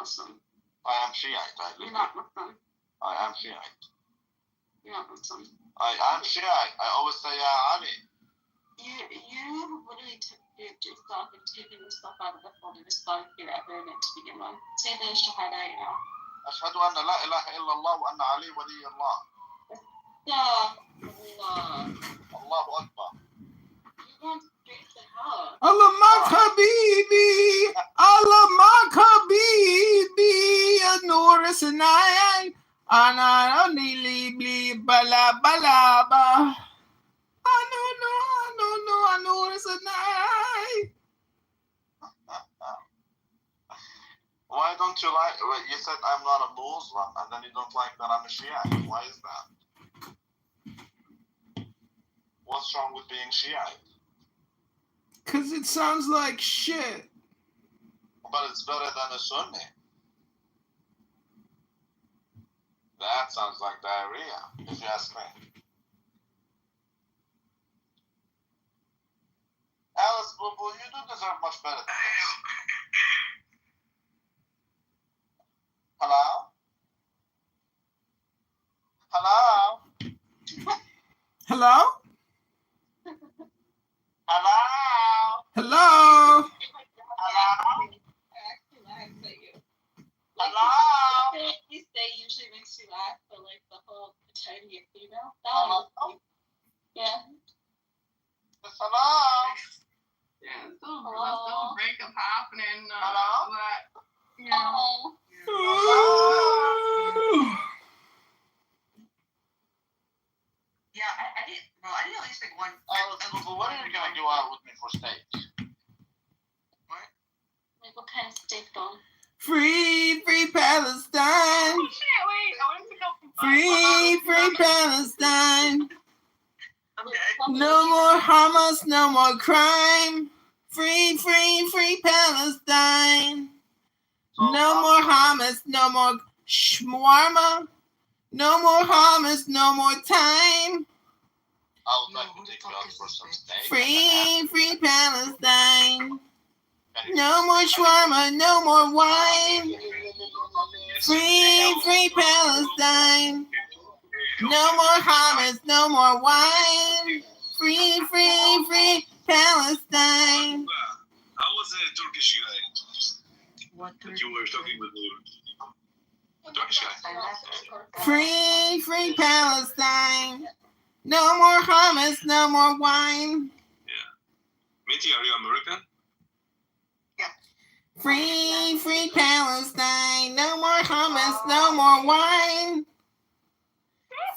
Muslim. I am Shiite. You're not Muslim. I am Shiite. You're not Muslim. I am Shiite. I always say, Ya Ali. You literally took yourself and taken yourself out of the fold of Islam if you're ever meant to begin with. Say the shahada right now. أشهد أن لا إله إلا الله وأن علي ولي الله. الله أكبر. You're going straight to hell. Allah mak habibi, Allah mak habibi, Noor Sinai, ana only bli bala bala ba. I know it's a night. Why don't you like? You said I'm not a Muslim, and then you don't like that I'm a Shiite. Why is that? What's wrong with being Shiite? Cause it sounds like shit. But it's better than a Sunni. That sounds like diarrhea, if you ask me. Alice, boo boo, you do deserve much better than this. Hello? Hello? Hello? Hello? Hello? Hello? Hello? You say usually makes you laugh, but like the whole pretend you're female. Hello? Yeah. Hello? Yeah, still a breakup happening. Hello? But, you Oh. Yeah, I didn't. No, I didn't at least pick one. Alice, boo boo, when are you going to go out with me for steak? What? Like what kind of steak though? Free Palestine. Oh shit! Wait, I wanted to go. Free Palestine. I'm dead. No more Hamas, no more crime. Free Palestine. No more Hamas, no more shawarma. No more Hamas, no more time. I would like to take you out for some steak. Free Palestine. No more shawarma, no more wine. Free Palestine. No more Hamas, no more wine. Free Palestine. How was a Turkish guy What? that you were talking with? Turkish guy. Free Palestine. No more Hamas, no more wine. Mitty, are you American? Free Palestine. No more Hamas, no more wine.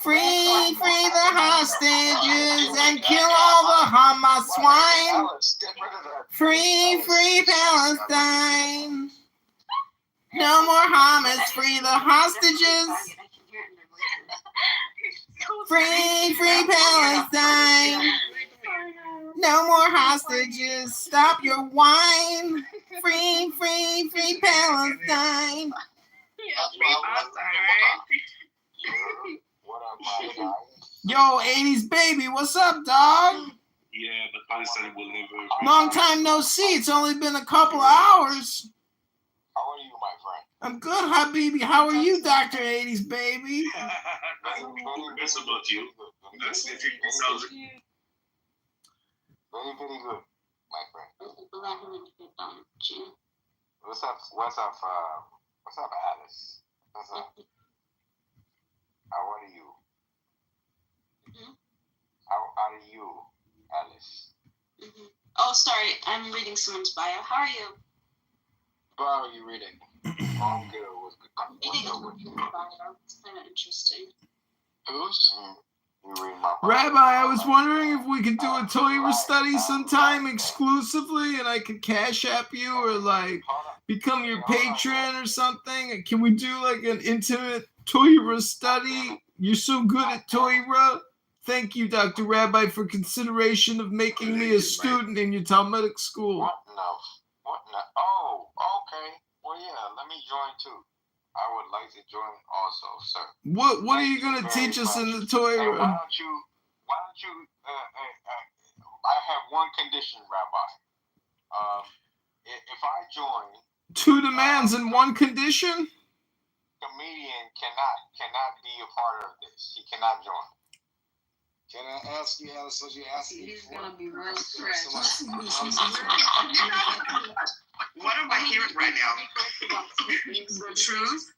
Free the hostages and kill all the Hamas swine. Alice, get rid of that. Free Palestine. No more Hamas, free the hostages. Free Palestine. No more hostages. Stop your whine. Free Palestine. Yeah, free Palestine, right? What up, my guy? Yo, 80s baby, what's up, dog? Yeah, but Palestine will never. Long time no see. It's only been a couple of hours. How are you, my friend? I'm good, Habibi. How are you, Dr. 80s baby? That's about you. That's the 50,000. Very, very good, my friend. What's up, Alice? What's up? How are you? Mhm. How are you, Alice? Mm-hmm. Oh, sorry. I'm reading someone's bio. How are you? What are you reading? I'm good. What's good? Reading someone's bio. It's kind of interesting. Who's? You reading my bio? Rabbi, I was wondering if we could do a Torah study sometime exclusively and I could cash app you or like become your patron or something. Can we do like an intimate Torah study? You're so good at Torah. Thank you, Dr. Rabbi, for consideration of making me a student in your Talmudic school. What? No. What? No. Oh, okay. Well, yeah. Let me join too. I would like to join also, sir. What are you going to teach us in the Hey, Torah? why don't you? I have one condition, Rabbi. If I join, 2 demands and 1 condition? Comedian cannot be a part of this. He cannot join. Can I ask you, Alice, what you asking He's for? gonna be real stressed. What am I hearing right now? The truth?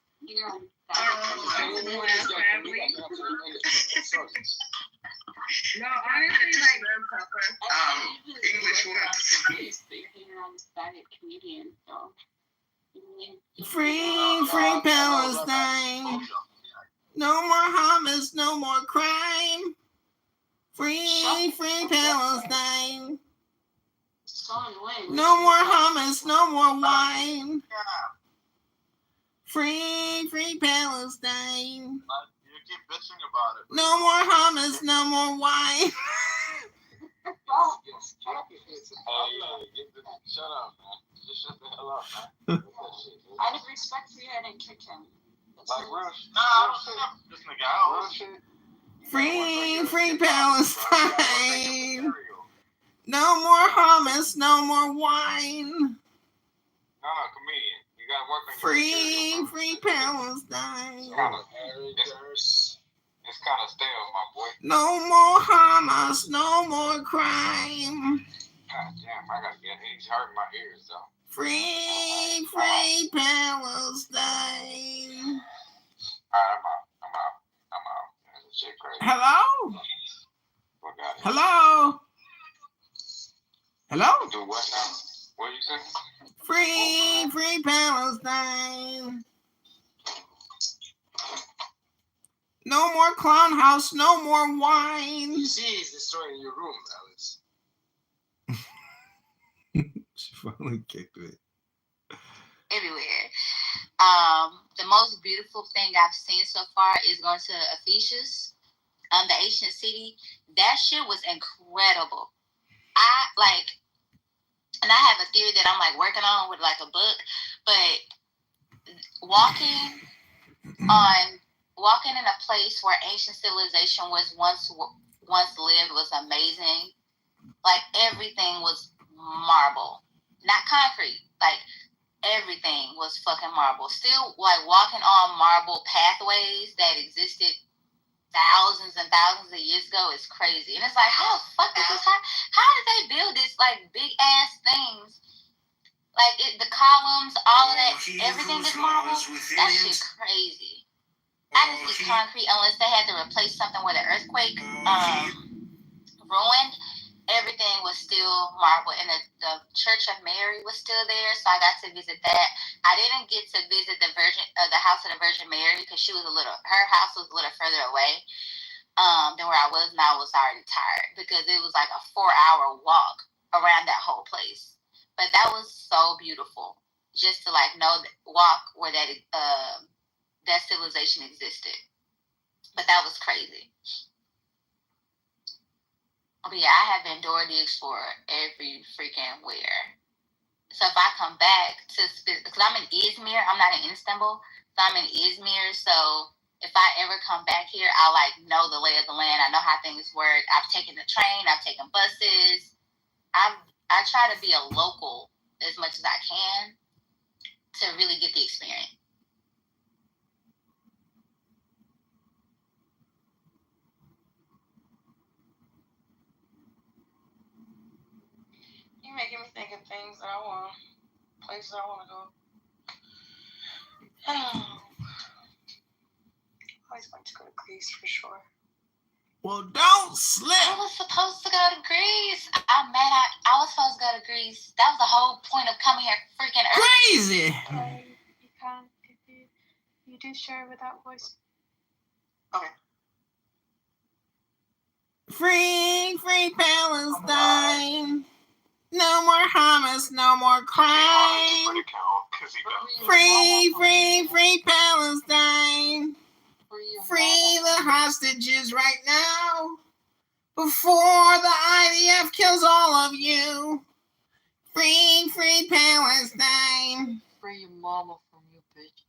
No, honestly, like English words. Free Palestine. No more Hamas, no more crime. Free Palestine. No more Hamas, no more wine. Free Palestine. You keep bitching about it. No more Hamas, no more wine. Shut up, man. Just shut the hell up, man. Out of respect for you, I didn't kick him. Like real shit. Nah, I don't think I'm this nigga out. Real shit. Free Palestine. No more Hamas, no more wine. No, comedian. You gotta work on your Free Palestine. It's kind of stale, my boy. No more Hamas, no more crime. God damn, I gotta get. He's hurting my ears though. Free Palestine. Alright, I'm out. This shit crazy. Hello? Forgot it. Hello? Hello? Do what now? What you say? Free Palestine. No more clown house, no more wine. You see, he's destroying your room, Alice. She finally kicked it. Everywhere. The most beautiful thing I've seen so far is going to Ephesus, the ancient city. That shit was incredible. And I have a theory that I'm like working on with like a book, but walking in a place where ancient civilization was once lived was amazing. Like everything was marble, not concrete. Like everything was fucking marble. Still, like walking on marble pathways that existed thousands and thousands of years ago is crazy. And it's like, how the fuck did this happen? How did they build this like big ass things? Like the columns, all of that, everything is marble. That shit crazy. I didn't see concrete unless they had to replace something with an earthquake ruined. Everything was still marble, and the Church of Mary was still there, so I got to visit that. I didn't get to visit the house of the Virgin Mary because her house was a little further away than where I was, and I was already tired because it was like a 4-hour walk around that whole place. But that was so beautiful, just to like walk where that civilization existed. But that was crazy. But yeah, I have been Dora the Explorer every freaking where. So if I come back because I'm in Izmir, I'm not in Istanbul, so I'm in Izmir. So if I ever come back here, I'll like know the lay of the land. I know how things work. I've taken the train, I've taken buses. I try to be a local as much as I can to really get the experience. You're making me think of things that I want, places I want to go. I always want to go to Greece for sure. Well, don't slip. I was supposed to go to Greece. I'm mad. I was supposed to go to Greece. That was the whole point of coming here, freaking earth. Crazy. You can if you do share without voice. Okay. Free Palestine. No more Hamas, no more crime. Free Palestine. Free the hostages right now. Before the IDF kills all of you. Free Palestine. Free your mama from you, bitch.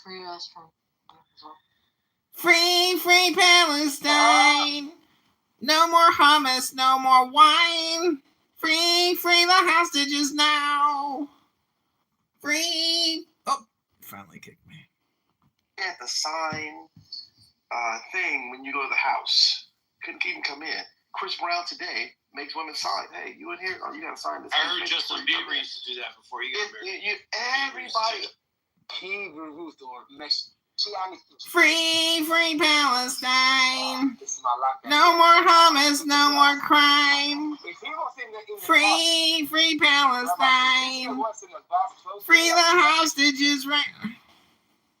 Free us from. Free Palestine. No more Hamas, no more wine. Free the hostages now. Free. Oh, finally kicked me. At the sign thing when you go to the house. Couldn't even come in. Chris Brown today makes women sign. Hey, you in here? Oh, you got to sign this. I heard Justin Bieber used to do that before he got married. Everybody. Hebrew store. Free Palestine. This is my lockdown. No more hummus, no more crime. Free Palestine. Free the hostages, right?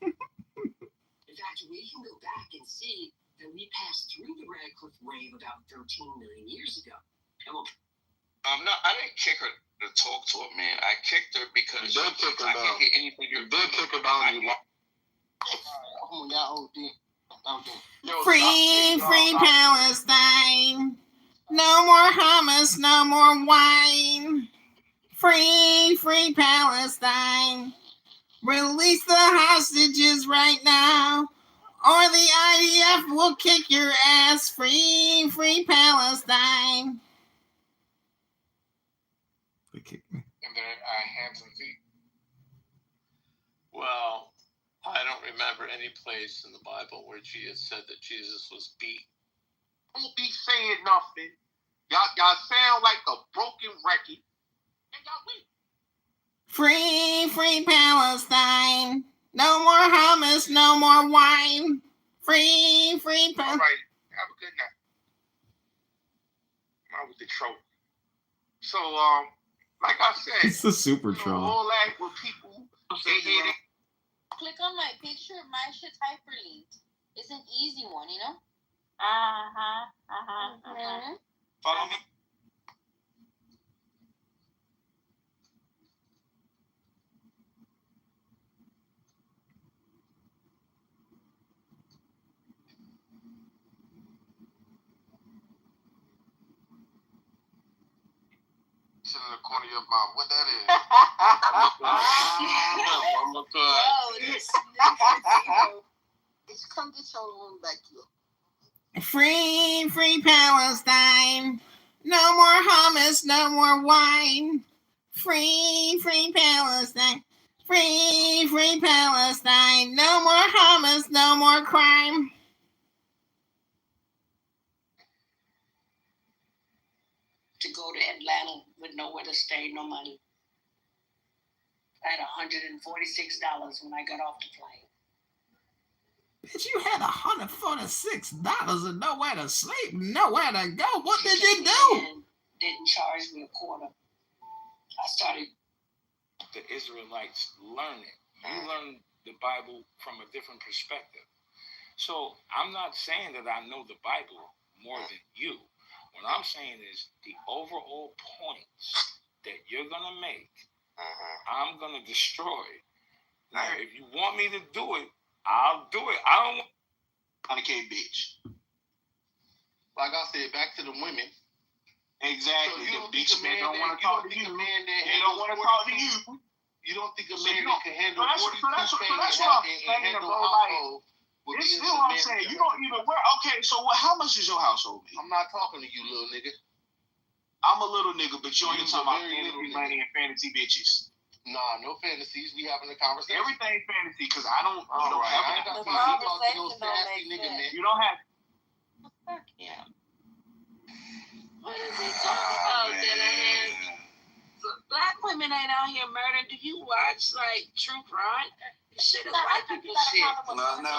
In fact, we can go back and see that we passed through the Radcliffe wave about 13 million years ago. And we'll... No, I didn't kick her to talk to her, man. I kicked her because I can't hear anything you're doing. Kick her down. Free Palestine. No more hummus, no more wine. Free Palestine. Release the hostages right now, or the IDF will kick your ass. Free Palestine. They kicked me. And then hands and feet. Well, I don't remember any place in the Bible where Jesus said that Jesus was beat. Don't be saying nothing. Y'all sound like a broken record. And y'all weak. Free Palestine. No more hummus, no more wine. Free All right. Have a good night. I'm out with the troll. So, like I said, It's the super troll. all that with people, they hit it. Click on my picture. My shit's hyperlinked. It's an easy one, you know? Follow me. In the corner of your mouth. What that is? It's come get your room back here. Free Palestine. No more hummus, no more wine. Free Palestine. Free Palestine. No more hummus, no more crime. To go to Atlanta with nowhere to stay, no money. I had $146 when I got off the plane. Bitch, you had $146 and nowhere to sleep, nowhere to go. What did you do? And didn't charge me a quarter. I started. The Israelites learn it. You learn the Bible from a different perspective. So I'm not saying that I know the Bible more than you. What I'm saying is the overall points that you're going to make, I'm going to destroy. Now, if you want me to do it, I'll do it. I don't want 100K bitch. Like I said, back to the women. Exactly. So the bitch men don't want to talk to you. They don't want to talk to you. You don't think a man that can handle 42 things and handle household? This is what I'm saying. You don't even wear. Okay, so how much is your household? I'm not talking to you, little nigga. I'm a little nigga, but you ain't talking about fantasy money and fantasy bitches. Nah, no fantasies. We having a conversation. Everything fantasy, because I don't. You don't have a conversation. You don't have. Fuck him. What is he talking about, Dylan? Black women ain't out here murdering. Do you watch like true crime? Shit is white people shit. Now,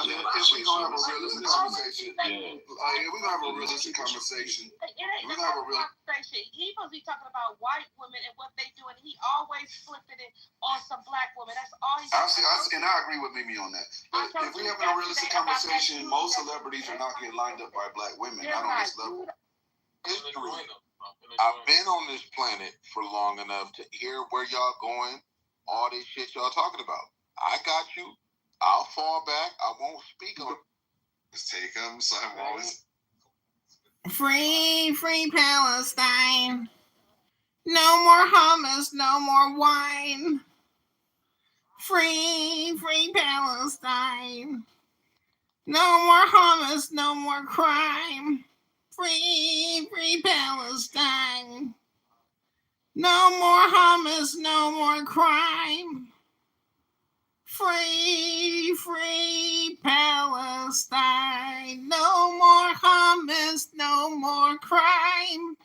if we gonna have a realistic conversation, we're gonna have a realistic conversation. We're gonna have a real conversation. He supposed to be talking about white women and what they do, and he always flipping it on some black women. That's all he's and I agree with Mimi on that. But if we having a realistic conversation, most celebrities are not getting lined up by black women. Not on this level. History. I've been on this planet for long enough to hear where y'all going, all this shit y'all talking about. I got you. I'll fall back. I won't speak on it. Just take them. So I'm always. Free Palestine. No more hummus, no more wine. Free Palestine. No more hummus, no more crime. Free Palestine. No more hummus, no more crime. Palestine. No more hummus, no more crime.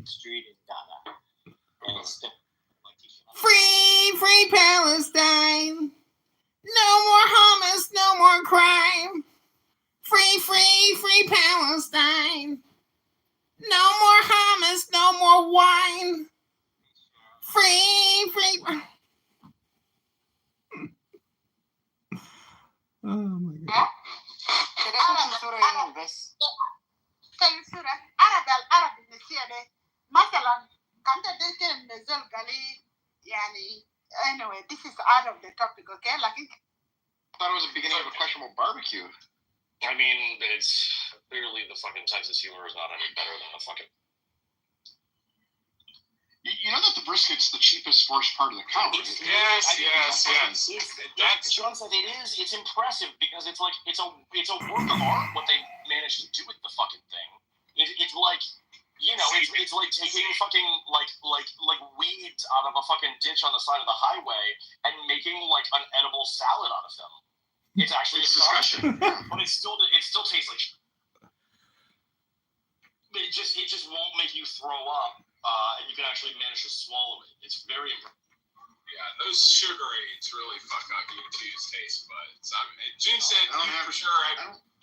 Street in Ghana. And it's Free Palestine. No more hummus, no more crime. Free Palestine. No more hummus, no more wine. Free. Oh my God. العربي النسية ده مثلا كنت ديكن نزل قالي يعني anyway this is out of the topic okay لكن I thought it was the beginning of a questionable barbecue. I mean, it's clearly the fucking Texas humor is not any better than the fucking. You know that the brisket's the cheapest worst part of the cow. Yes. That's John said it is. It's impressive because it's like it's a work of art what they managed to do with the fucking thing. It's like, you know, it's like taking fucking like weeds out of a fucking ditch on the side of the highway and making like an edible salad out of them. It's actually disgusting, but it still tastes like. It just won't make you throw up, and you can actually manage to swallow it. It's very. Yeah, those sugar aids really fuck up your taste buds. I mean, June said for sure.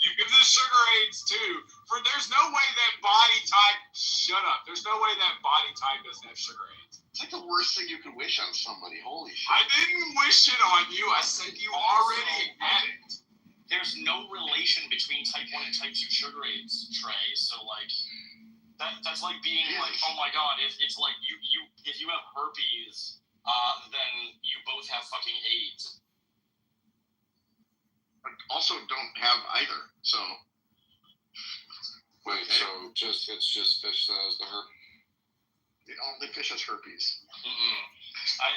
You give the sugar aids too. There's no way that body type. Shut up. There's no way that body type doesn't have sugar aids. It's like the worst thing you could wish on somebody. Holy shit. I didn't wish it on you. I said you already had it. There's no relation between type 1 and type 2 sugar aids, Trey. So like, that's like being like, oh my god, it's like you if you have herpes, then you both have fucking AIDS. But also don't have either. So wait, so it's just fish that has the herpes? Only fish has herpes. I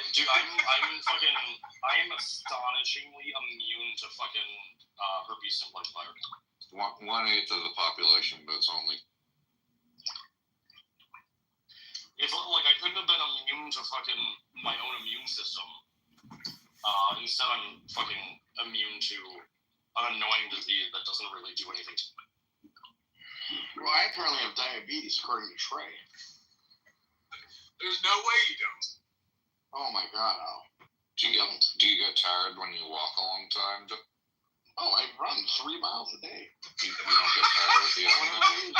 am astonishingly immune to fucking herpes simplex virus. 1/8 of the population, but it's only. It's like I couldn't have been immune to fucking my own immune system. Instead, I'm fucking immune to an annoying disease that doesn't really do anything to me. Well, I apparently have diabetes, according to Trey. There's no way you don't. Oh my god, Al. Do you get tired when you walk a long time? Oh, I run 3 miles a day. You don't get tired at the end of the day?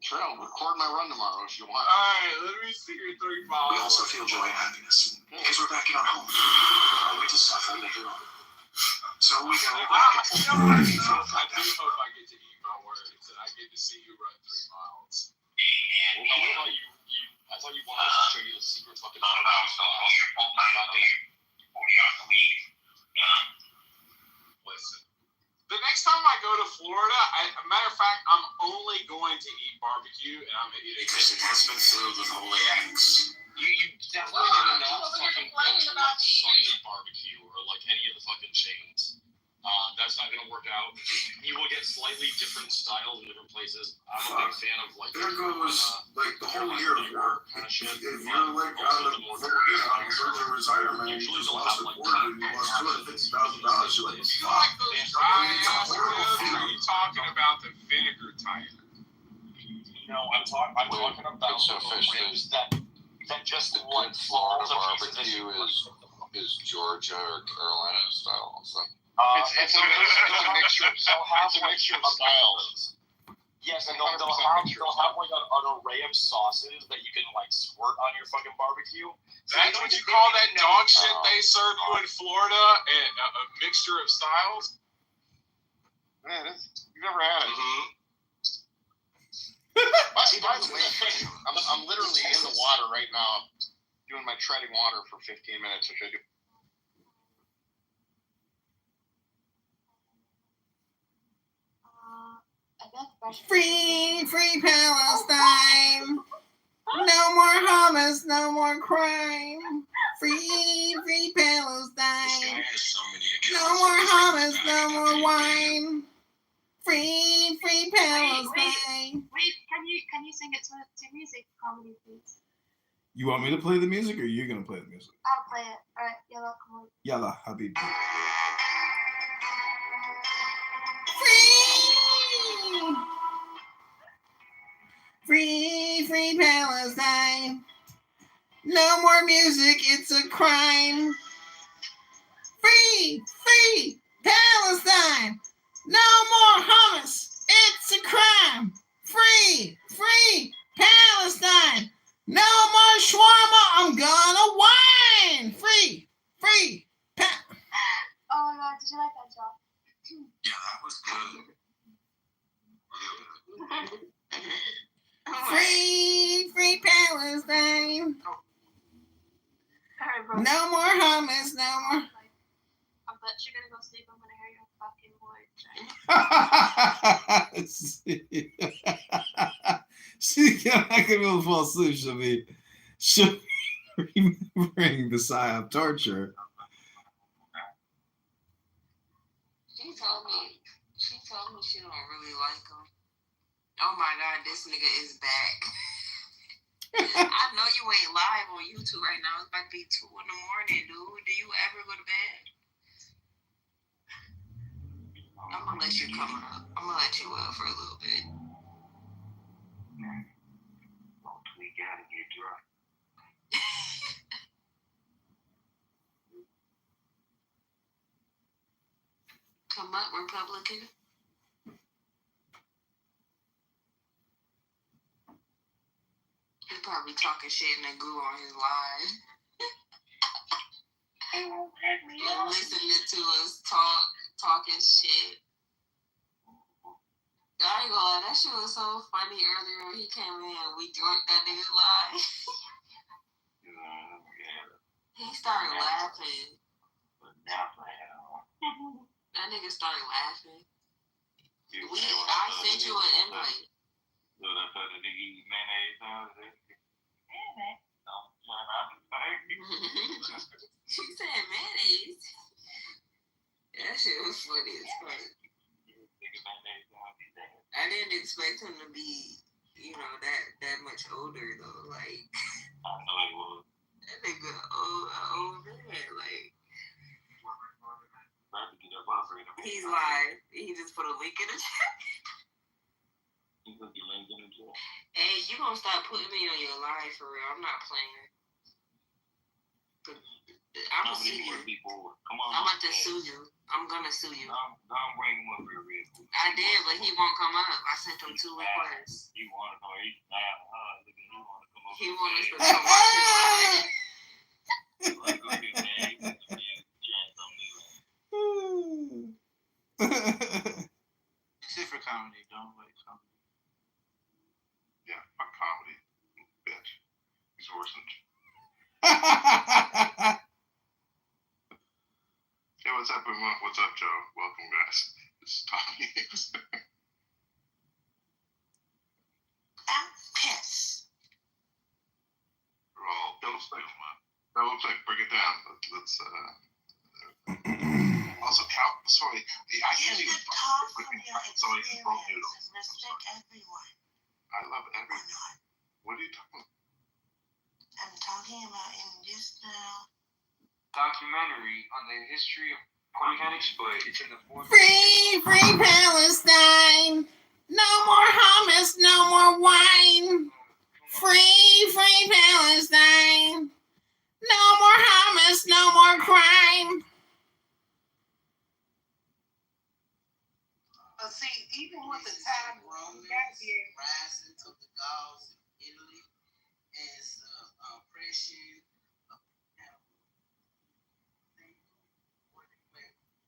Trey, I'll record my run tomorrow if you want. Alright, let me see your 3 miles. We also feel joy and happiness because we're back in our home. A way to soften the blow. So we go back and forth. I do hope I get to eat my words and I get to see you run 3 miles. I thought you wanted to show you the secret fucking. Listen. The next time I go to Florida, matter of fact, I'm only going to eat barbecue, and I'm going to eat it. Because it has been filled with holy acts. You definitely do not fucking go to like Sunday barbecue or like any of the fucking chains. That's not gonna work out. You will get slightly different styles in different places. I'm a big fan of like. There goes like the whole year of work. Kind of shit. If you're like on the verge of retirement, you just lost a quarter, you lost $250,000. You're like, fuck. Are you talking about the vinegar type? No, I'm talking about the ribs that just like Florida barbecue is Georgia or Carolina style. So. It's a mixture of styles. Yes, and they'll have like an array of sauces that you can like squirt on your fucking barbecue. That's what you call that dog shit they serve you in Florida? A mixture of styles? Man, you've never had it. By the way, I'm literally in the water right now, doing my treading water for 15 minutes, which I do. Free Palestine. No more hummus, no more crime. Free Palestine. No more hummus, no more wine. Free Palestine. Wait, can you sing it to music comedy, please? You want me to play the music, or you're gonna play the music? I'll play it. All right, yalla, come on. Yalla, Habibi. Free Palestine. No more music, it's a crime. Free Palestine. No more hummus, it's a crime. Free Palestine. No more shawarma, I'm gonna whine. Free Oh my god, did you like that job? Yeah, that was good. Free Palestine. Alright, bro. No more hummus, no more. I bet you're gonna go sleep. I'm gonna hear your fucking voice. She's not gonna be able to fall asleep. She'll be remembering the psyop torture. She told me she don't really like him. Oh my god, this nigga is back. I know you ain't live on YouTube right now. It's about to be 2 a.m, dude. Do you ever go to bed? I'm gonna let you come up. I'm gonna let you up for a little bit. We gotta get drunk. Come up, Republican. He's probably talking shit in the goo on his live. Listening to us talking shit. I ain't gonna lie, that shit was so funny earlier when he came in and we joined that nigga's live. He started laughing. That nigga started laughing. I sent you an invite. She said mayonnaise. That shit was funny as fuck. I didn't expect him to be, that much older though. Like, I know he was. That nigga old man, like. He's live. He just put a link in the chat. Hey, you gonna stop putting me on your live for real? I'm not playing. I'm gonna sue you. I'm about to sue you. I'm gonna sue you. Don't bring him up here real quick. I did, but he won't come up. I sent him 2 requests. He wanna know he's mad. He want us to come watch his live. Sit for comedy, don't like comedy. Yeah, fuck comedy, bitch. He's worse than. Hey, what's up, everyone? What's up, Joe? Welcome, guys. This is Tommy. I'm pissed. We're all that looks like break it down. Let's also count. Sorry, I can't even freaking count somebody who broke noodles. Respect everyone. I love everyone. What are you talking about? I'm talking about in just now. Documentary on the history of Puerto Rican exploit. It's in the 4th. Free Palestine. No more hummus, no more wine. Free Palestine. No more hummus, no more crime. But see, even with the time room, you gotta be rising to the Gauls in Italy as oppression.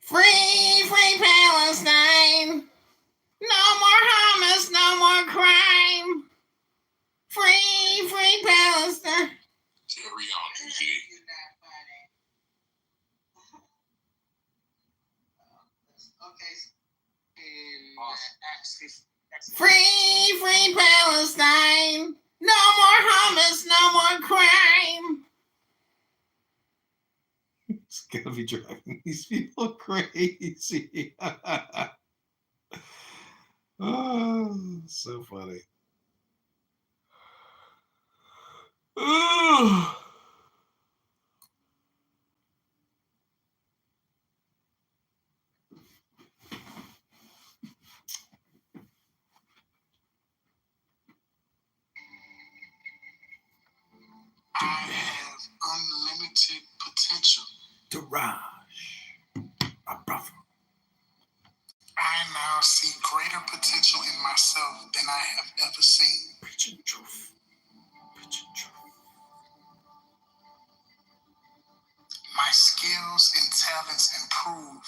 Free Palestine. No more hummus, no more crime. Free Palestine. Carry on, G. Free Palestine. No more hummus, no more crime. It's gotta be driving these people crazy. Oh, so funny. Oh. I have unlimited potential. A brother. I now see greater potential in myself than I have ever seen. Preaching truth. My skills and talents improve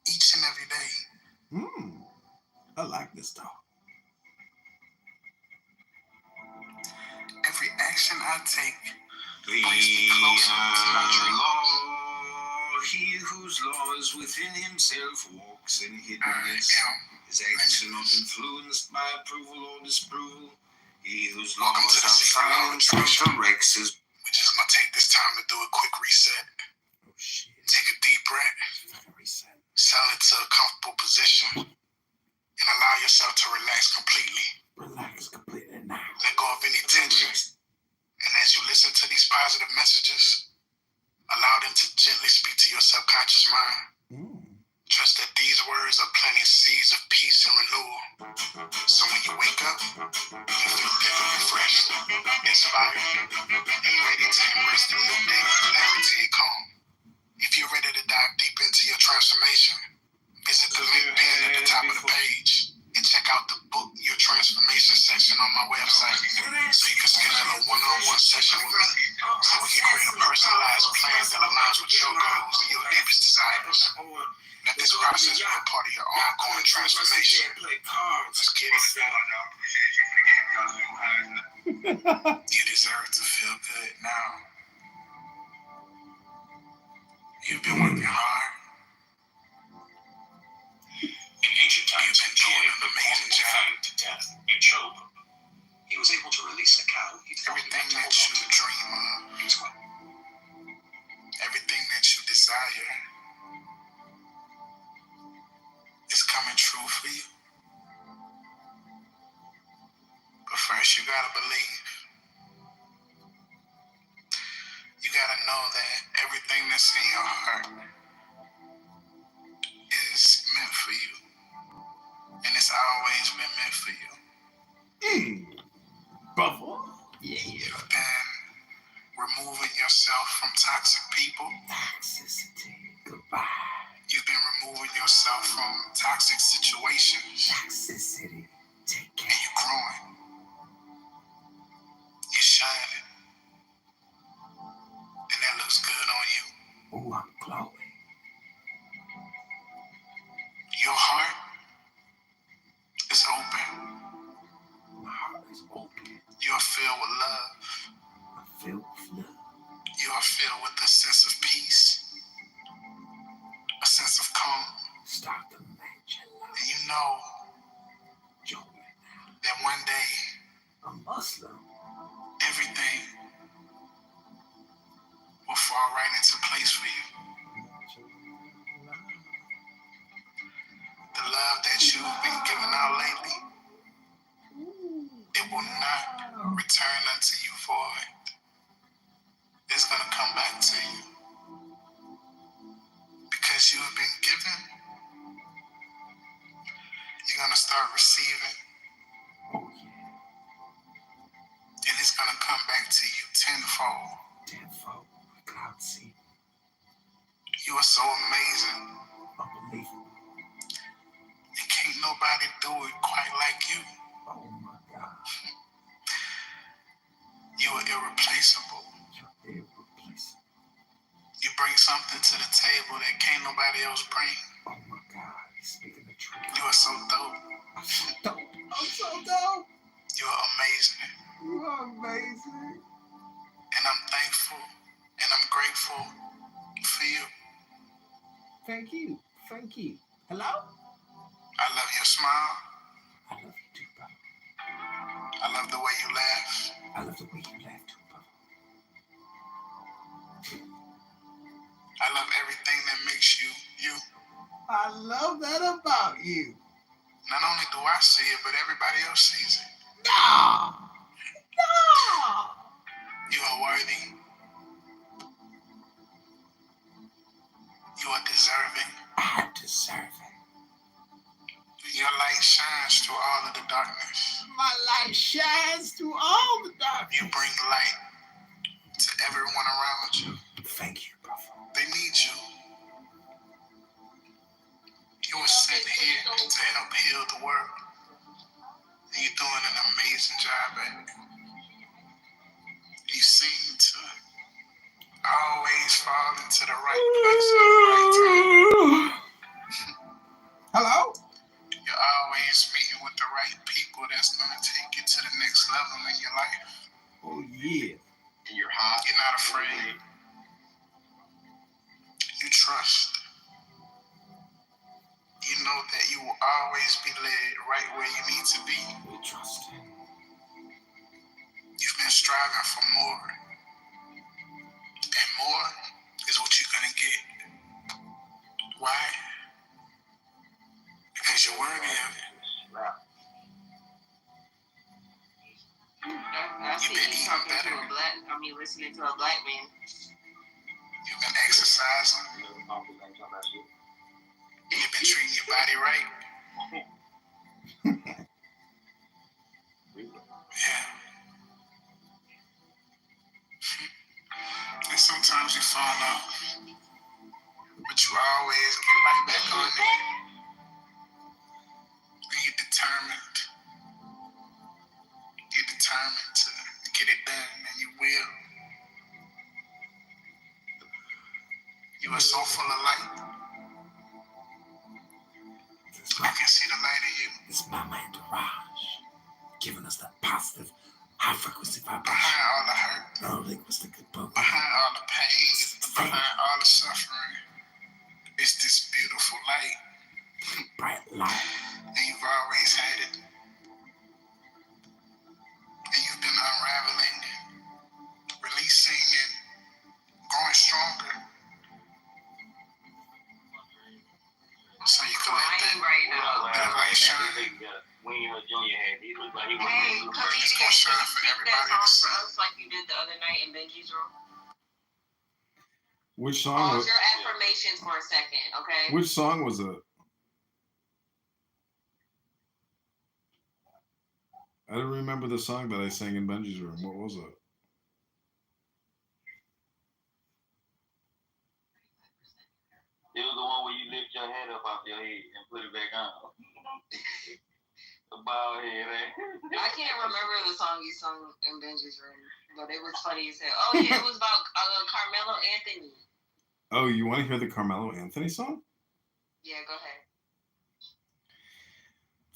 each and every day. I like this talk. Every action I take brings me closer to my dream. He whose law is within himself walks in hiddenness. His acts are not influenced by approval or disapproval. He whose law is outside directs his. We're just gonna take this time to do a quick reset. Take a deep breath. Settle into a comfortable position and allow yourself to relax completely. Let go of any tension. And as you listen to these positive messages, allow them to gently speak to your subconscious mind. Trust that these words are planting seeds of peace and renewal. So when you wake up, you feel refreshed, inspired, and ready to embrace the new day with clarity and calm. If you're ready to dive deep into your transformation, visit the link pinned at the top of the page and check out the book Your Transformation section on my website so you can schedule a one-on-one session with me so we can create a personalized plan that aligns with your goals and your deepest desires. Let this process be a part of your ongoing transformation. Let's get it. You deserve to feel good now. You've been working hard. In ancient times, Joy, the amazing child to death in Job, he was able to release a cow. Everything that you dream of, everything that you desire is coming true for you. But first, you gotta believe. You gotta know that everything that's in your heart is meant for you. And it's always been meant for you. Brother. You've been removing yourself from toxic people. Toxicity. Goodbye. You've been removing yourself from toxic situations. Toxicity. Take care. And you're growing. You're shining. And that looks good on you. Oh, I'm glowing. Your heart is open. My heart is open. You are filled with love. I'm filled with love. You are filled with a sense of peace, a sense of calm. Start to mention love. And you know that one day, a Muslim, everything will fall right into place for you. The love that you've been giving out lately, it will not return unto you void. It's going to come back to you. Because you have been given, you're going to start receiving. oh yeah, And it's going to come back to you tenfold. tenfold, cloud seed, You are so amazing. unbelievable. And can't nobody do it quite like you. Oh my God, You are irreplaceable. you're irreplaceable. You bring something to the table that can't nobody else bring. Oh my God, he's speaking the truth. You are so dope. I'm so dope. I'm so dope. You are amazing. You are amazing. And I'm thankful and I'm grateful for you. Thank you. Thank you. Hello? I love your smile. I love you too, brother. I love the way you laugh. I love the way you laugh too, brother. I love everything that makes you, you. I love that about you. Not only do I see it, but everybody else sees it. No! You are worthy. You are deserving. I'm deserving. Your light shines through all of the darkness. My light shines through all the darkness. You bring light to everyone around you. Thank you, brother. They need you. You were sent here to help heal the world. And you're doing an amazing job at it. You seem to always fall into the right place at the right time. Hello? You're always meeting with the right people that's going to take you to the next level in your life. Oh, yeah. You're hot. You're not afraid. You trust. You know that you will always be led right where you need to be. We trust him. You've been striving for more. And more is what you're going to get. Why? Because you're worthy of it. I see you talking to a black, listening to a black man. You've been exercising. You've been treating your body right. Yeah. And sometimes you fall off, but you always get right back on it. And you're determined. You're determined to get it done, and you will. You are so full of light. I can see the light in you. It's my entourage, giving us that positive, high frequency vibration. Behind all the hurt. Neurolinguistic program. Behind all the pain. Behind all the suffering. It's this beautiful light. Bright light. And you've always had it. And you've been unraveling, releasing, and growing stronger. So you can let that light shine. When you were junior head, he looked like he was It's going to shine for everybody to see. like you did the other night in Benji's room. Which song was your affirmations for a second, okay? Which song was it? I don't remember the song that I sang in Benji's room. What was it? It was the one where you lift your head up off your head and put it back on. The bald head, eh? I can't remember the song you sung in Benji's room, but it was funny as hell. Oh yeah, it was about Carmelo Anthony. Oh, you want to hear the Carmelo Anthony song? Yeah, go ahead.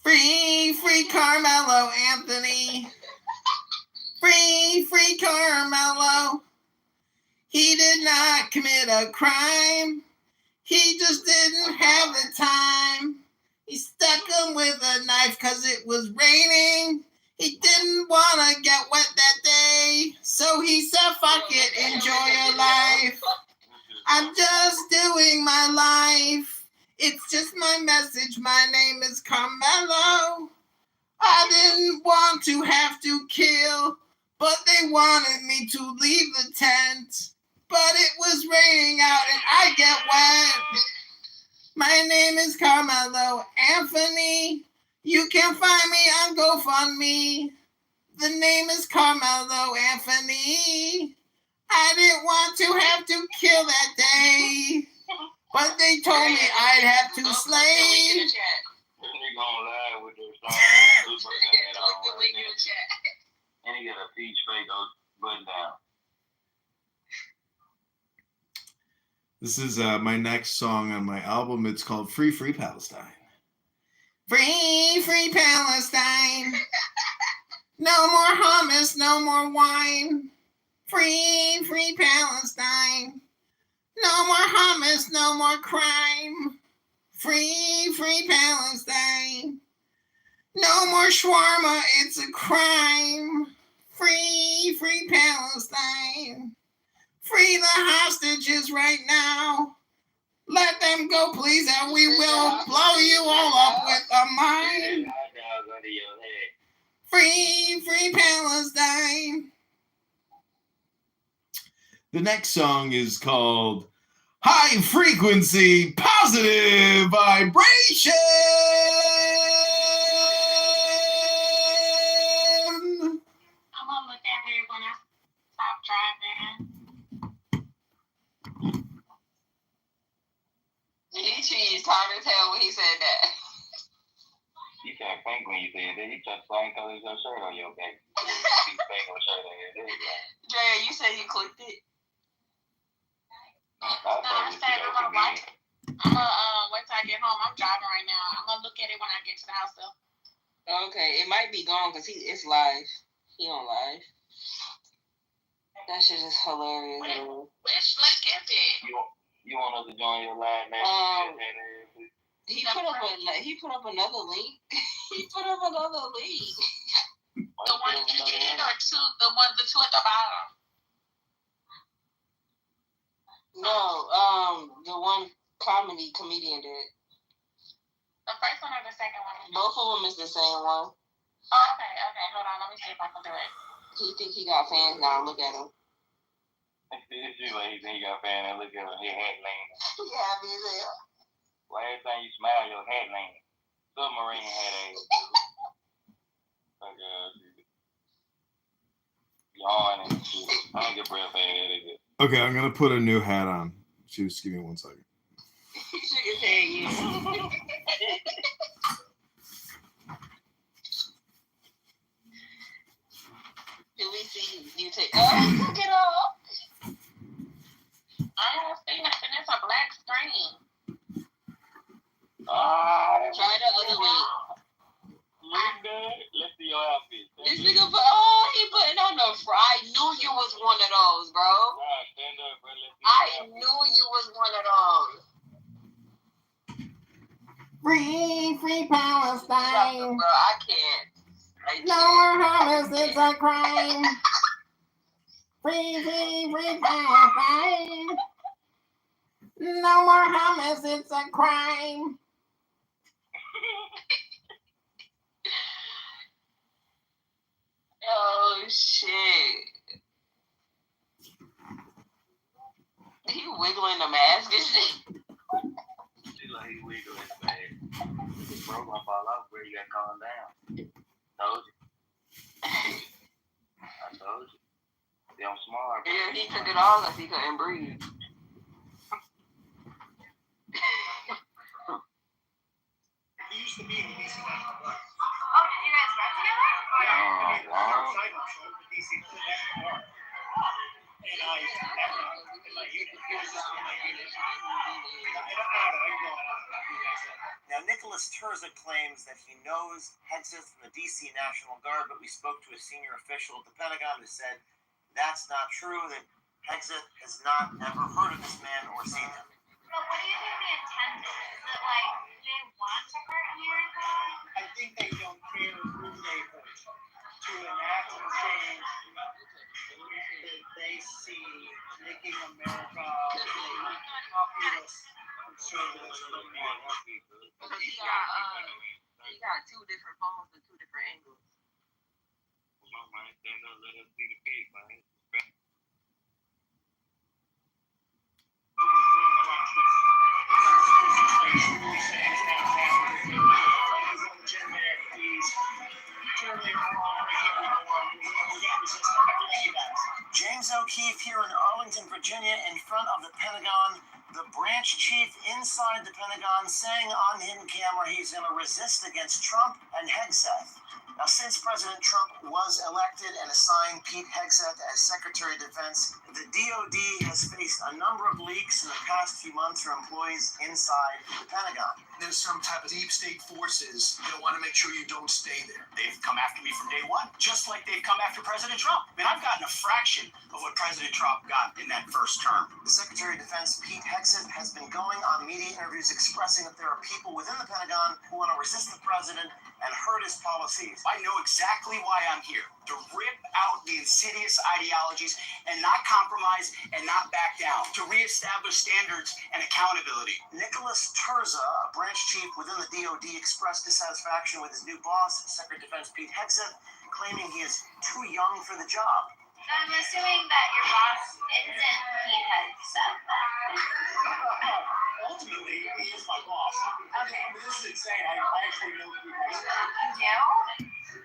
Free, free Carmelo Anthony. Free, free Carmelo. He did not commit a crime. He just didn't have the time. He stuck him with a knife because it was raining. He didn't want to get wet that day. So he said, fuck it, enjoy your life. I'm just doing my life. It's just my message. My name is Carmelo. I didn't want to have to kill, but they wanted me to leave the tent. But it was raining out and I get wet. My name is Carmelo Anthony. You can find me on GoFundMe. The name is Carmelo Anthony. I didn't want to have to kill that day, but they told me I'd have to slay. They gonna lie with their song. And he got a peach fake button down. This is my next song on my album. It's called Free, Free Palestine. Free, free Palestine. No more hummus, no more wine. Free, free Palestine. No more hummus, no more crime. Free, free Palestine. No more shawarma, it's a crime. Free, free Palestine. Free the hostages right now. Let them go, please, and we will blow you all up with a mine. Free, free Palestine. The next song is called High Frequency Positive Vibration. I'm gonna look at her when I stop driving. Cheese tired as hell when he said that. You can't think when you said that. You tried the same color as your shirt on your back. You think your shirt on your back. Dre, you said you clicked it? No, I said I'm gonna watch. I'm gonna wait till I get home. I'm driving right now. I'm gonna look at it when I get to the house though. Okay, it might be gone because it's live. He on live. That shit is hilarious. Which link is it? You want us to join your live, man? He put up another link. He put up another link. The one that you did or the two at the bottom? No, the one comedian did. The first one or the second one? Both of them is the same one. Oh, okay. Hold on, let me see if I can do it. He think he got fans now. Look at him. It's just like he think he got fan and look at him, his head leaning. He happy as hell. Well, every time you smile, your head leaning. Submarine head ass. Yawn and shit. I don't get breath head. Okay, I'm gonna put a new hat on. Just give me 1 second. Shook his head, yeah. Do we see you take? Oh, look it up. I don't see nothing. It's a black screen. Try the other link. Let's see your outfit. This nigga, he putting on the fry. I knew you was one of those, bro. Stand up, bro. I knew you was one of those. Free, free Palestine. Bro, I can't. No more homicides or crime. Free, free, free Palestine. No more homicides or crime. Oh shit. He wiggling the mask and shit. She like he wiggling his mask. His bro gonna fall off where you gotta calm down. Told you. I told you. See, I'm smart. Bro. Yeah, he took it all because he couldn't breathe. He used to be in the DC National Guard. Oh, did you guys run together? Wow. DC National Guard. And I used to have in my unit. He was just in my unit. I don't know. Now, Nicholas Terza claims that he knows Hegseth from the DC National Guard, but we spoke to a senior official at the Pentagon who said that's not true, that Hegseth has not ever heard of this man or seen him. But what do you think the intent is? Is it like they want to hurt America? I think they don't care who they hurt to enact a change that they see making America populous, conservative, Because he got two different phones and two different angles. James O'Keefe here in Arlington, Virginia, in front of the Pentagon. The branch chief inside the Pentagon saying on in camera he's going to resist against Trump and Hegseth. Now, since President Trump was elected and assigned Pete Hegseth as Secretary of Defense, the DOD has faced a number of leaks in the past few months from employees inside the Pentagon. There's some type of deep state forces that want to make sure you don't stay there. They've come after me from day one, just like they've come after President Trump. I mean, I've gotten a fraction of what President Trump got in that first term. The Secretary of Defense, Pete Hegseth, has been going on media interviews expressing that there are people within the Pentagon who want to resist the president and hurt his policies. I know exactly why I'm here, to rip out the insidious ideologies and not compromise and not back down, to reestablish standards and accountability. Nicholas Terza, a branch chief within the DOD, expressed dissatisfaction with his new boss, Secretary of Defense Pete Hegseth, claiming he is too young for the job. I'm assuming that your boss isn't Pete Hegseth. Ultimately, he is my boss. Okay. But this is insane. I actually know Pete Hegseth. You do?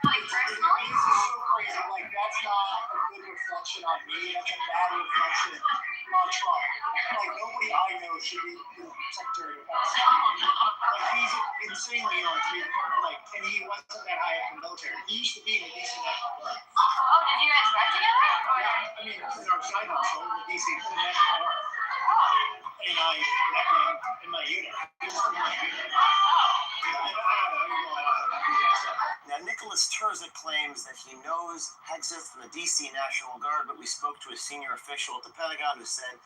Like personally? This is so crazy. Like, that's not a good reflection on me. That's a bad reflection on Trump. Like, nobody I know should be Secretary of Defense. Like, he's insanely young to be like, and he wasn't that high up in the military. He used to be in the DC National Guard. Oh, did you guys work together? Yeah, I mean, in our side hustle, the DC National Guard. And I met him in my unit. He was in my unit. Now, Nicholas Terza claims that he knows Hegseth from the DC National Guard, but we spoke to a senior official at the Pentagon who said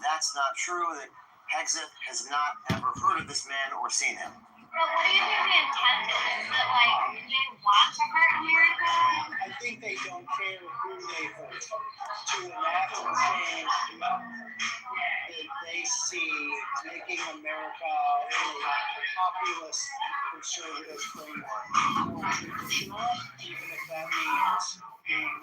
that's not true, that Hegseth has not ever heard of this man or seen him. But what do you think the intent is? Is it like they want to hurt America? I think they don't care who they hurt. To enact a change that they see making America a populist conservative framework more traditional, even if that means being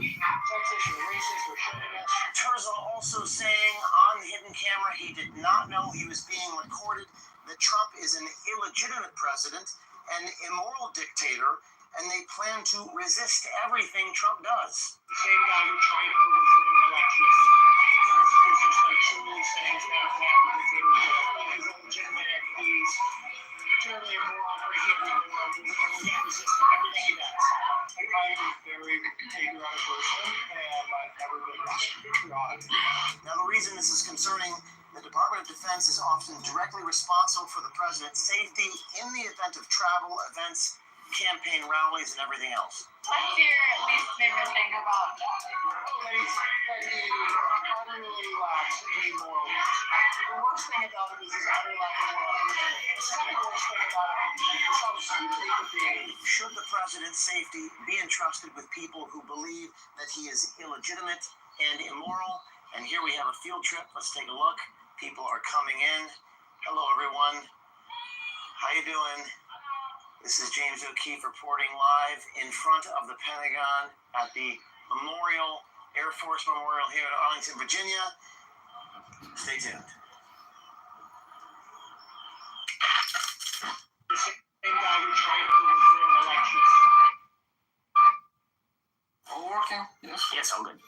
sexist or racist or chauvinist. Terza also saying on the hidden camera he did not know he was being recorded, that Trump is an illegitimate president, an immoral dictator, and they plan to resist everything Trump does. The same guy who tried to overthrow an election is just like truly saying Trump's not a dictator. He's illegitimate. He's terribly immoral. We're going to resist everything he does. I'm a very patriotic person, and I've never been patriotic. Now, the reason this is concerning, the Department of Defense is often directly responsible for the president's safety in the event of travel, events, campaign rallies, and everything else. What's your least favorite thing about that? Utterly lacks any moral. The worst thing about him is his utter lack of moral. The second worst thing about him is how stupid he could be. Should the president's safety be entrusted with people who believe that he is illegitimate and immoral? And here we have a field trip. Let's take a look. People are coming in. Hello, everyone. How you doing? This is James O'Keefe reporting live in front of the Pentagon at the Memorial, Air Force Memorial here in Arlington, Virginia. Stay tuned. The same guy who tried to overthrow an election. All working? Yes, I'm good.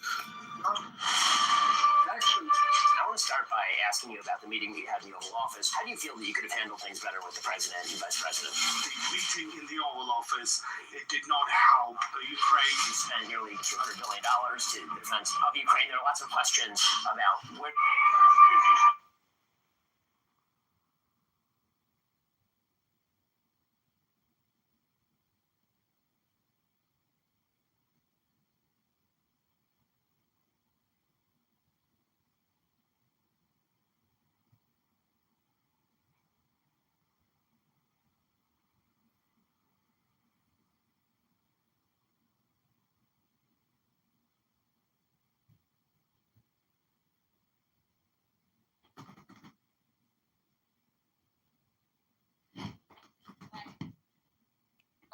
Actually, I want to start by asking you about the meeting we had in the Oval Office. How do you feel that you could have handled things better with the president and vice president? The meeting in the Oval Office, it did not help Ukraine. We spent nearly $200 billion to the defense of Ukraine. There are lots of questions about where...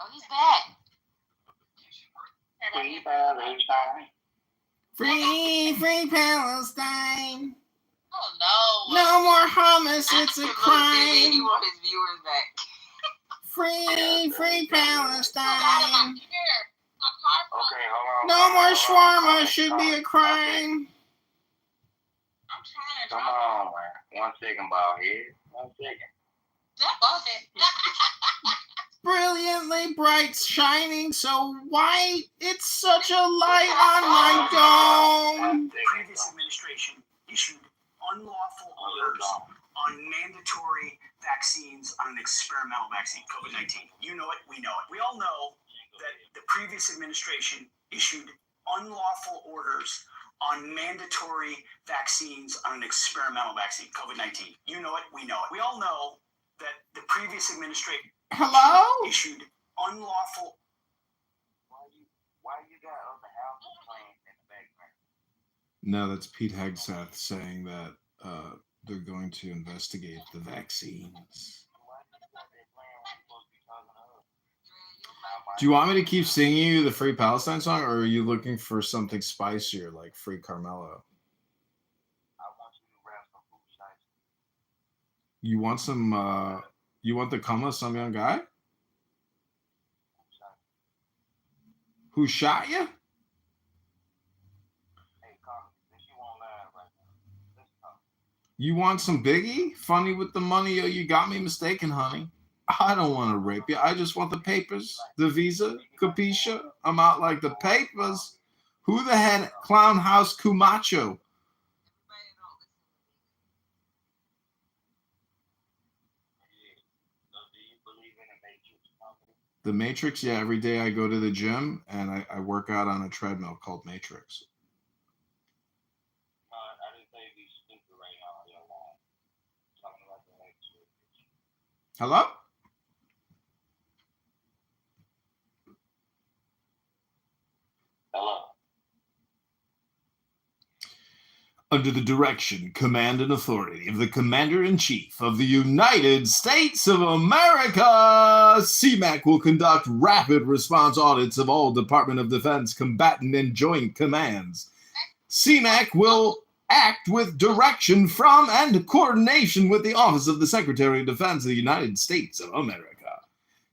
Oh, he's back. Free Palestine. Free Palestine. Oh no. No more hummus, it's a He crime. want his viewers back. Free Palestine. Okay, hold on. No more shawarma, should be a crime. Come on, man. 1 second, ball head. 1 second. Brilliantly bright, shining so white. It's such a light on my dome. The previous administration issued unlawful orders on mandatory vaccines on an experimental vaccine, COVID-19. You know it, we know it. We all know that the previous administration issued unlawful orders on mandatory vaccines on an experimental vaccine, COVID-19. You know it, we know it. We all know that the previous administration Hello? Issued unlawful. Why you got other houses playing in the background? No, that's Pete Hegseth saying that they're going to investigate the vaccines. Do you want me to keep singing you the Free Palestine song, or are you looking for something spicier like Free Carmelo? You want some, you want the come of some young guy? Who shot you? You want some Biggie? Funny with the money, yo, you got me mistaken, honey. I don't want to rape you. I just want the papers, the visa, capisha. I'm out like the papers. Who the head clown house Cumacho? The Matrix, yeah, every day I go to the gym and I work out on a treadmill called Matrix. Hello? Hello. Under the direction, command, and authority of the Commander-in-Chief of the United States of America, CMAC will conduct rapid response audits of all Department of Defense combatant and joint commands. CMAC will act with direction from and coordination with the Office of the Secretary of Defense of the United States of America.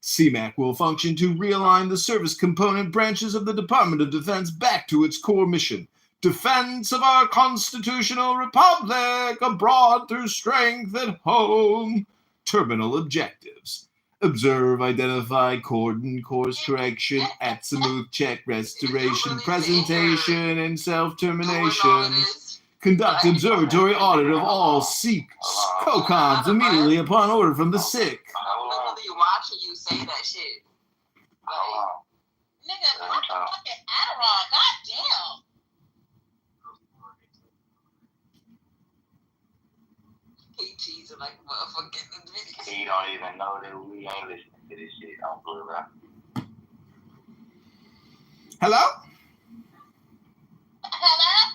CMAC will function to realign the service component branches of the Department of Defense back to its core mission. Defense of our constitutional republic, abroad through strength at home. Terminal objectives. Observe, identify, cordon, course correction, azimuth check, restoration, presentation, and self-termination. Conduct observatory audit of all Sikh COCOMs immediately upon order from the Sikh. Literally watching you say that shit. Like, nigga, what the fucking Adderall? Goddamn. He cheesing like motherfucking. He don't even know that we ain't listening to this shit on Torah. Hello? Hello?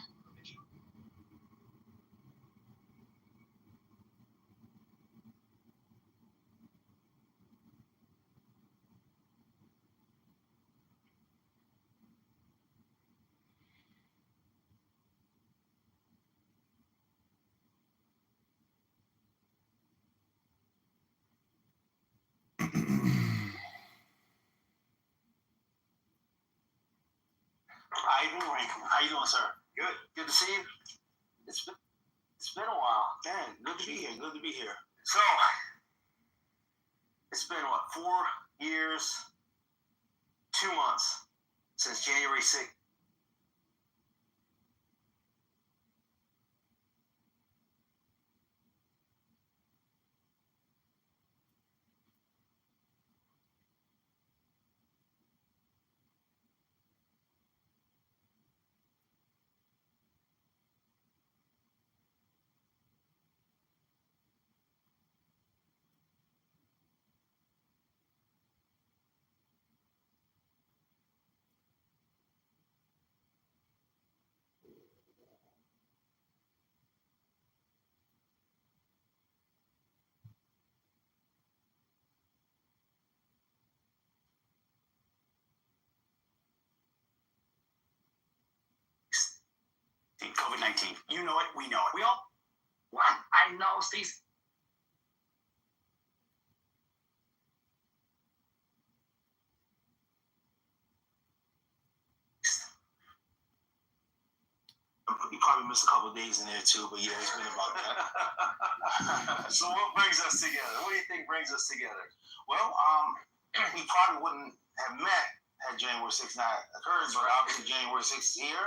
Ivan Rankin, how you doing, sir? Good. Good to see you. It's been a while. Man, good to be here. Good to be here. So, it's been, what, 4 years, 2 months since January 6th. COVID-19. You know it. We know it. We all. What? I know, Stacey. You probably missed a couple of days in there too, but yeah, it's been about that. So what brings us together? What do you think brings us together? Well, we probably wouldn't have met had January 6th not occurred, but obviously January 6th is here.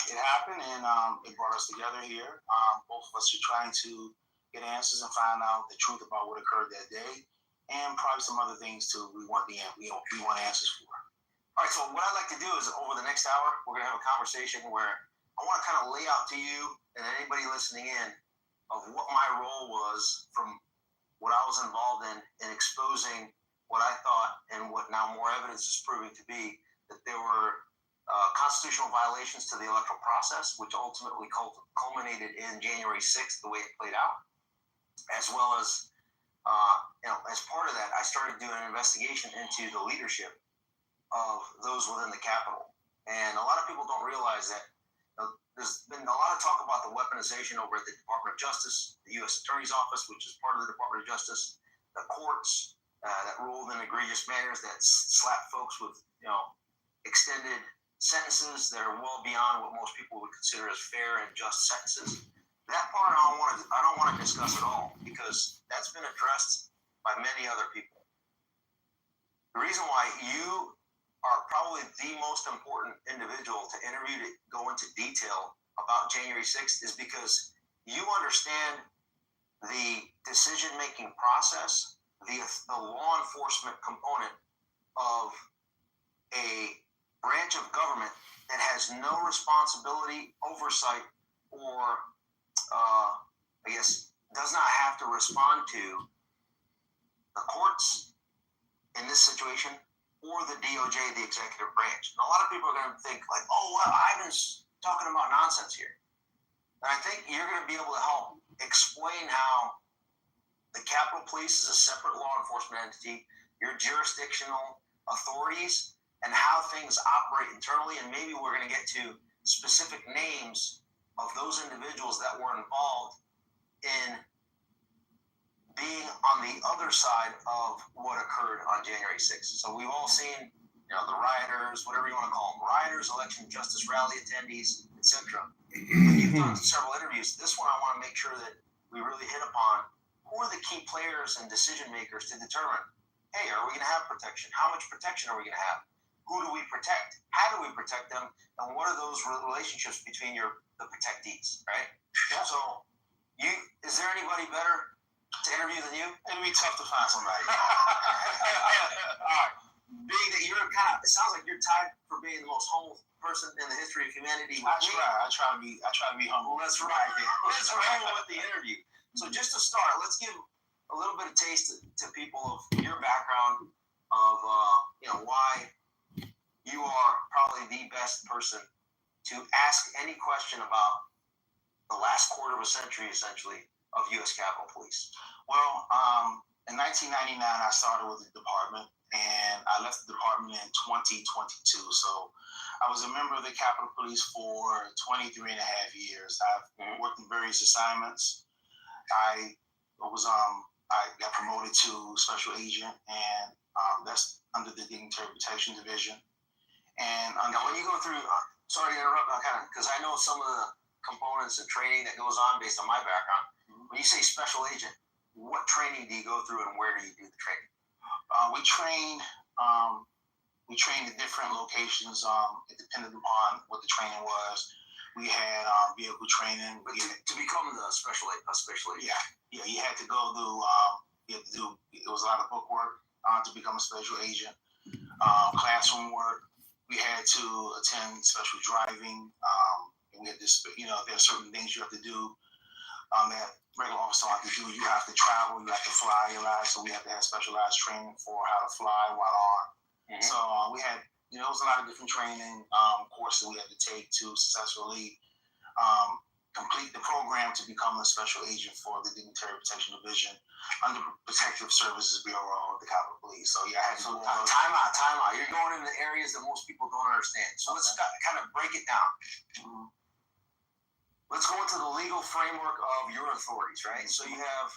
It happened, and it brought us together here. Both of us are trying to get answers and find out the truth about what occurred that day, and probably some other things too. We want answers for. All right. So what I'd like to do is over the next hour, we're gonna have a conversation where I want to kind of lay out to you and anybody listening in of what my role was from what I was involved in exposing what I thought and what now more evidence is proving to be that there were constitutional violations to the electoral process, which ultimately culminated in January 6th, the way it played out, as well as, as part of that, I started doing an investigation into the leadership of those within the Capitol. And a lot of people don't realize that there's been a lot of talk about the weaponization over at the Department of Justice, the U.S. Attorney's Office, which is part of the Department of Justice, the courts that ruled in egregious manners that slap folks with, extended sentences that are well beyond what most people would consider as fair and just sentences. That part I don't want to discuss at all, because that's been addressed by many other people. The reason why you are probably the most important individual to interview to go into detail about January 6th is because you understand the decision-making process, the law enforcement component of a branch of government that has no responsibility, oversight, or does not have to respond to the courts in this situation, or the DOJ, the executive branch. And a lot of people are going to think like, oh, well, Ivan's talking about nonsense here. And I think you're going to be able to help explain how the Capitol Police is a separate law enforcement entity, your jurisdictional authorities, and how things operate internally. And maybe we're going to get to specific names of those individuals that were involved in being on the other side of what occurred on January 6th. So we've all seen, the rioters, whatever you want to call them, rioters, election justice rally attendees, etc. When you've done several interviews, this one I want to make sure that we really hit upon who are the key players and decision makers to determine, hey, are we going to have protection? How much protection are we going to have? Who do we protect? How do we protect them? And what are those relationships between the protectees, right? Yeah. So, is there anybody better to interview than you? It'll be tough to find somebody. All right. Being that you're it sounds like you're tied for being the most humble person in the history of humanity. I try to be humble. That's right. Let's roll with the interview. So just to start, let's give a little bit of taste to people of your background, of why you are probably the best person to ask any question about the last quarter of a century, essentially, of U.S. Capitol Police. Well, in 1999, I started with the department, and I left the department in 2022. So I was a member of the Capitol Police for 23 and a half years. I've worked in various assignments. I got promoted to special agent, and that's under the Dignitary Protection Division. And when you go through, sorry to interrupt, because I know some of the components and training that goes on based on my background. When you say special agent, what training do you go through and where do you do the training? We train at different locations. It depended upon what the training was. We had vehicle training. To become the special agent. Yeah. You had to go through. It was a lot of book work to become a special agent. Classroom work. We had to attend special driving. We had this. There are certain things you have to do that regular officers don't have to do. You have to travel. You have to fly a lot. So we have to have specialized training for how to fly while armed. Mm-hmm. So we had. There was a lot of different training courses we had to take to successfully complete the program to become a special agent for the Dignitary Protection Division under Protective Services Bureau of the Capitol Police. So I had to time out. You're going into areas that most people don't understand. So let's kind of break it down. Mm-hmm. Let's go into the legal framework of your authorities, right? So you have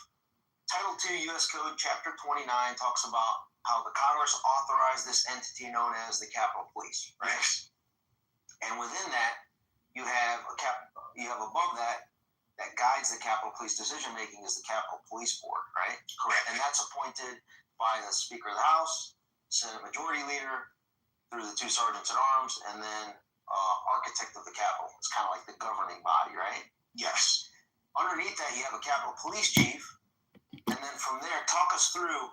Title II U.S. Code, Chapter 29 talks about how the Congress authorized this entity known as the Capitol Police, right? Yes. And within that, you have above that guides the Capitol Police decision making is the Capitol Police Board, right? Correct. And that's appointed by the Speaker of the House, Senate Majority Leader, through the two sergeants at arms, and then architect of the Capitol. It's kind of like the governing body, right? Yes. Underneath that, you have a Capitol Police Chief, and then from there, talk us through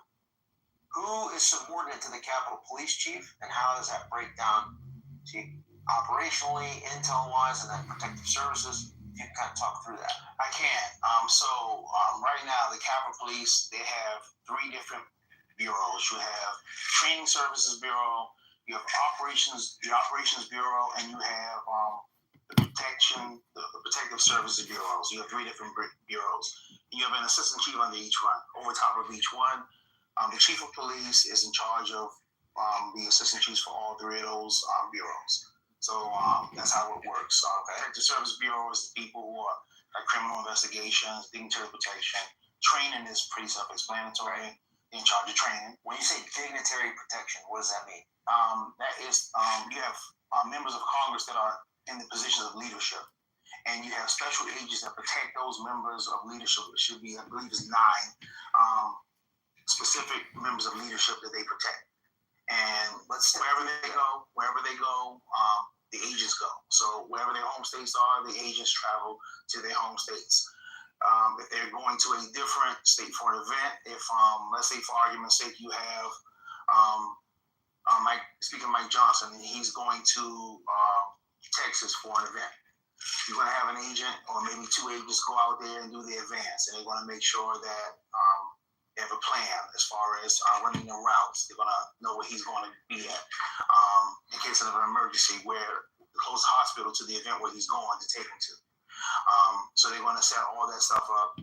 who is subordinate to the Capitol Police Chief, and how does that break down to operationally, intel-wise, and then protective services you can kind of talk through that. I can. Right now, the Capitol Police, they have 3 different bureaus. You have Training Services Bureau, you have the Operations Bureau, and you have the Protective Services Bureaus. You have 3 different bureaus. And you have an assistant chief under each one. Over top of each one, the chief of police is in charge of the assistant chiefs for all 3 of those bureaus. So that's how it works. Protective Service Bureau is the people who are like criminal investigations, dignitary protection. Training is pretty self-explanatory. In charge of training. When you say dignitary protection, what does that mean? That is, you have members of Congress that are in the positions of leadership, and you have special agents that protect those members of leadership. It should be, I believe, it's 9 specific members of leadership that they protect. And wherever they go, the agents go. So wherever their home states are, the agents travel to their home states. If they're going to a different state for an event, if let's say for argument's sake you have Mike Johnson, and he's going to Texas for an event, you're going to have an agent or maybe 2 agents go out there and do the advance, and they're going to make sure that they have a plan as far as running the routes. They're going to know where he's going to be at in case of an emergency, where the closest hospital to the event where he's going to take him to. So they're going to set all that stuff up,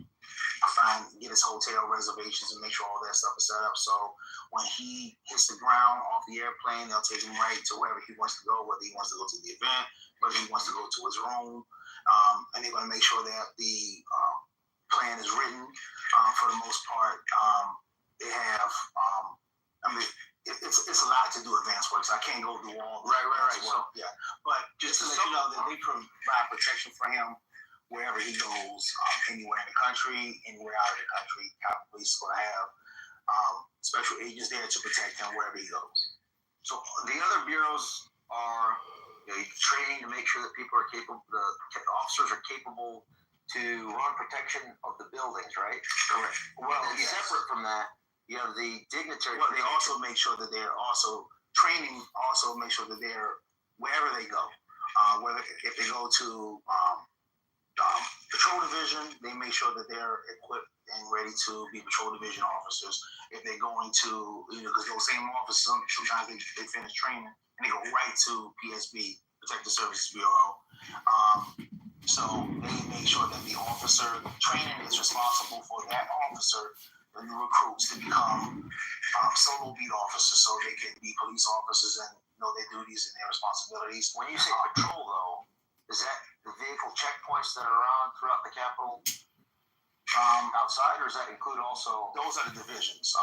get his hotel reservations, and make sure all that stuff is set up. So when he hits the ground off the airplane, they'll take him right to wherever he wants to go, whether he wants to go to the event, whether he wants to go to his room. And they're going to make sure that the plan is written. For the most part, they have, it's a lot to do advance work, so I can't go through all. Right. So, yeah. But just to let you know that they provide protection for him wherever he goes, anywhere in the country, anywhere out of the country. Capitol Police is going to have special agents there to protect him wherever he goes. So the other bureaus are training to make sure that people are capable, the officers are capable to run protection of the buildings, right? Correct. Well, separate from that, you have the dignitary. Well, they also make sure that they're also training. Also make sure that they're wherever they go. Whether if they go to patrol division, they make sure that they're equipped and ready to be patrol division officers. If they're going to, because those same officers sometimes they finish training and they go right to PSB, Protective Services Bureau. So they make sure that the officer training is responsible for that officer, the new recruits, to become solo beat officers, so they can be police officers and know their duties and their responsibilities. When you say patrol, though, is that the vehicle checkpoints that are around throughout the Capitol outside, or does that include also? Those are the divisions.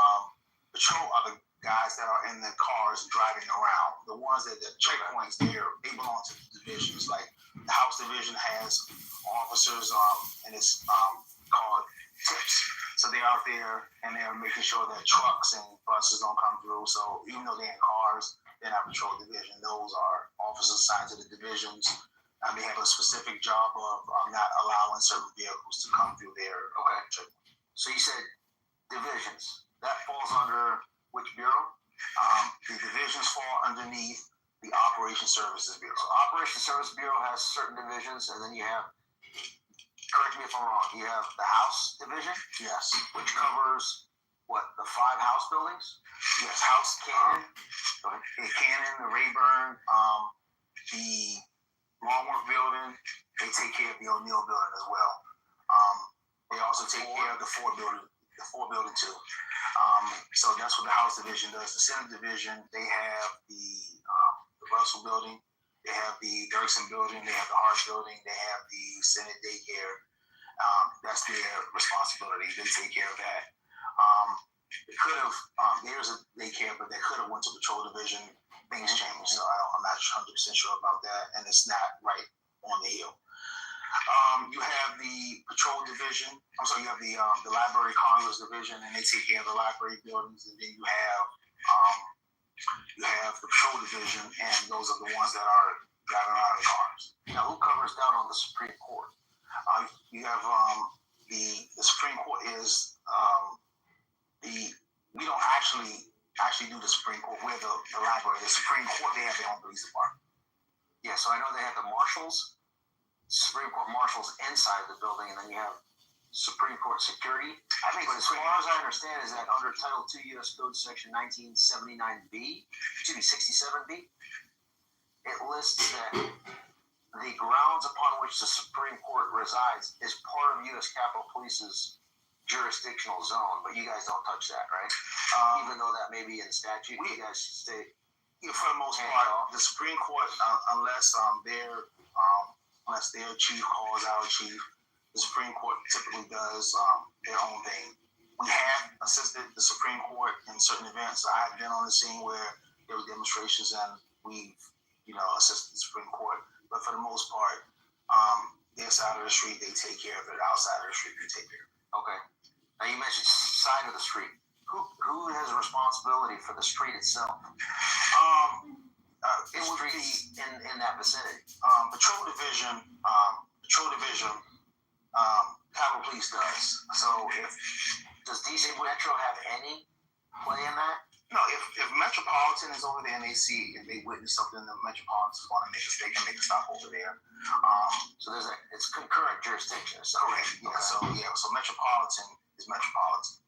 Patrol are the guys that are in the cars driving around. The ones that the checkpoints there, they belong to the divisions. Like the House Division has officers, and it's called tips. So they're out there and they're making sure that trucks and buses don't come through. So even though they're in cars, they're not patrol division. Those are officers assigned to the divisions. And they have a specific job of not allowing certain vehicles to come through there. Okay. So you said divisions. That falls under which bureau? The divisions fall underneath the Operations Services Bureau. So Operations Services Bureau has certain divisions, and then you have, correct me if I'm wrong, you have the House Division? Yes. Which covers, what, the 5 House buildings? Yes, House, Cannon, the Rayburn, the Longworth building. They take care of the O'Neill building as well. They also take care of the Ford building too. So that's what the House Division does. The Senate Division, they have the Russell building, they have the Dirksen building, they have the Hart building, they have the Senate daycare. That's their responsibility. They take care of that. It could have, there's a daycare, but they could have went to Patrol Division. Things changed, so I'm not 100% sure about that, and it's not right on the hill. You have the Patrol Division. You have the Library Congress Division, and they take care of the library buildings, and then you have the Patrol Division, and those are the ones that are driving around in cars. Now, who covers down on the Supreme Court? You have the Supreme Court is we don't actually do the Supreme Court. We're the library. The Supreme Court, they have their own police department. Yeah, so I know they have the marshals. Supreme Court marshals inside the building, and then you have Supreme Court security. I think, as far as I understand, is that under Title II U.S. Code Section 1979B, 67B, it lists that the grounds upon which the Supreme Court resides is part of U.S. Capitol Police's jurisdictional zone, but you guys don't touch that, right? Even though that may be in statute, you guys stay. For the most part, the Supreme Court, unless their chief calls our chief, the Supreme Court typically does their own thing. We have assisted the Supreme Court in certain events. I've been on the scene where there were demonstrations, and we've, assisted the Supreme Court. But for the most part, their side of the street, they take care of it. Outside of the street, we take care of it. Okay. Now you mentioned side of the street. Who has responsibility for the street itself? It would be in that vicinity. Patrol division, Capitol Police does. So does DC Metro have any play in that? No, if Metropolitan is over there and if they witness something, the Metropolitan is going to they can make a stop over there. So it's concurrent jurisdiction. Correct. Yeah. So Metropolitan is Metropolitan.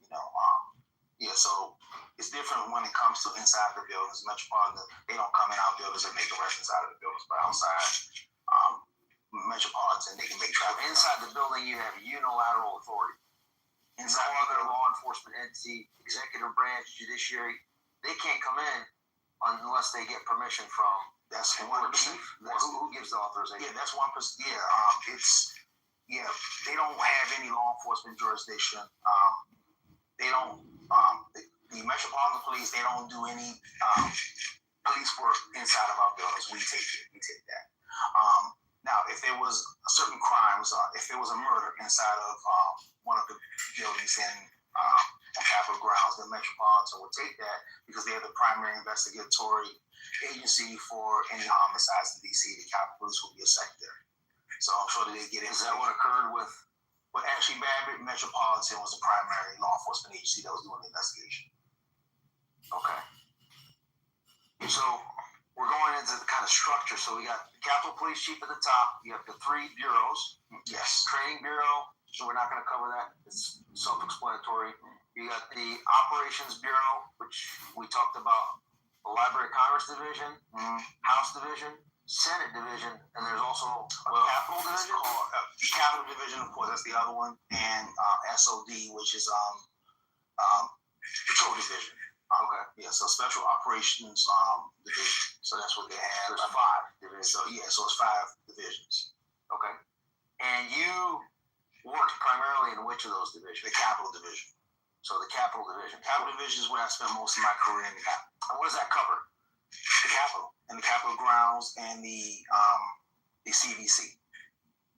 So it's different when it comes to inside the buildings. Metropolitan, they don't come in our buildings and make arrests inside of the buildings, but outside, Metropolitan, they can make traffic. Inside the building, you have unilateral authority. Inside no other law enforcement entity, executive branch, judiciary, they can't come in unless they get permission from that's the one chief. Who gives the authorization? Yeah, that's 1%. Yeah, they don't have any law enforcement jurisdiction. They don't. The Metropolitan Police, they don't do any police work inside of our buildings. We take it. We take that. Now, if there was certain crimes, if there was a murder inside of one of the buildings on Capitol grounds, the Metropolitan would take that because they're the primary investigatory agency for any homicides in D.C. The Capitol Police will be a secondary. So I'm sure that they get into. Is that what occurred with? Well, actually, Babbitt Metropolitan was the primary law enforcement agency that was doing the investigation. Okay. So we're going into the kind of structure. So we got the Capitol Police Chief at the top. You have the 3 bureaus. Yes. Training Bureau. So we're not going to cover that. It's self-explanatory. You got the Operations Bureau, which we talked about. The Library of Congress Division, House Division, Senate Division, and there's also Capitol Division. The Capitol Division, of course, that's the other one, and SOD, which is Patrol Division. Okay. Yeah, so Special Operations Division. So that's what they have. There's 5 divisions. So it's 5 divisions. Okay. And you worked primarily in which of those divisions? The Capitol Division. So the Capitol Division. Capitol Division is where I spent most of my career in the Capitol. And what does that cover? The Capitol and the Capitol grounds and the CVC.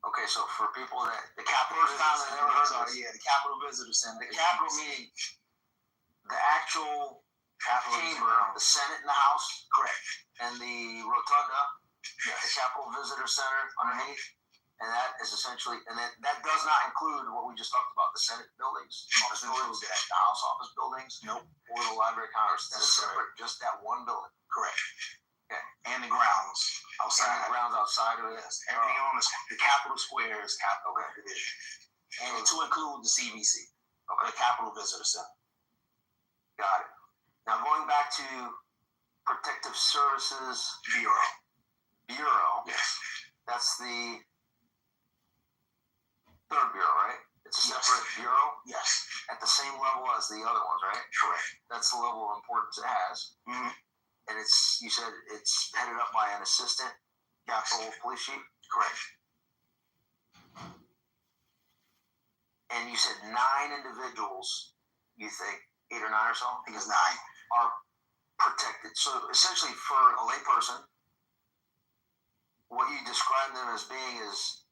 Okay, so for people that the Capitol the Capitol Visitor Center. The Capitol meaning the actual chamber, the Senate and the House, correct, and the rotunda, the Capitol Visitor Center underneath, and that is essentially, and that does not include what we just talked about, the Senate buildings, the House office buildings, nope, or the Library of Congress. That's separate, just that one building. Correct. Okay. And the grounds outside. And the grounds outside of it. Yes. Everything on the Capitol Square is Capitol Division. And to include the CVC. Okay, the Capitol Visitor Center. Got it. Now going back to Protective Services Bureau. Yes. That's the 3rd Bureau, right? It's a separate bureau? Yes. At the same level as the other ones, right? Correct. That's the level of importance it has. Mm-hmm. And you said it's headed up by an assistant Capitol Police Chief? Correct. And you said 9 individuals, you think, 8 or 9 or so? I think it's 9. Are protected. So essentially for a layperson, what you describe them as being is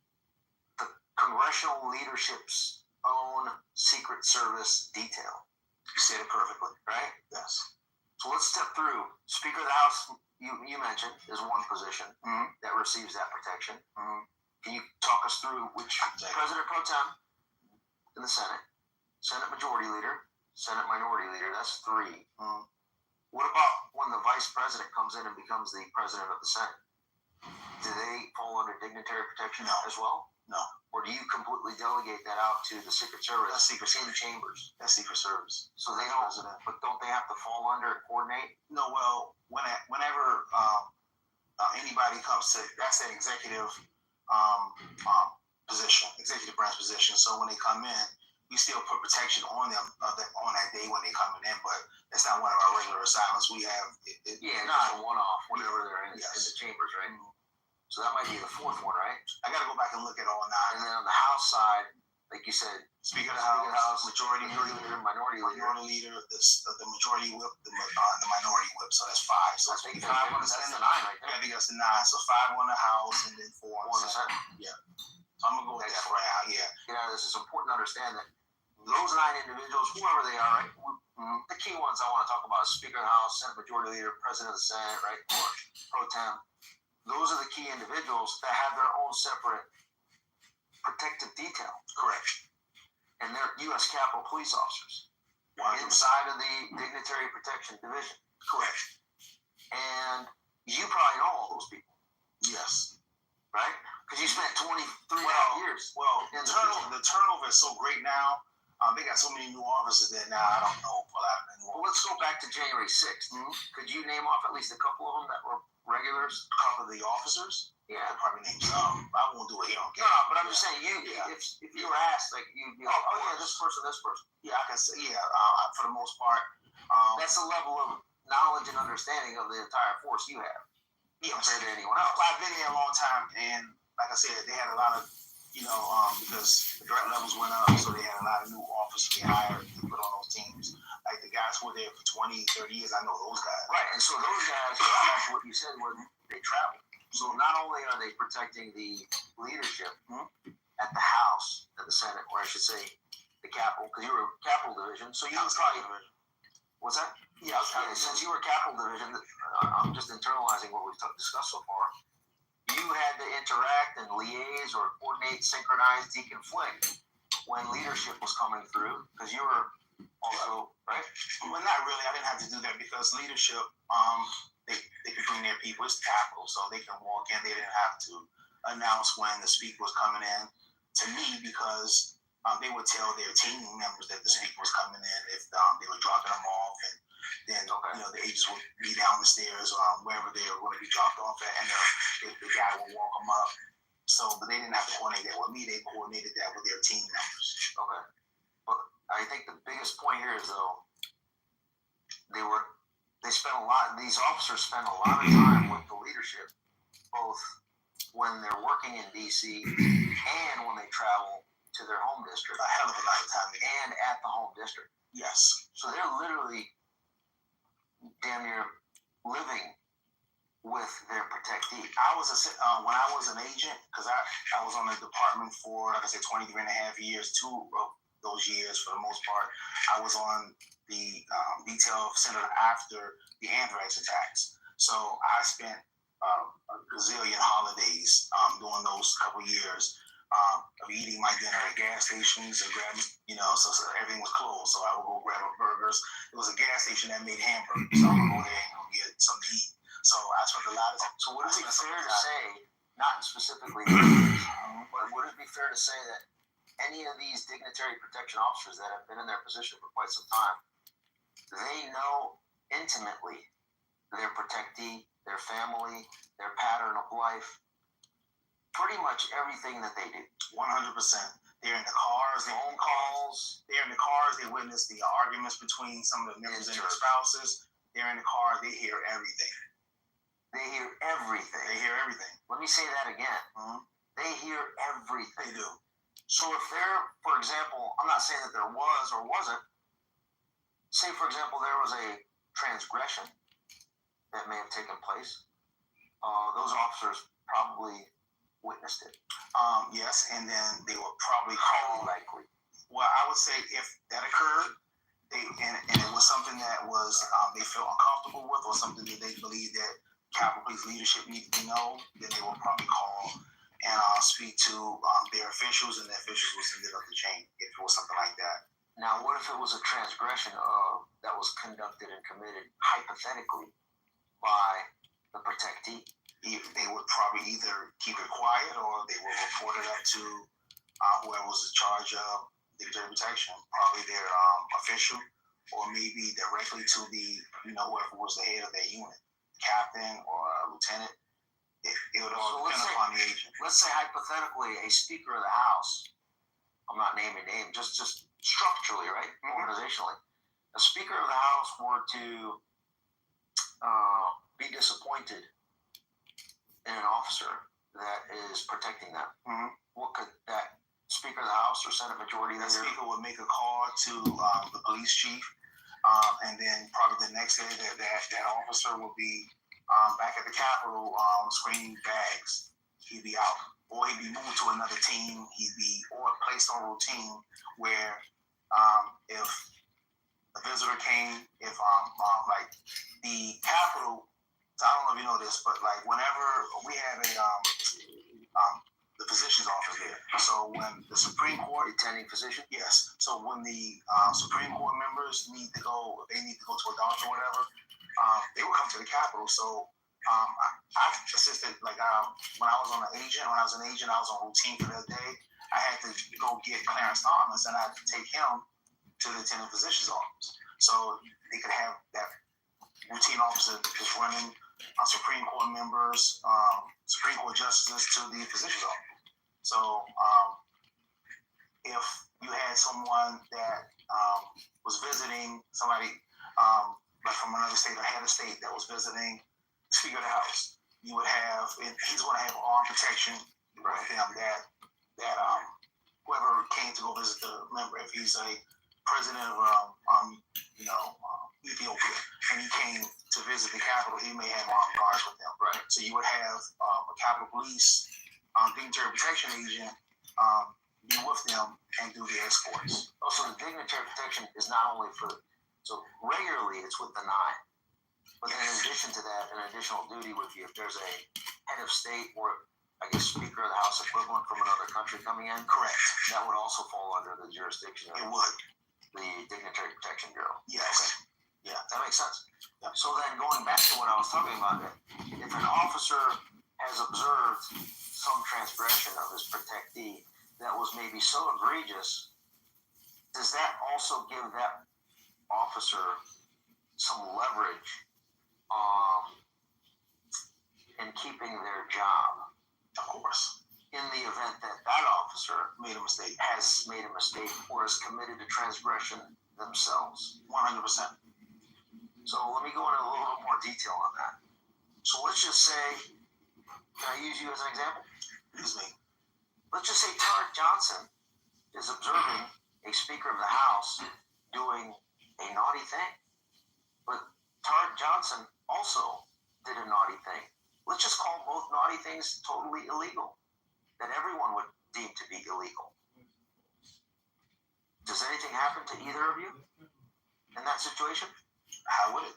the congressional leadership's own Secret Service detail. You said it perfectly. Right? Yes. So let's step through. Speaker of the House, you mentioned, is one position that receives that protection. Can you talk us through which President Pro Tem in the Senate, Senate Majority Leader, Senate Minority Leader, that's 3. What about when the Vice President comes in and becomes the President of the Senate? do they fall under dignitary protection No. as well? No. Or do you completely delegate that out to the Secret Service? That's Secret in Service. chambers. That's Secret Service. So they That's don't, President. but don't they have to fall under and coordinate? No, well, whenever anybody comes to, that's an executive position, executive branch position. So when they come in, we still put protection on them on that day when they're coming in, but that's not one of our regular assignments. We have It's just a one-off whenever they're in, Yes. in the chambers, right? So that might be the fourth one, right? I got to go back and look at all And nine. then on the House side, like you said, Speaker of the Speaker of the House, House, Majority Majority Leader, Leader, Minority Leader. Minority Leader, the Majority Whip, the Minority Whip. So that's five. So I it's think 5 on the that's Senate. the 9 right Yeah, I there. think that's the 9. So 5 on the House and then 4 on Four the in the Senate. Senate. Yeah. So I'm gonna go with that for now. Yeah. You know, this is important to understand that those 9 individuals, whoever they are, right? The key ones I want to talk about is Speaker of the House, Senate Majority Leader, President of the Senate, right? Or pro tem. Those are the key individuals that have their own separate protective detail. Correct. And they're U.S. Capitol Police officers 100%. inside of the Dignitary Protection Division. Correct. And you probably know all those people, Yes. right? Because you spent 23 years. Well, in the turnover is so great now. They got so many new officers there now. I don't know a lot of them. Well, let's go back to January 6th. Could you name off at least a couple of them that were regulars? A couple of the officers. Yeah. I could probably name some. I won't do it here on No, camera. but I'm just saying, if you were asked, like, you'd be like, oh yeah, this person. Yeah, I can say, for the most part. That's the level of knowledge and understanding of the entire force you have compared to anyone else. I've been here a long time, and like I said, they had a lot of, because the threat levels went up, so they had a lot of new officers they hired to put on those teams. Like the guys who were there for 20, 30 years, I know those guys. Right, and so those guys, that's what you said, were they travel. So not only are they protecting the leadership at the House, at the Senate, or I should say the Capitol, because you were Capitol Division, so you would probably, what's that? Yeah, since you were Capitol Division, I'm just internalizing what we've discussed so far. You had to interact and liaise or coordinate, synchronize, deconflict when leadership was coming through, because you were also, right? Well, not really. I didn't have to do that because leadership, they could bring their people. It's the Capitol, so they can walk in. They didn't have to announce when the speaker was coming in to me because they would tell their team members that the speaker was coming in if they were dropping them off, and then the agents would be down the stairs wherever they were going to be dropped off at, and the guy would walk them up. So, but they didn't have to coordinate that with me. They coordinated that with their team members. Okay. But I think the biggest point here is, though, these officers spend a lot of time with the leadership, both when they're working in D.C. and when they travel to their home district. A hell of a lot of time. And at the home district. Yes. So they're literally damn near living with their protectee. When I was an agent, because I was on the department for, like I said, 23 and a half years, 2 of those years for the most part, I was on the detail center after the anthrax attacks. So I spent a gazillion holidays during those couple years of eating my dinner at gas stations and grabbing, so everything was closed. So I would go grab burgers. It was a gas station that made hamburgers. So I would go there and go get something to eat. So I spent a lot of time. So would it be fair to say, not specifically, but would it be fair to say that any of these dignitary protection officers that have been in their position for quite some time, they know intimately their protectee, their family, their pattern of life, pretty much everything that they do? 100%. They're in the cars, phone calls. They're in the cars. They witness the arguments between some of the members and their spouses. They're in the car. They hear everything. They hear everything. They hear everything. Let me say that again. They hear everything. They do. So if there, for example, I'm not saying that there was or wasn't, say, for example, there was a transgression that may have taken place, those officers probably witnessed it. Yes, and then they were probably highly likely. Well, I would say if that occurred, and it was something that was they felt uncomfortable with, or something that they believed that Capitol Police leadership needed to know, then they would probably call and speak to their officials, and the officials would send it up the chain if it was something like that. Now, what if it was a transgression that was conducted and committed hypothetically by the protectee? They would probably probably either keep it quiet or they will report it up to whoever was in charge of dignitary protection, probably their official, or maybe directly to the, whoever was the head of their unit, captain or lieutenant. It would all depend upon the agent. Let's say hypothetically a Speaker of the House, I'm not naming names, just structurally, right? Organizationally. A Speaker of the House were to be disappointed in an officer that is protecting them. What could that Speaker of the House or Senate Majority Leader? That Speaker would make a call to the police chief, and then probably the next day that officer will be back at the Capitol screening bags. He'd be out, or he'd be moved to another team. He'd be placed on routine where if a visitor came, if like the Capitol. So I don't know if you know this, but like whenever we have the physician's office there. So when the Supreme Court attending physician, yes. So when the Supreme Court members need to go, they need to go to a doctor or whatever, they would come to the Capitol. So I assisted, like when I was an agent, I was on routine for that day. I had to go get Clarence Thomas, and I had to take him to the attending physician's office. So they could have that routine officer just running Supreme Court members, Supreme Court justices to the physician's office. So if you had someone that was visiting somebody like from another state or head of state that was visiting the Speaker of the House, you would have, he's going to have armed protection with him that whoever came to go visit the member, if he's a president of Ethiopia, and he came to visit the Capitol, he may have armed guards with him. Right. So you would have a Capitol Police dignitary protection agent be with them and do the escorts. Also, the dignitary protection is not only so regularly it's with the 9. But then in addition to that, an additional duty would be if there's a head of state or, I guess, Speaker of the House equivalent from another country coming in. Correct. That would also fall under the jurisdiction of the Dignitary Protection Bureau. Yes. Okay. Yeah, that makes sense. Yeah. So then going back to what I was talking about, if an officer has observed some transgression of his protectee that was maybe so egregious, does that also give that officer some leverage in keeping their job? Of course. In the event that that officer has made a mistake or is committed a transgression themselves. 100%. So let me go into a little bit more detail on that. So let's just say, can I use you as an example? Use me. Let's just say Tarek Johnson is observing a Speaker of the House doing a naughty thing. But Tarek Johnson also did a naughty thing. Let's just call both naughty things totally illegal, that everyone would deem to be illegal. Does anything happen to either of you in that situation? How would it?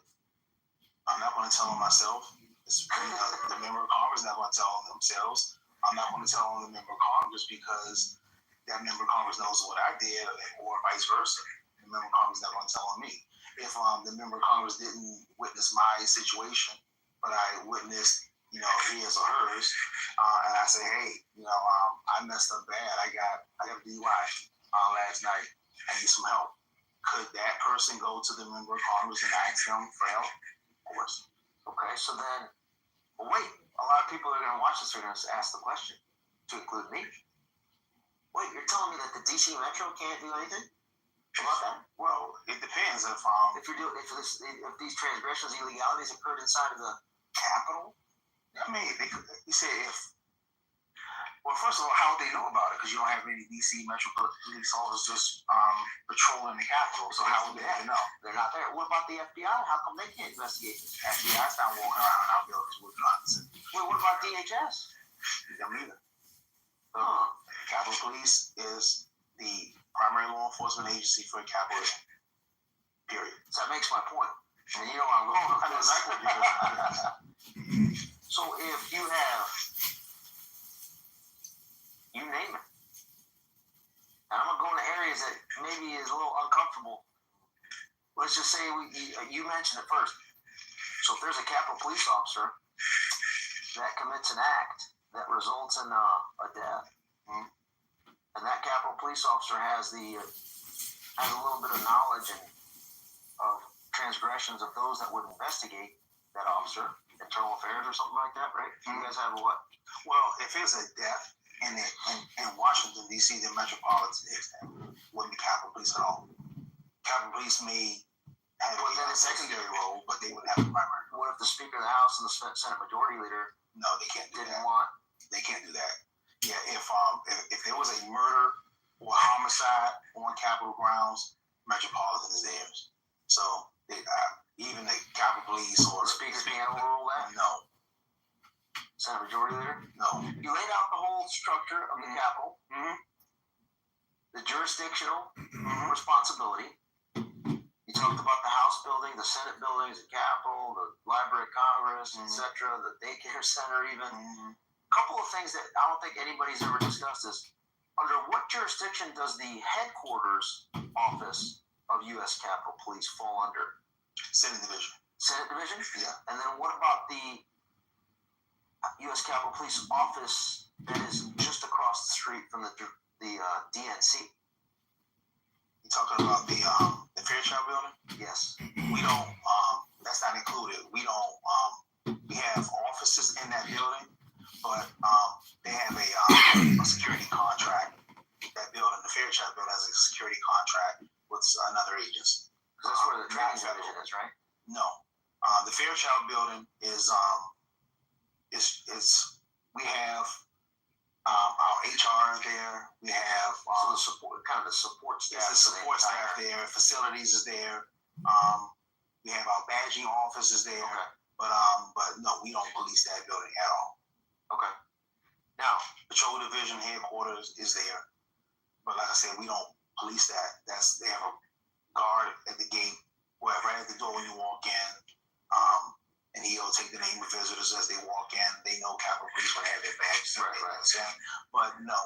I'm not going to tell them myself. The member of Congress is not going to tell them themselves. I'm not going to tell them the member of Congress because that member of Congress knows what I did, or vice versa. The member of Congress is not going to tell me. If the member of Congress didn't witness my situation, but I witnessed, his or hers, and I say, hey, I messed up bad. I got a DUI last night. I need some help. Could that person go to the member of Congress and ask them for help? Of course. Okay, so then, well, wait. A lot of people are going to watch this are going to ask the question, to include me. Wait, you're telling me that the DC Metro can't do anything about that? Well, it depends. If these transgressions, illegalities occurred inside of the Capitol. I mean, you say well, first of all, how would they know about it? Because you don't have any DC Metro police officers patrolling the Capitol. So how would they know? They're not there. What about the FBI? How come they can't investigate this? FBI's not walking around out buildings with guns. Well, what about DHS? Them neither. Capitol Police is the primary law enforcement agency for Capitol. Period. So that makes my point. I mean, I'm going. I know exactly what you're doing. So if you have, you name it, and I'm gonna go into areas that maybe is a little uncomfortable. Let's just say you mentioned it first. So if there's a Capitol Police officer that commits an act that results in a death, and that Capitol Police officer has a little bit of knowledge of transgressions of those that would investigate that officer, internal affairs or something like that, right? You guys have what? Well, if it's a death in Washington, D.C., the metropolitan wouldn't be Capitol Police at all. Capitol Police may have a secondary role, but they wouldn't have a primary role. What if the Speaker of the House and the Senate Majority Leader No, they can't do didn't that. want? They can't do that. Yeah, if there was a murder or homicide on Capitol grounds, Metropolitan is theirs. So even the Capitol Police or The Speaker can't overrule that? No. Senate Majority Leader? No. You laid out the whole structure of the Capitol, the jurisdictional responsibility. You talked about the House building, the Senate buildings, the Capitol, the Library of Congress, etc., the daycare center even. A couple of things that I don't think anybody's ever discussed is, under what jurisdiction does the headquarters office of U.S. Capitol Police fall under? Senate Division. Senate Division? Yeah. And then what about the U.S. Capitol Police office that is just across the street from the DNC? You talking about the Fairchild building? Yes. We don't. That's not included. We don't. We have offices in that building, but they have a security contract. That building, the Fairchild building, has a security contract with another agency. That's where the training division is, right? No. The Fairchild building is we have our HR there. We have so the support, kind of the support staff. The support staff there. Facilities is there. We have our badging offices there. Okay. But no, we don't police that building at all. Okay. Now, Patrol Division headquarters is there, but like I said, we don't police that. They have a guard at the gate, right at the door when you walk in. And he'll take the name of visitors as they walk in. They know Capitol Police will have their badges. Right. But no,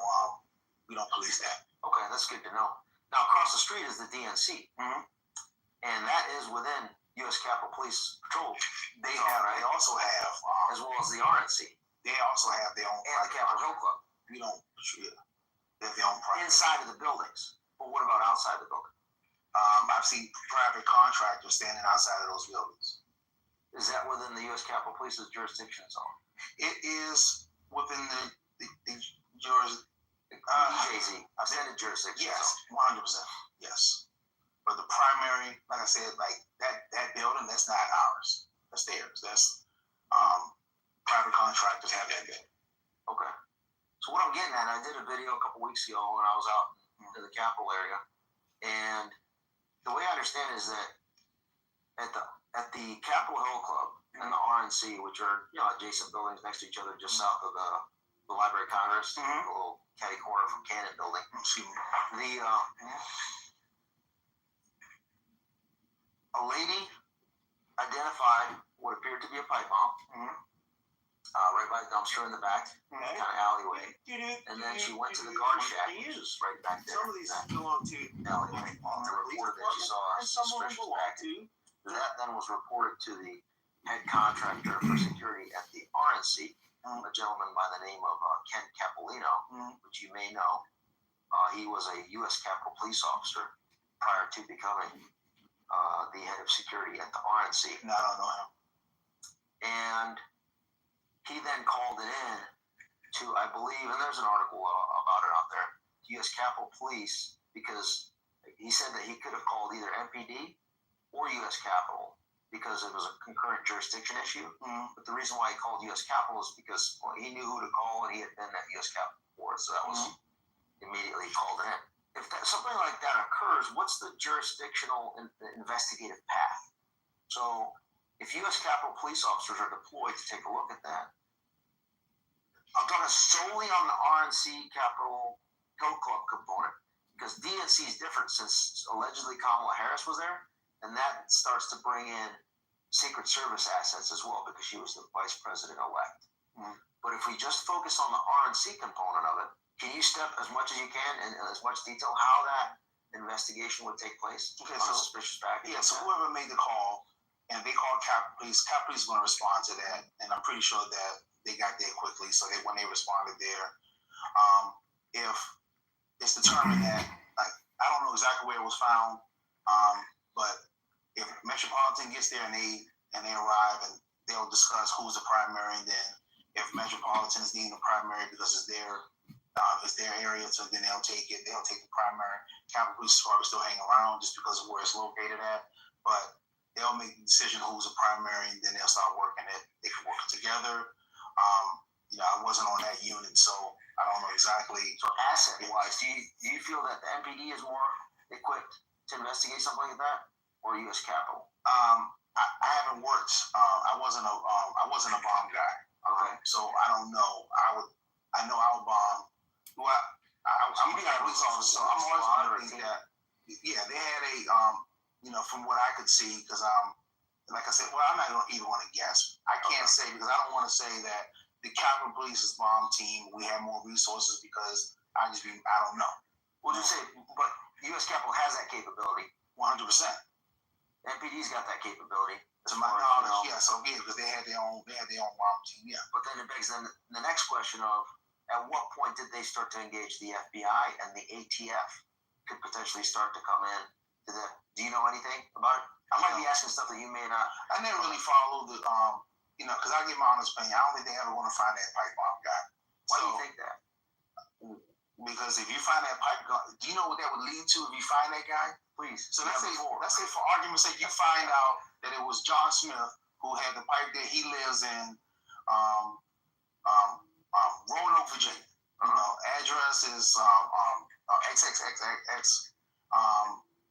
we don't police that. Okay, that's good to know. Now, across the street is the DNC, and that is within U.S. Capitol Police Patrol. They also have, as well as the RNC. They also have their own. And the Capitol Hill Club. We don't. They have their own private. Inside of the buildings. But what about outside the building? I've seen private contractors standing outside of those buildings. Is that within the U.S. Capitol Police's jurisdiction zone? It is within the jurisdiction. EJZ, extended jurisdiction. Yes, 100%. Yes, but the primary, like I said, like that building, that's not ours. That's theirs. That's private contractors have that building. Okay. So what I'm getting at, I did a video a couple weeks ago when I was out in the Capitol area, and the way I understand is that at the Capitol Hill Club and the RNC, which are adjacent buildings next to each other, just south of the Library of Congress, a little catty corner from Cannon Building. A lady identified what appeared to be a pipe bomb right by the dumpster in the back, kind of alleyway, and then she went to the guard shack, which is right back there. Some of these belong to alleyway. And reported that she saw a suspicious package. That then was reported to the head contractor for security at the RNC, a gentleman by the name of Ken Capolino, which you may know. He was a U.S. Capitol Police officer prior to becoming the head of security at the RNC. No, I don't know him. And he then called it in to, I believe, and there's an article about it out there, U.S. Capitol Police, because he said that he could have called either MPD or U.S. Capitol because it was a concurrent jurisdiction issue. But the reason why he called U.S. Capitol is because he knew who to call and he had been at U.S. Capitol before, so that was immediately called in. If something like that occurs, what's the jurisdictional investigative path? So if U.S. Capitol Police officers are deployed to take a look at that, I'm talking solely on the RNC Capitol Hill Club component, because DNC is different since allegedly Kamala Harris was there, and that starts to bring in Secret Service assets as well because she was the vice president-elect. But if we just focus on the RNC component of it, can you step as much as you can in as much detail how that investigation would take place on a suspicious package? Yeah, so whoever made the call, and they called Capitol Police is going to respond to that, and I'm pretty sure that they got there quickly. So when they responded there, if it's determined that, like, I don't know exactly where it was found, but if Metropolitan gets there and they arrive and they'll discuss who's the primary, and then if Metropolitan is needing a primary because it's their area, so then they'll take it. They'll take the primary. Capitol Police is probably still hanging around just because of where it's located at, but they'll make the decision who's a primary, and then they'll start working it. They can work it together. I wasn't on that unit, so I don't know exactly. So asset-wise, do you feel that the MPD is more equipped to investigate something like that, or U.S. Capitol? I haven't worked. I wasn't a bomb guy. Okay, so I don't know. I know our bomb. Well, I'm a police officer, so I'm always going to think that. Yeah, they had a from what I could see, because like I said, well, I'm not even want to guess. I can't say, because I don't want to say that the Capitol Police's bomb team, we have more resources, because I don't know. Would you say, but U.S. Capitol has that capability? 100%. MPD's got that capability. To my knowledge, yeah. So yeah, because they had their own bomb team. Yeah. But then it begs the next question of, at what point did they start to engage the FBI and the ATF could potentially start to come in to that? Do you know anything about it? I might be asking stuff that you may not. I never really followed the because I give my honest opinion. I don't think they ever want to find that pipe bomb guy. Why do you think that? Because if you find that pipe gun, do you know what that would lead to if you find that guy? Please. So let's say for argument's sake, you find out that it was John Smith who had the pipe there. He lives in Roanoke, Virginia. Address is XXXX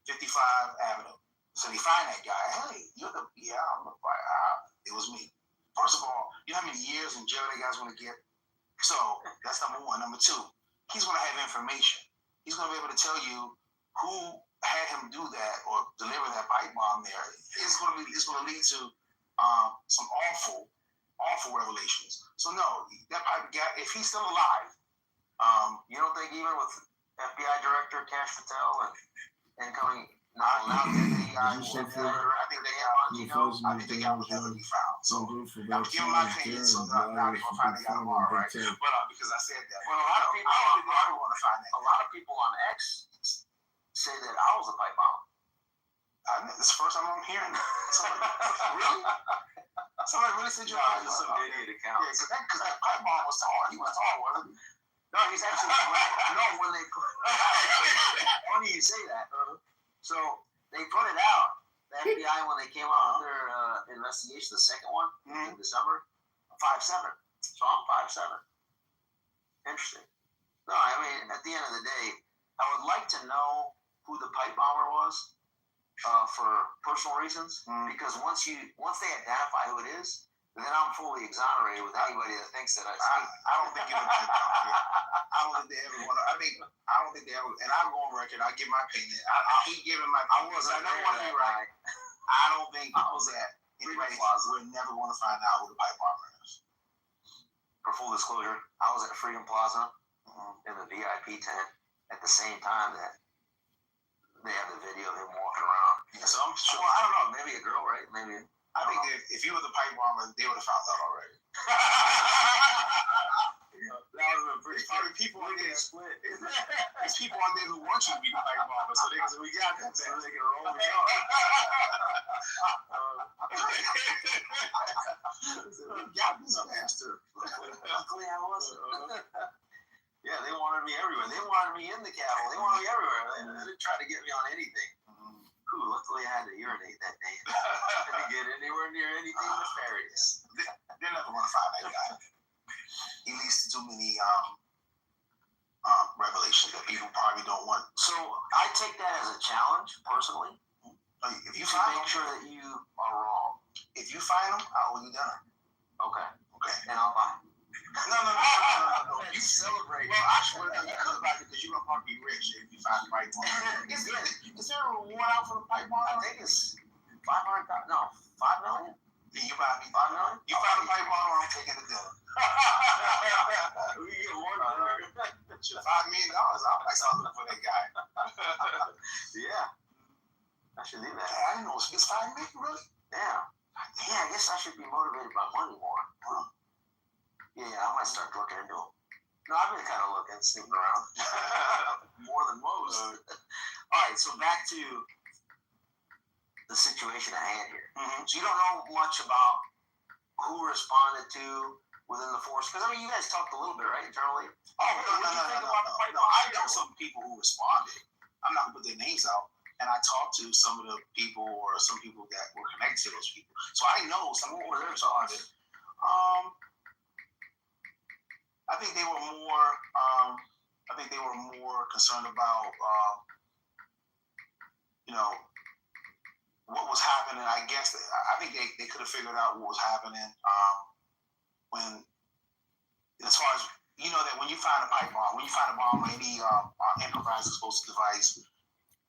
55 Avenue. So they find that guy. Hey, I'm the fire. It was me. First of all, you know how many years in jail that guy's going to get? So that's number one. Number two, he's going to have information. He's going to be able to tell you who had him do that or deliver that pipe bomb there. It's going to lead to some awful revelations. So no, that pipe guy, if he's still alive, you don't think even with FBI Director Kash Patel and incoming now deputy I think they got will never be found. So I'm giving my opinion, so now they're gonna find the guy tomorrow, right? But because I said that. But a lot of people want to find that. A lot of people on X say that I was a pipe bomb. This is the first time I'm hearing that. Really? Somebody really said you were a some idiot account. Yeah, because that pipe bomb was tall. He was tall, wasn't he? No, he's actually when they put funny you say that. So they put it out. The FBI, when they came out with their investigation, the second one in December, 5'7". So I'm 5'7". Interesting. No, I mean, at the end of the day, I would like to know who the pipe bomber was for personal reasons, because once they identify who it is, then I'm fully exonerated with anybody that thinks that I don't think it was pipe bomber. I don't think they ever want to. I don't think they ever. And I'm going on record. I give my opinion. I keep giving my. I never want to be right. I don't think I was at anybody. We're never going to find out who the pipe bomber is. For full disclosure, I was at Freedom Plaza in the VIP tent at the same time that they have the video of him walking around. Yeah, so I'm sure. Well, I don't know. Maybe a girl, right? Maybe. I think if you were the pipe bomber, they would have found out already. That would have been pretty. Probably people out there split. There's people out there who want you to be the pipe bomber, so we got that. So they can roll me up. We got this bastard. Luckily, I wasn't. Yeah, they wanted me everywhere. They wanted me in the Capitol. They wanted me everywhere. They didn't try to get me on anything. Luckily, I had to urinate that day. I didn't get anywhere near anything nefarious. They're never going to find that guy. He leads to too many revelations that people probably don't want. So I take that as a challenge, personally. If you make sure that you are wrong. If you find him, I owe you dinner. Okay. And I'll buy. No. You celebrate. Well, I swear to you could buy it because you're going to probably be rich if you find the pipe bomb. Is there a reward out for the pipe bomb? I think it's $500,000. No, $5 million. Yeah, you buy me $5 million? You find the pipe bomb, I'm taking the dinner. We get more than $5 million. I'll like something for that guy. Yeah. I should do that. I didn't know it's $5 million, really? Yeah. Yeah, I guess I should be motivated by money more. might start looking into them. No, I've been kind of looking, snooping around. More than most. All right, so back to the situation at hand here. So you don't know much about who responded to within the force? Because, I mean, you guys talked a little bit, right, internally? No. I know some people who responded. I'm not going to put their names out. And I talked to some of the people or some people that were connected to those people. So I know some people were responded. I think they were more concerned about, what was happening. I guess I think they could have figured out what was happening when, as far as that when you find a pipe bomb, when you find a bomb or any improvised explosive device,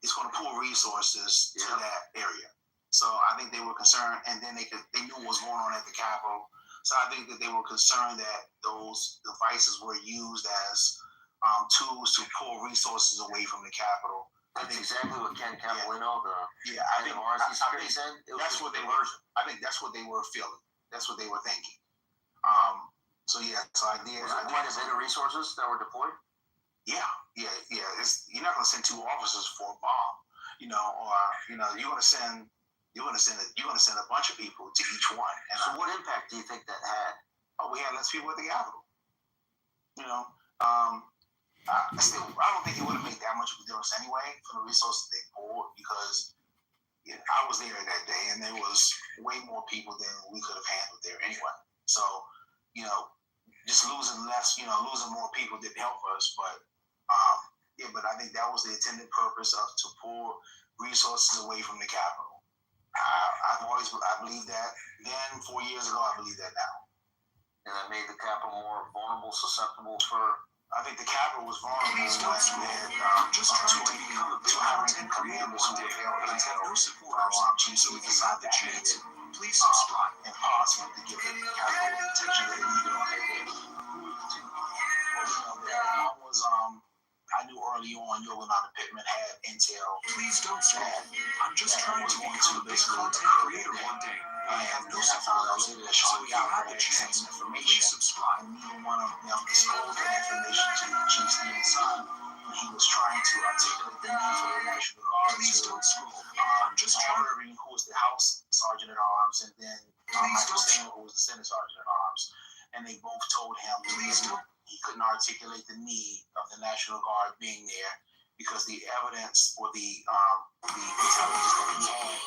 it's going to pull resources to that area. So I think they were concerned, and then they knew what was going on at the Capitol. So I think that they were concerned that those devices were used as tools to pull resources away from the Capitol. That's exactly what Ken Capolino, I think that's what they were. I think that's what they were feeling. That's what they were thinking. So I did. Was it quite a bit of resources that were deployed? Yeah. You're not going to send 2 officers for a bomb, you're going to send a bunch of people to each one. And so what impact do you think that had? We had less people at the Capitol. I don't think it would have made that much of a difference anyway for the resources they pulled, because I was there that day and there was way more people than we could have handled there anyway. So, just losing more people didn't help us, but I think that was the intended purpose to pull resources away from the Capitol. I believed that then 4 years ago. I believe that now. And that made the Capitol more vulnerable, susceptible for. I think the Capitol was vulnerable when two high-ranking commanders who were held intel from chief of inside that made it impossible to give the Capitol the protection that it needed on that day. One was I knew early on Yogananda Pittman had intel. Please don't scroll. I'm just trying to become a big content creator one day. I have no supporters, so if you have the chance, please subscribe. And neither one of them disclosed that information to Chief Stephen's son. He was trying to articulate the need for the National Guard to Irving, who was the House Sergeant at Arms, and then Michael Stenger, who was the Senate Sergeant at Arms. And they both told him he couldn't articulate the need of the National Guard being there because the evidence or the intelligence that he had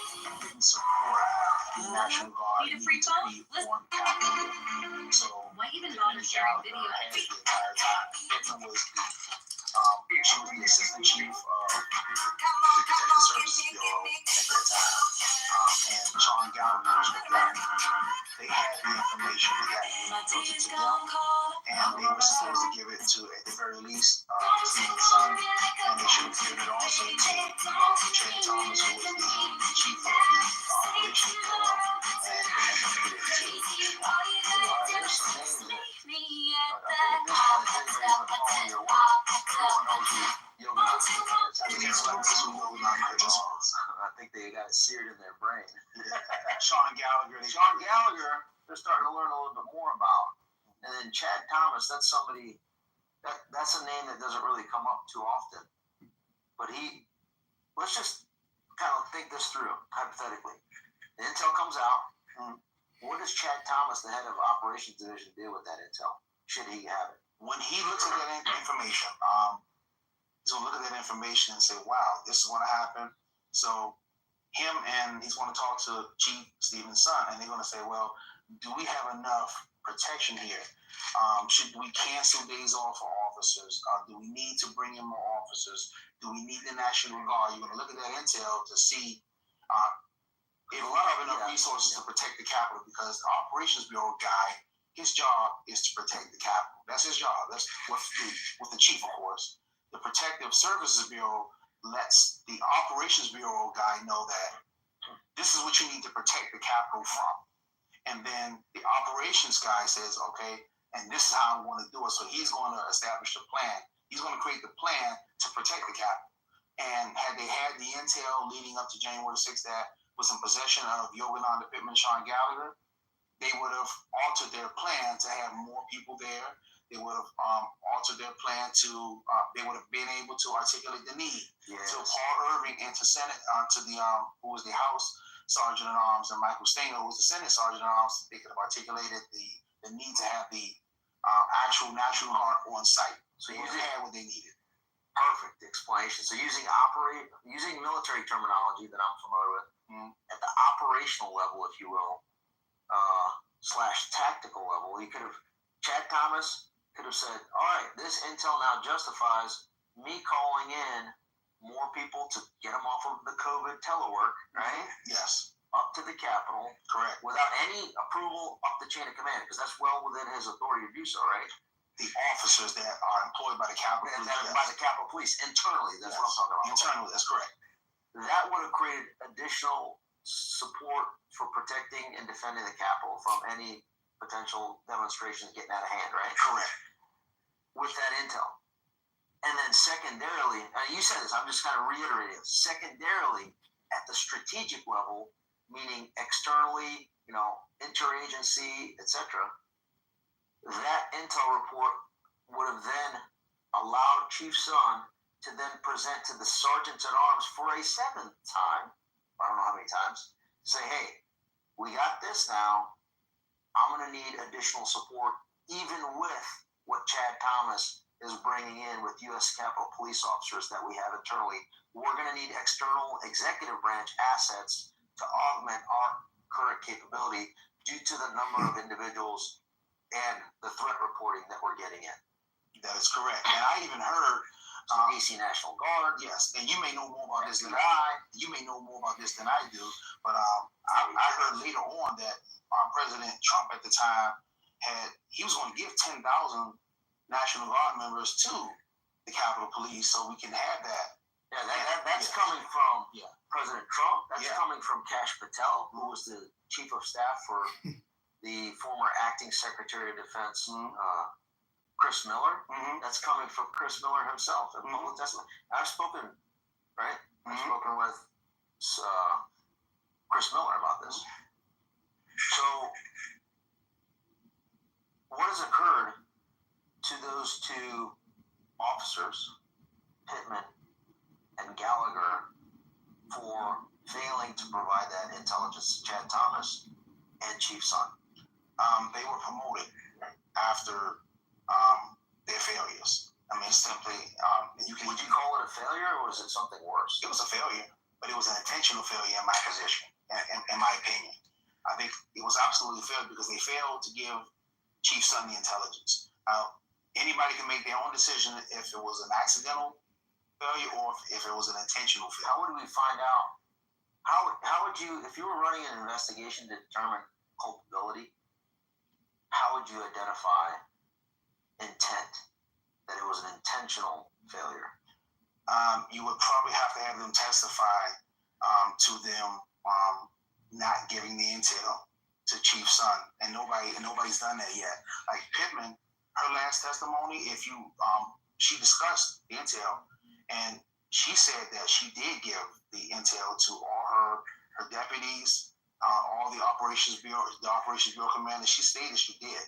didn't support the National Guard needing to be on the Capitol. So why even bother sharing video? The entire time. Pittman was she was the assistant chief of the Protective Services Bureau at that time, and Sean Gallagher was with them. They had the information. They got it filtered to them, and they were supposed to give it to, at the very least, Stephen's son, and they should have given it also to Chad Thomas, who was the chief of the operations bureau, and they never made it to. There's some names that I think at this point, if anybody's going to follow your work, everyone knows who Yogananda is. I think they got it seared in their brain. Sean Gallagher, they're starting to learn a little bit more about. And then Chad Thomas, that's somebody, that's a name that doesn't really come up too often. But let's just kind of think this through, hypothetically. The intel comes out. What does Chad Thomas, the head of Operations Division, do with that intel? Should he have it? When he looks at that information, he's going to look at that information and say, wow, this is going to happen. So he's going to talk to Chief Stephen's son, and they're going to say, well, do we have enough protection here? Should we cancel days off for officers? Do we need to bring in more officers? Do we need the National Guard? You're going to look at that intel to see if we have enough resources to protect the Capitol, because the Operations Bureau guy, his job is to protect the Capitol. That's his job. That's with the chief, of course. The Protective Services Bureau lets the Operations Bureau guy know that this is what you need to protect the Capitol from. And then the operations guy says, okay, and this is how I want to do it. So he's going to establish a plan. He's going to create the plan to protect the Capitol. And had they had the intel leading up to January 6th that was in possession of Yogananda Pittman, Sean Gallagher, they would have altered their plan to have more people there. They would have altered their plan to, they would have been able to articulate the need. Yes. So Paul Irving and to the who was the House Sergeant at Arms, and Michael Stainer, who was the Senate Sergeant at Arms, they could have articulated the need to have the actual National Guard on site. So they had what they needed. Perfect explanation. So using military terminology that I'm familiar with, at the operational level, if you will, / tactical level, you could have, Chad Thomas could have said, all right, this intel now justifies me calling in more people to get them off of the COVID telework, right? Yes. Up to the Capitol. Correct. Without any approval up the chain of command, because that's well within his authority to do so, right? The officers that are employed by the Capitol Police. By the Capitol Police, internally, that's what I'm talking about. Internally, that's correct. That would have created additional support for protecting and defending the Capitol from any potential demonstrations getting out of hand, right? Correct. With that intel. And then secondarily, you said this, I'm just kind of reiterating it. Secondarily, at the strategic level, meaning externally, interagency, etc., that intel report would have then allowed Chief Son to then present to the sergeants at arms for a 7th time, I don't know how many times, to say, hey, we got this now. I'm going to need additional support, even with what Chad Thomas is bringing in with U.S. Capitol Police officers that we have internally. We're going to need external executive branch assets to augment our current capability due to the number of individuals and the threat reporting that we're getting in. That is correct. And I even heard DC National Guard. Yes, and you may know more about this than I. You may know more about this than I do. But I heard later on that President Trump at the time he was going to give 10,000 National Guard members to the Capitol Police so we can have that. Yeah, that's coming from President Trump. That's coming from Kash Patel, who was the Chief of Staff for the former Acting Secretary of Defense, Chris Miller. That's coming from Chris Miller himself in public testimony. I've spoken with Chris Miller about this. So, what has occurred to those two officers, Pittman and Gallagher, for failing to provide that intelligence to Chad Thomas and Chief Son? They were promoted after their failures. I mean, simply, would you call it a failure, or was it something worse? It was a failure, but it was an intentional failure in my position, in my opinion. I think it was absolutely failed because they failed to give Chief Son the intelligence. Anybody can make their own decision if it was an accidental failure or if it was an intentional failure. How would we find out? How would you, if you were running an investigation to determine culpability, how would you identify intent, that it was an intentional failure? You would probably have to have them testify to them not giving the intel to Chief Son, and nobody's done that yet. Like Pittman, her last testimony, she discussed the intel, and she said that she did give the intel to all her deputies, all the Operations Bureau commanders. She stated she did,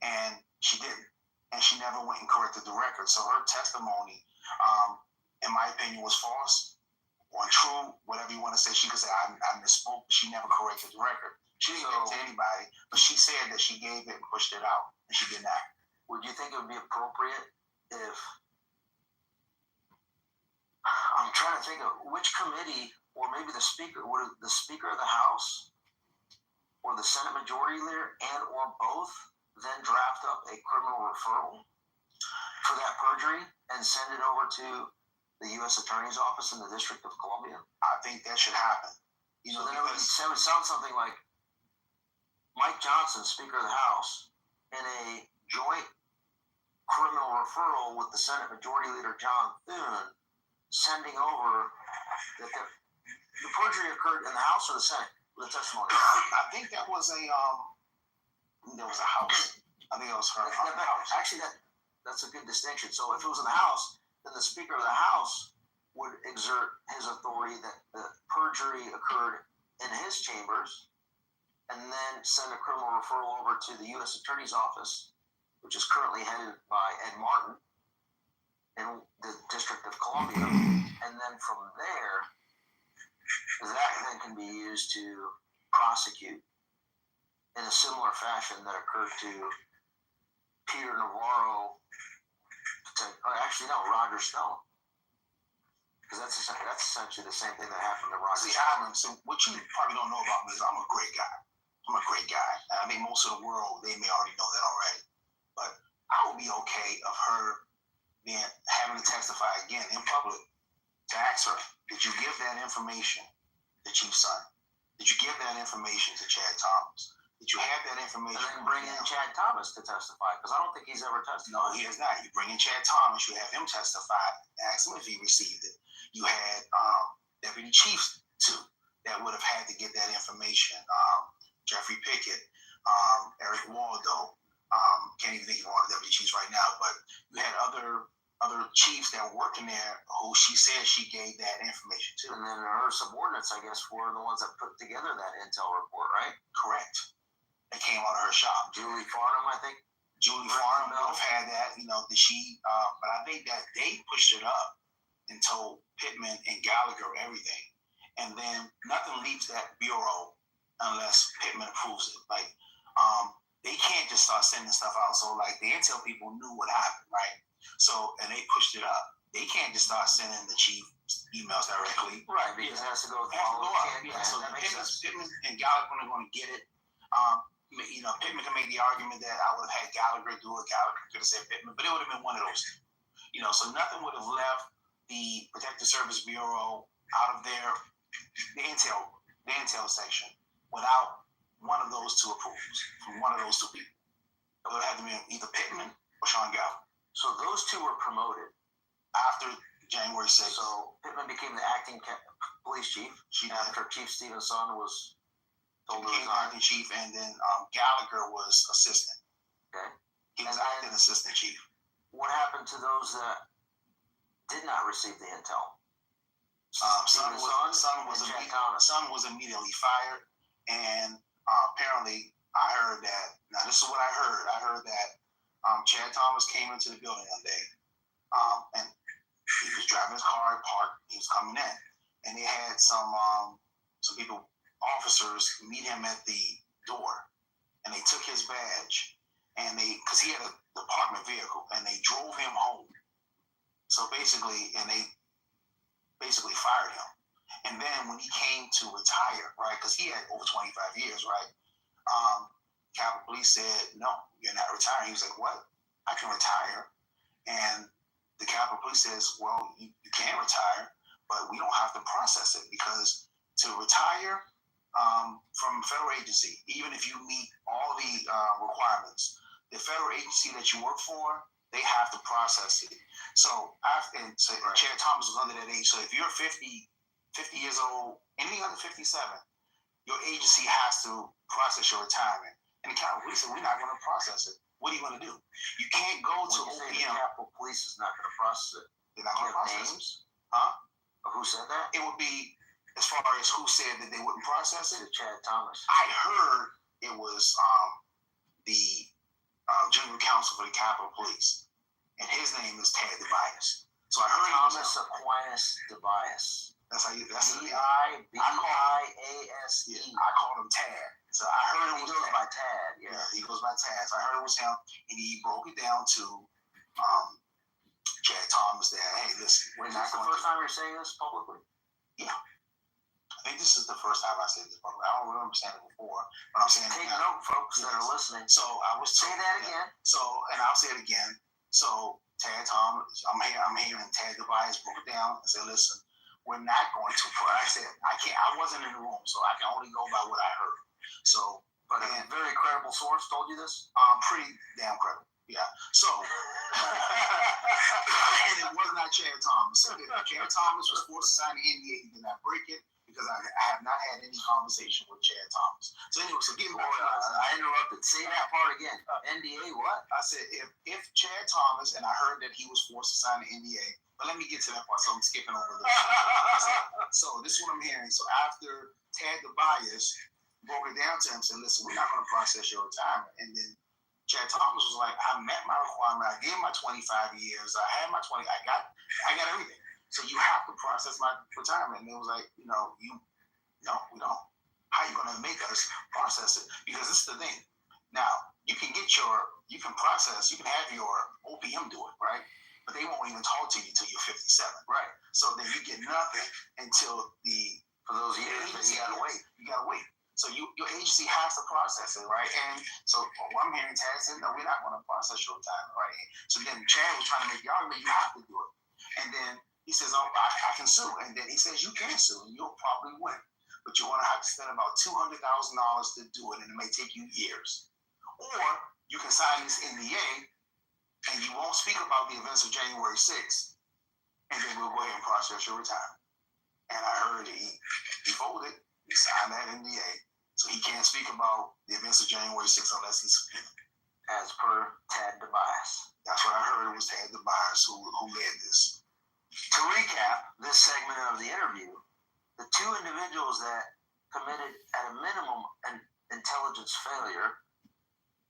and she didn't, and she never went and corrected the record. So her testimony, in my opinion, was false, untrue, whatever you want to say. She could say I misspoke, but she never corrected the record. She didn't give it to anybody, but she said that she gave it and pushed it out, and she did not. Would you think it would be appropriate if, I'm trying to think of which committee, or maybe the Speaker, would the Speaker of the House or the Senate Majority Leader and or both then draft up a criminal referral for that perjury and send it over to the U.S. Attorney's Office in the District of Columbia? I think that should happen. So then it would sound something like Mike Johnson, Speaker of the House, in a joint criminal referral with the Senate Majority Leader John Thune, sending over that the perjury occurred in the House or the Senate with the testimony. I think that was a House. I think it was her. Actually, that's a good distinction. So if it was in the House, then the Speaker of the House would exert his authority that the perjury occurred in his chambers, and then send a criminal referral over to the U.S. Attorney's Office, which is currently headed by Ed Martin in the District of Columbia. And then from there, that then can be used to prosecute in a similar fashion that occurred to Peter Navarro, Roger Stone. Because that's essentially the same thing that happened to Roger Stone. So what you probably don't know about me is I'm a great guy. I mean, most of the world, they may already know that already. But I would be okay of her having to testify again in public to ask her, did you give that information to Chief Son? Did you give that information to Chad Thomas? Did you have that information? And then bring in Chad Thomas to testify, because I don't think he's ever testified. No, he has not. You bring in Chad Thomas, you have him testify, ask him if he received it. You had deputy chiefs, too, that would have had to get that information. Jeffrey Pickett, Eric Waldo, can't even think of one of the deputy chiefs right now, but you had other chiefs that were working there who she said she gave that information to. And then her subordinates, I guess, were the ones that put together that intel report, right? Correct. That came out of her shop. Julie Farnham, I think. Julie Farnham would have had that, did she? But I think that they pushed it up and told Pittman and Gallagher everything. And then nothing leaves that bureau unless Pittman approves it. Like, they can't just start sending stuff out. So, like, the intel people knew what happened, right? So, and they pushed it up. They can't just start sending the chief emails directly. Right, because it has to go So Pittman and Gallagher are going to get it. Pittman can make the argument that I would have had Gallagher do it. Gallagher could have said Pittman, but it would have been one of those two. So nothing would have left the Protective Service Bureau out of the intel section without one of those two approvals from one of those two people. It would have had to be either Pittman or Sean Gallagher. So those two were promoted after January 6th. So Pittman became the acting police chief. After Chief Stevenson was told to resign. Acting chief, and then Gallagher was assistant. Okay. He was acting assistant chief. What happened to those that did not receive the intel? Son was immediately fired, and apparently I heard that. Now this is what I heard. I heard that Chad Thomas came into the building one day, and he was driving his car parked. He was coming in, and they had some people, officers, meet him at the door, and they took his badge, and because he had a department vehicle, and they drove him home. So they basically fired him. And then when he came to retire, right, because he had over 25 years, right, Capitol Police said, no, you're not retiring. He was like, what? I can retire. And the Capitol Police says, well, you can retire, but we don't have to process it, because to retire from a federal agency, even if you meet all the requirements, the federal agency that you work for, they have to process it. So Chad Thomas was under that age. So if you're 50 years old, anything under 57, your agency has to process your retirement. And the Capitol Police said, we're not going to process it. What are you going to do? You can't go to OPM. The Capitol Police is not going to process it. They're not going to process names? it. Huh? Who said that? It would be, as far as who said that they wouldn't process it. Chad Thomas. I heard it was the General Counsel for the Capitol Police, and his name is Tad DeBias. So I heard Thomas Aquinas DeBias. That's how you. That's DIBIASE. I called him Tad. So I heard it was goes by Tad. Yeah, he goes by Tad. So I heard it was him, and he broke it down to Chad Thomas. That hey, listen, Wait, that's the first time you're saying this publicly? Yeah. I think this is the first time I said this publicly. I don't remember saying it before, but I'm saying Take it now. note, folks that are listening. So I was say that again. So, and I'll say it again. So Tad Thomas, I'm hearing Tad DeBias broke it down and said, listen, we're not going to. I said I wasn't in the room, so I can only go by what I heard. So, but a very credible source told you this? Pretty damn credible. Yeah. So, and it was not Chad Thomas. So Chad Thomas was forced to sign the NDA. He did not break it because I have not had any conversation with Chad Thomas. So anyway, so give me. I interrupted. Say that part again. NDA what? I said if Chad Thomas, and I heard that he was forced to sign the NDA. But let me get to that part. So I'm skipping over this. So this is what I'm hearing. So after Tad DeBias broke it down to him and said, listen, we're not going to process your retirement. And then Chad Thomas was like, I met my requirement. I gave my 25 years. I had my 20. I got everything. So you have to process my retirement. And it was like, we don't. How are you going to make us process it? Because this is the thing. Now, you can process, you can have your OPM do it, right? But they won't even talk to you till you're 57. Right. So then you get nothing until for those years, you gotta wait. You gotta wait. So your agency has to process it, right? And so what I'm hearing Tad said, no, we're not going to process your retirement, right? So then Chad was trying to make the argument, you have to do it. And then he says, oh, I can sue. And then he says, you can sue, and you'll probably win. But you're going to have to spend about $200,000 to do it, and it may take you years. Or you can sign this NDA, and you won't speak about the events of January 6th, and then we'll go ahead and process your retirement. And I heard he folded, he signed that NDA, so he can't speak about the events of January 6th unless he's subpoenaed. As per Tad DeBias. That's what I heard. It was Tad DeBias who led this. To recap this segment of the interview, the two individuals that committed at a minimum an intelligence failure,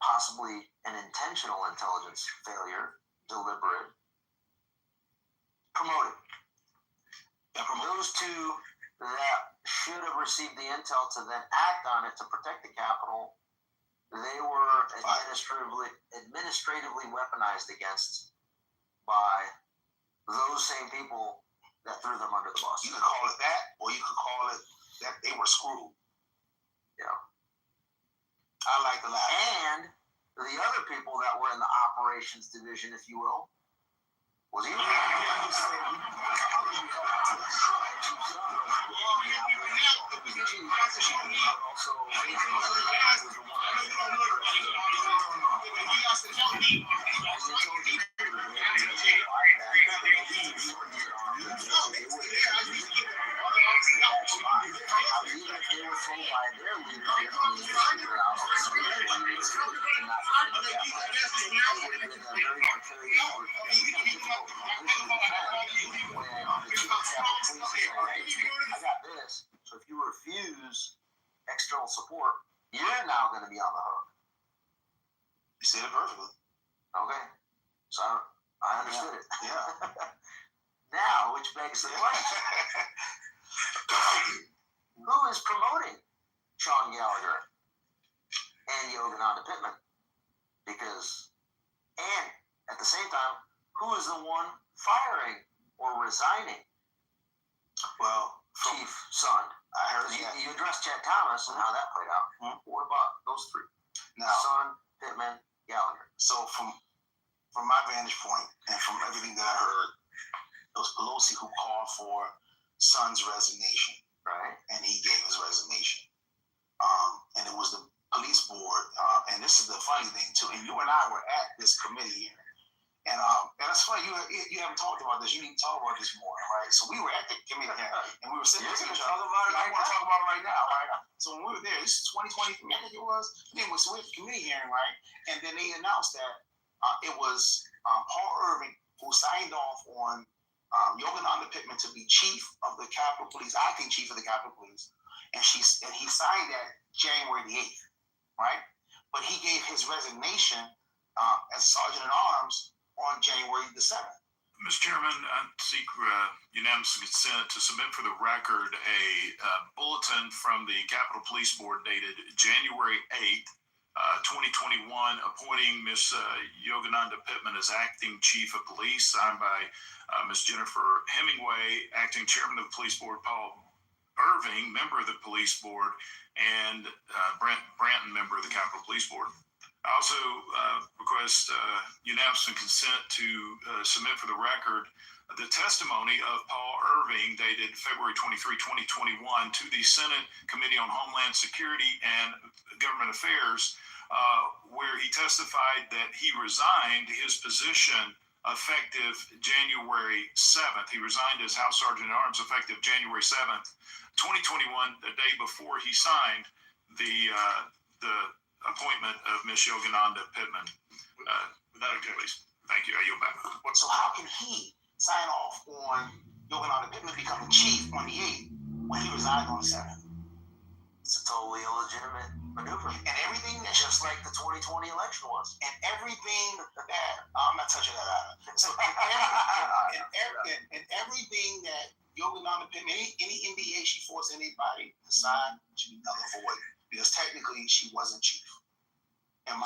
possibly an intentional intelligence failure, deliberate, promoted. Those two that should have received the intel to then act on it to protect the Capitol, they were administratively weaponized against by those same people that threw them under the bus. You could call it that, or you could call it that they were screwed. Yeah. I like the laugh. And the other people that were in the operations division, if you will, was even I got this. So if you refuse external support, you're now going to be on the hook. You said it perfectly. Okay. So I understood it. Yeah. Now, which begs the question. Who is promoting Sean Gallagher and Yogananda Pittman? And at the same time, who is the one firing or resigning? Well, Chief Sund. I heard you addressed Chad Thomas and how that played out. Mm-hmm. What about those three? Now, Sund, Pittman, Gallagher. So from my vantage point and from everything that I heard, it was Pelosi who called for Sund's resignation. Right. And he gave his resignation. And it was the police board. And this is the funny thing, too. And you and I were at this committee hearing. And it's funny, you haven't talked about this. You need to talk about this more, right? So we were at the committee hearing, and we were sitting there. I want to talk about it right now, right? So when we were there, this is 2023, I think it was. Anyway, so we had the committee hearing, right? And then they announced that it was Paul Irving who signed off on Yogananda Pittman to be chief of the Capitol Police, acting chief of the Capitol Police. And he signed that January the 8th, right? But he gave his resignation as Sergeant at Arms on January the 7th. Mr. Chairman, I seek unanimous consent to submit for the record a bulletin from the Capitol Police Board dated January 8th, 2021, appointing Ms. Yogananda Pittman as acting chief of police, signed by Ms. Jennifer Hemingway, acting chairman of the police board, Paul Irving, member of the police board, and Brent Branton, member of the Capitol Police Board. I also request unanimous consent to submit for the record the testimony of Paul Irving dated February 23, 2021 to the Senate Committee on Homeland Security and Government Affairs, where he testified that he resigned his position effective January 7th. He resigned as House Sergeant at Arms effective January 7th, 2021, the day before he signed the appointment of Ms. Yogananda Pittman. Please. Thank you. I yield back. So how can he sign off on Yogananda Pittman becoming chief on the 8th when he resigned on the 7th? It's a totally illegitimate everything that I'm not touching that out. So in everything that Yogananda Pittman, any NDA she forced anybody to sign should be null and void because technically she wasn't chief.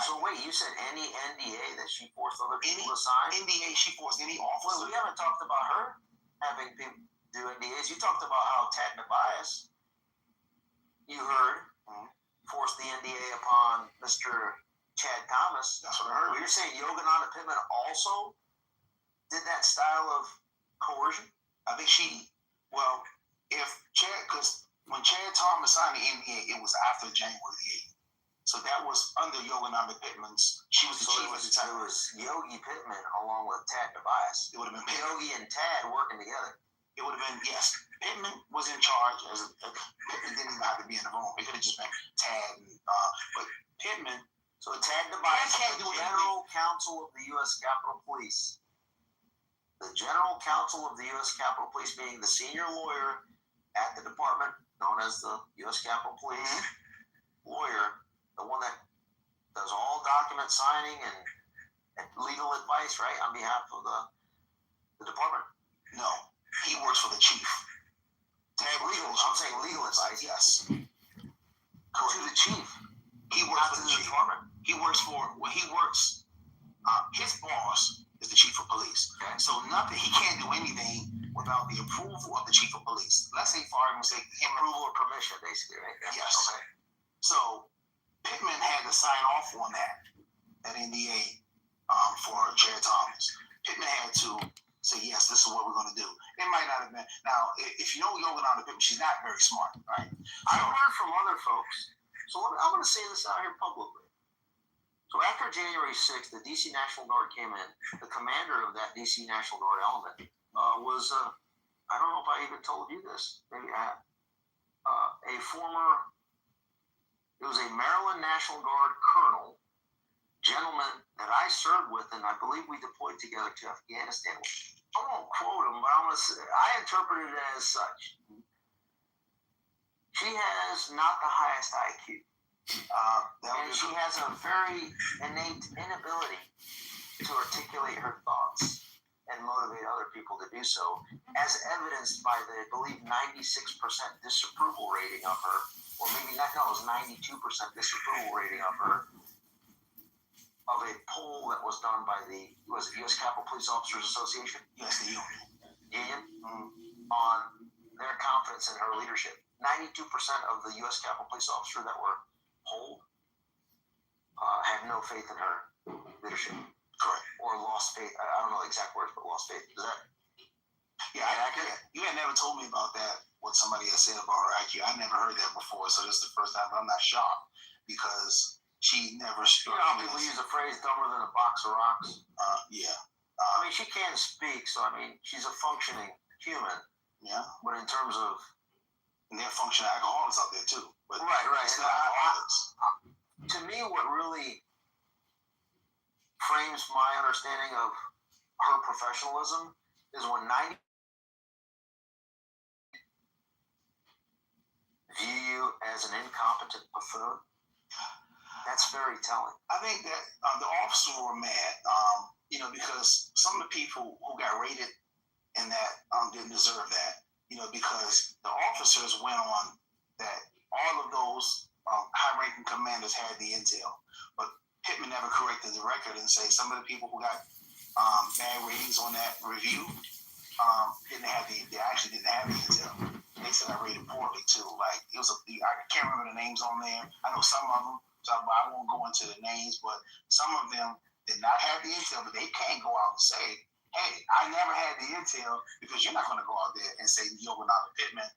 So wait, you said any NDA that she forced other people to sign? NDA she forced any officer. Well, we haven't talked about her having people do NDAs. You talked about how Tad Nabias, you heard, forced the NDA upon Mr. Chad Thomas. That's what I heard. You're saying Yogananda Pittman also did that style of coercion? I think because when Chad Thomas signed the NDA, it was after January the 8th. So that was under Yogananda Pittman's. She was the chief at the time. It was Yogi Pittman along with Tad Nabias. It would have been Yogi and Tad working together. It would have been, yes. Pittman was in charge. Pittman didn't even have to be in the room. It could have just been Tad. But Pittman. So Tad Nabias, the General Counsel of the U.S. Capitol Police. The General Counsel of the U.S. Capitol Police being the senior lawyer at the department known as the U.S. Capitol Police lawyer, the one that does all document signing and legal advice, right, on behalf of the department? No, he works for the chief. I'm saying legal advice. Yes. To the chief. He works for the chief. Department. He works, his boss is the chief of police. Okay. So he can't do anything without the approval of the chief of police. Let's say, for argument's sake, approval or permission, basically, right? Yes. Okay. So Pittman had to sign off on that NDA for Chad Thomas. Pittman had to say, yes, this is what we're going to do. It might not have been. Now, if you know Yogananda Pittman, she's not very smart, right? I've heard from other folks. So I'm going to say this out here publicly. So after January 6th, the D.C. National Guard came in. The commander of that D.C. National Guard element was, I don't know if I even told you this. Maybe I have. It was a Maryland National Guard colonel, gentleman that I served with, and I believe we deployed together to Afghanistan. I won't quote him, but I interpreted it as such. She has not the highest IQ. And she has a very innate inability to articulate her thoughts and motivate other people to do so, as evidenced by the, I believe, 96% disapproval rating of her, or maybe not, no, it was 92% disapproval rating of her, of a poll that was done by the U.S. Capitol Police Officers Association? Yes, the union. On their confidence in her leadership. 92% of the U.S. Capitol Police officers that were polled had no faith in her leadership. Correct. Or lost faith. I don't know the exact words, but lost faith. Is that? Yeah, you had never told me about that, what somebody had said about her IQ. I never heard that before, so this is the first time, but I'm not shocked because she never struck me. People use the phrase dumber than a box of rocks. Yeah. I mean, she can speak, so I mean, she's a functioning human. Yeah. But in terms of. And they're functioning alcoholics out there too. But right. It's not alcoholics. To me, what really frames my understanding of her professionalism is when 90 view you as an incompetent buffoon. That's very telling. I think that the officers were mad, because some of the people who got raided and that didn't deserve that, because the officers went on that all of those high-ranking commanders had the intel, but Pittman never corrected the record and say some of the people who got bad ratings on that review they actually didn't have the intel. They said I rated poorly too. Like I can't remember the names on there. I know some of them, so I won't go into the names, but some of them did not have the intel, but they can't go out and say, hey, I never had the intel, because you're not going to go out there and say Yogananda Pittman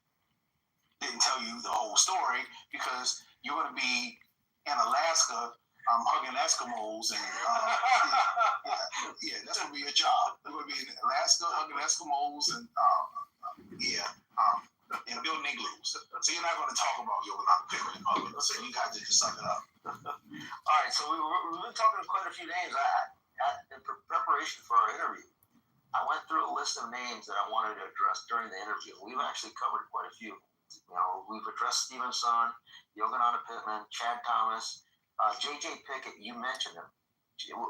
didn't tell you the whole story, because you're going to be in Alaska hugging Eskimos and that's going to be your job. You're going to be in Alaska hugging Eskimos and building igloos. So you're not going to talk about Yogananda Pittman in public. So you got to just suck it up. All right, so we've been talking quite a few names. In preparation for our interview, I went through a list of names that I wanted to address during the interview. We've actually covered quite a few. We've addressed Stevenson, Yogananda Pittman, Chad Thomas, J.J. Pickett. You mentioned him.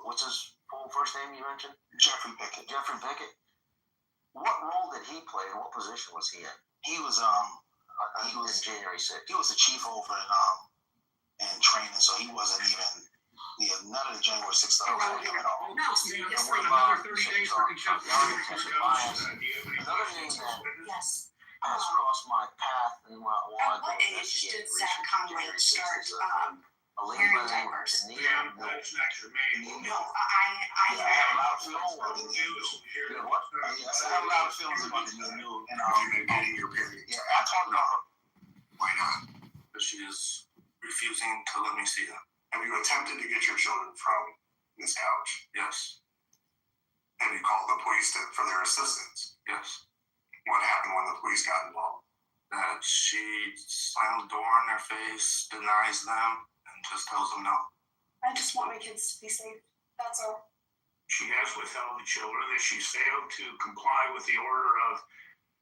What's his full first name you mentioned? Jeffrey Pickett. Jeffrey Pickett. What role did he play and what position was he in? He was January 6th. He was the chief over in training, so he wasn't even none of the January 6th stuff was on him at all. No, it's like another 30 days for contempt. Another name that has crossed my path and wanted At what age did Zach Conway start a lady by the name of Dania Mills. No, I have a lot of feelings about the news. What? Yes, I have a lot of feelings about the news and your period. Yeah, I talked about her. Why not? Because she is refusing to let me see them. Have you attempted to get your children from this couch? Yes. Have you called the police for their assistance? Yes. What happened when the police got involved? That she slammed the door in their face, denies them, and just tells them no. I just want my kids to be safe. That's all. She has withheld the children, that she failed to comply with the order of...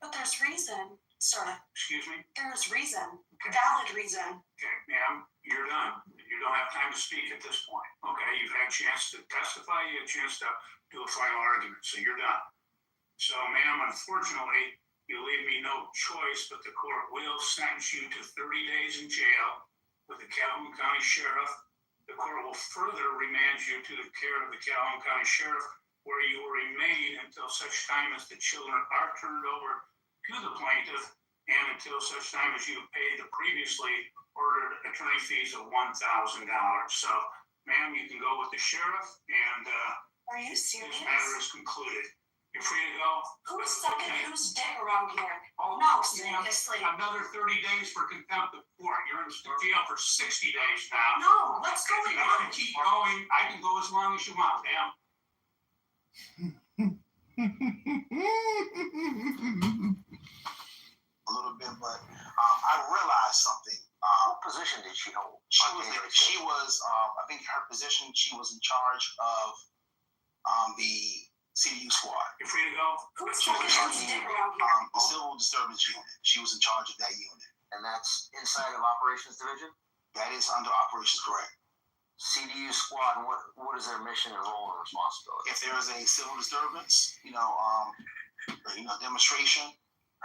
But there's reason, sir. Excuse me? There's reason. Valid reason. Okay, ma'am, you're done. You don't have time to speak at this point. Okay, you've had a chance to testify, you had a chance to do a final argument, so you're done. So, ma'am, unfortunately, you leave me no choice, but the court will sentence you to 30 days in jail with the Calhoun County Sheriff. The court will further remand you to the care of the Calhoun County Sheriff, where you will remain until such time as the children are turned over to the plaintiff and until such time as you have paid the previously ordered attorney fees of $1,000. So, ma'am, you can go with the sheriff, and Are you serious? this matter is concluded. You're free to go. Who's sucking whose dick around here? Oh, no, seriously. Another 30 days for contempt of court. You're in jail for 60 days now. No, let's go. If you want to keep going, I can go as long as you want, ma'am. A little bit, but I realized something. What position did she hold? She was I think her position, she was in charge of the CDU squad. You're free to go. She was in charge of the civil disturbance unit. She was in charge of that unit. And that's inside of Operations Division? That is under operations, correct. CDU squad, what is their mission and role and responsibility? If there is a civil disturbance, demonstration,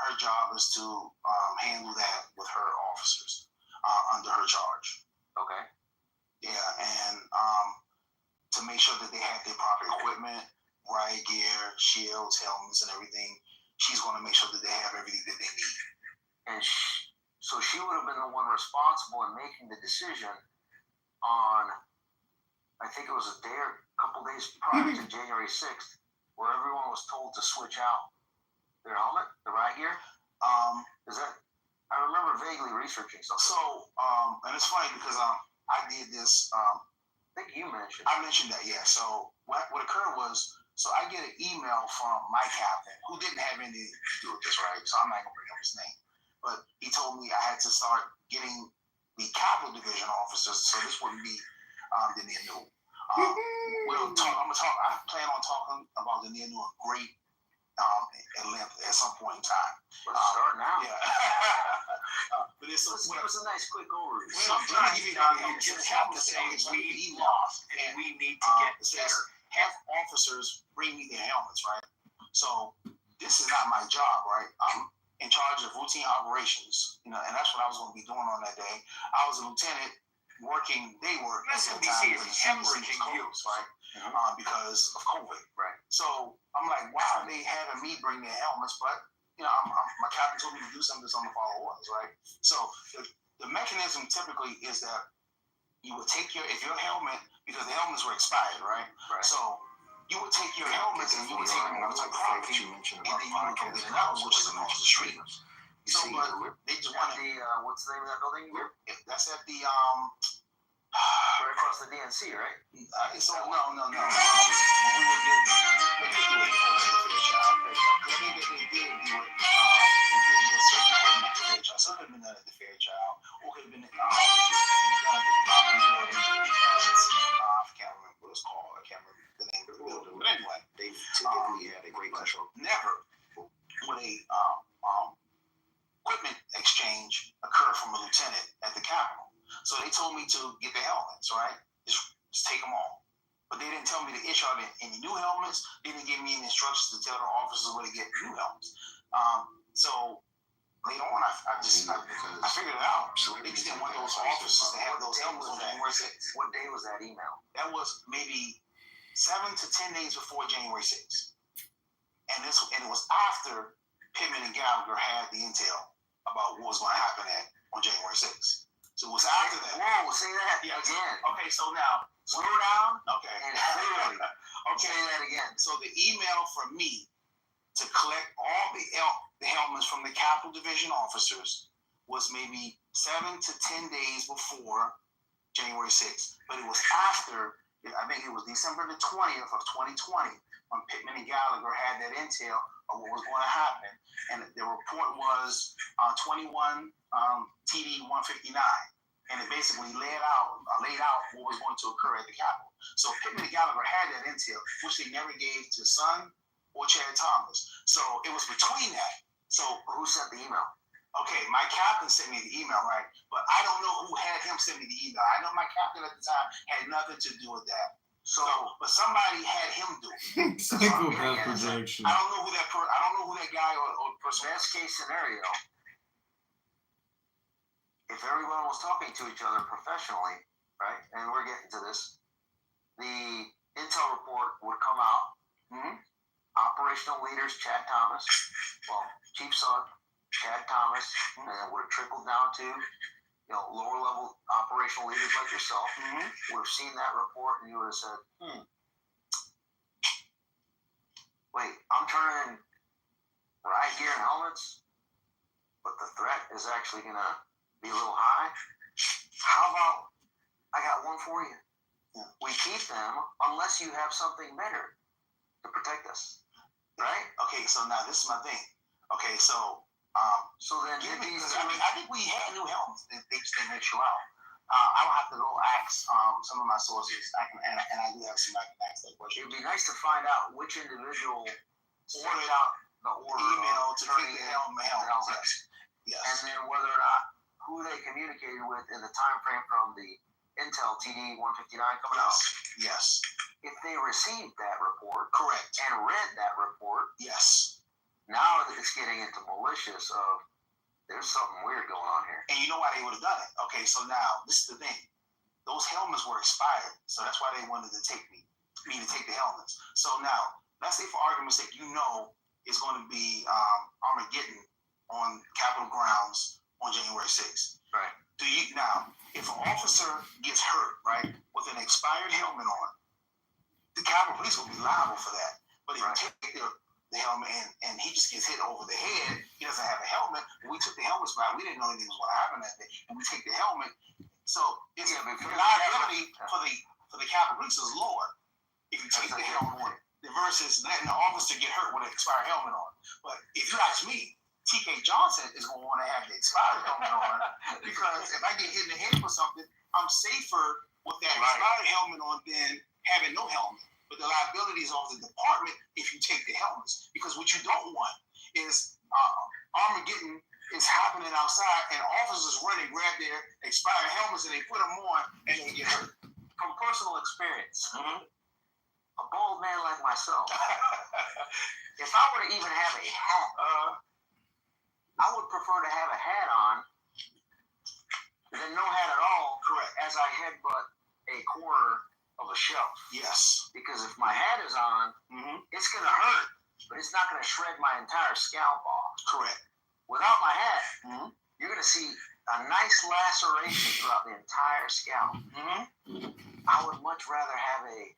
her job is to handle that with her officers under her charge. Okay. Yeah, and to make sure that they have their proper equipment, riot gear, shields, helmets, and everything. She's going to make sure that they have everything that they need. And so she would have been the one responsible in making the decision on, I think it was a couple days prior to January 6th, where everyone was told to switch out their helmet, the riot gear. I remember vaguely researching something. So, and it's funny because I did this. I think you mentioned. I mentioned that, yeah. So what occurred was, so I get an email from my captain, who didn't have anything to do with this, right? So I'm not going to bring up his name. But he told me I had to start getting the capital division officers, so this wouldn't be the near new. I plan on talking about the near new great at length at some point in time. Let's start now. Yeah. But it's give us a nice quick overview. Sometimes you just have to say we lost and we need to get better. Have officers bring me their helmets, right? So this is not my job, right? I'm in charge of routine operations, and that's what I was going to be doing on that day. I was a lieutenant working day work at that time with hemorrhaging views, right? Because of COVID, right? So I'm like, why are they having me bring their helmets? But my captain told me to do something, so I'm gonna follow orders, right? So the mechanism typically is that you would take if your helmet, because the helmets were expired, right? So you would take your helmets and you would take them over to the property, and then you would go get another one, which is across the street. So, but they just want what's the name of that building? That's at the right across the DNC, right? So no. When we would get, they did do it for the child. They did do it. They did get certain equipment at the Fairchild. So it could have been done at the Fairchild, or could have been done at the property building. I can't remember what it's called. I can't remember the name of the building. But anyway, they typically had a great control. Never would a equipment exchange occur from a lieutenant at the Capitol. So they told me to get the helmets, right? Just take them all. But but they didn't tell me to issue out any new helmets. They didn't give me any instructions to tell the officers where to get new helmets. So later on, I figured it out. So they just didn't want those officers to have those helmets on January 6th. What day was that email? That was maybe 7 to 10 days before January 6th. And it was after Pittman and Gallagher had the intel about what was going to happen on January 6th. So it was after that. Whoa, say that again. Okay, so now, slow down. Okay. And clearly. Okay. Say that again. So the email from me to collect all the helmets from the Capitol Division officers was maybe 7 to 10 days before January 6th. But it was after, I think it was December the 20th of 2020, when Pittman and Gallagher had that intel of what was going to happen. And the report was 21 TD 159. And it basically laid out what was going to occur at the Capitol. So Pittman and Gallagher had that intel, which they never gave to Son or Chad Thomas. So it was between that. So who sent the email? Okay, my captain sent me the email, right? But I don't know who had him send me the email. I know my captain at the time had nothing to do with that. So, but somebody had him do it. Psychopath projection. I don't know who that guy or person. Best case scenario, if everyone was talking to each other professionally, right? And we're getting to this, the intel report would come out. Mm-hmm. Operational leaders, Chad Thomas, Chief Son, Chad Thomas, and it would have trickled down to, lower level operational leaders like yourself. Mm-hmm. Would have seen that report and you would have said, wait, I'm turning riot gear and helmets, but the threat is actually going to be a little high. How about I got one for you? Yeah. We keep them unless you have something better to protect us. Right? Okay, so now this is my thing. Okay, so then I think we had new helmets. They just didn't issue out. I will have to go ask some of my sources. I do have some I can ask that question. It'd be nice to find out which individual ordered out the order email to take the helmets. Yes. And then whether or not who they communicated with in the time frame from the Intel TD 159 coming out. Yes. If they received that report, correct, and read that report, yes. Now it's getting into malicious of there's something weird going on here. And you know why they would have done it? Okay, so now this is the thing. Those helmets were expired, so that's why they wanted to take me to take the helmets. So now, let's say for argument's sake, it's going to be Armageddon on Capitol grounds on January 6th. Right. Now, if an officer gets hurt, right, with an expired helmet on, the Capitol Police will be liable for that. But if you take the helmet and he just gets hit over the head, he doesn't have a helmet. When we took the helmets back, we didn't know anything was going to happen that day. And we take the helmet, so it's liability for the Capitol Police is lower if you take the helmet on versus letting the officer get hurt with an expired helmet on. But if you ask me, TK Johnson is going to want to have the expired helmet on because if I get hit in the head for something, I'm safer with that expired helmet on than having no helmet. But the liability is on the department if you take the helmets. Because what you don't want is Armageddon is happening outside and officers run and grab their expired helmets and they put them on and they get hurt. From personal experience, a bald man like myself, if I were to even have a hat, I would prefer to have a hat on than no hat at all. Correct. As I headbutt a corner of a shelf. Yes. Because if my hat is on, it's going to hurt, but it's not going to shred my entire scalp off. Correct. Without my hat, you're going to see a nice laceration throughout the entire scalp. I would much rather have a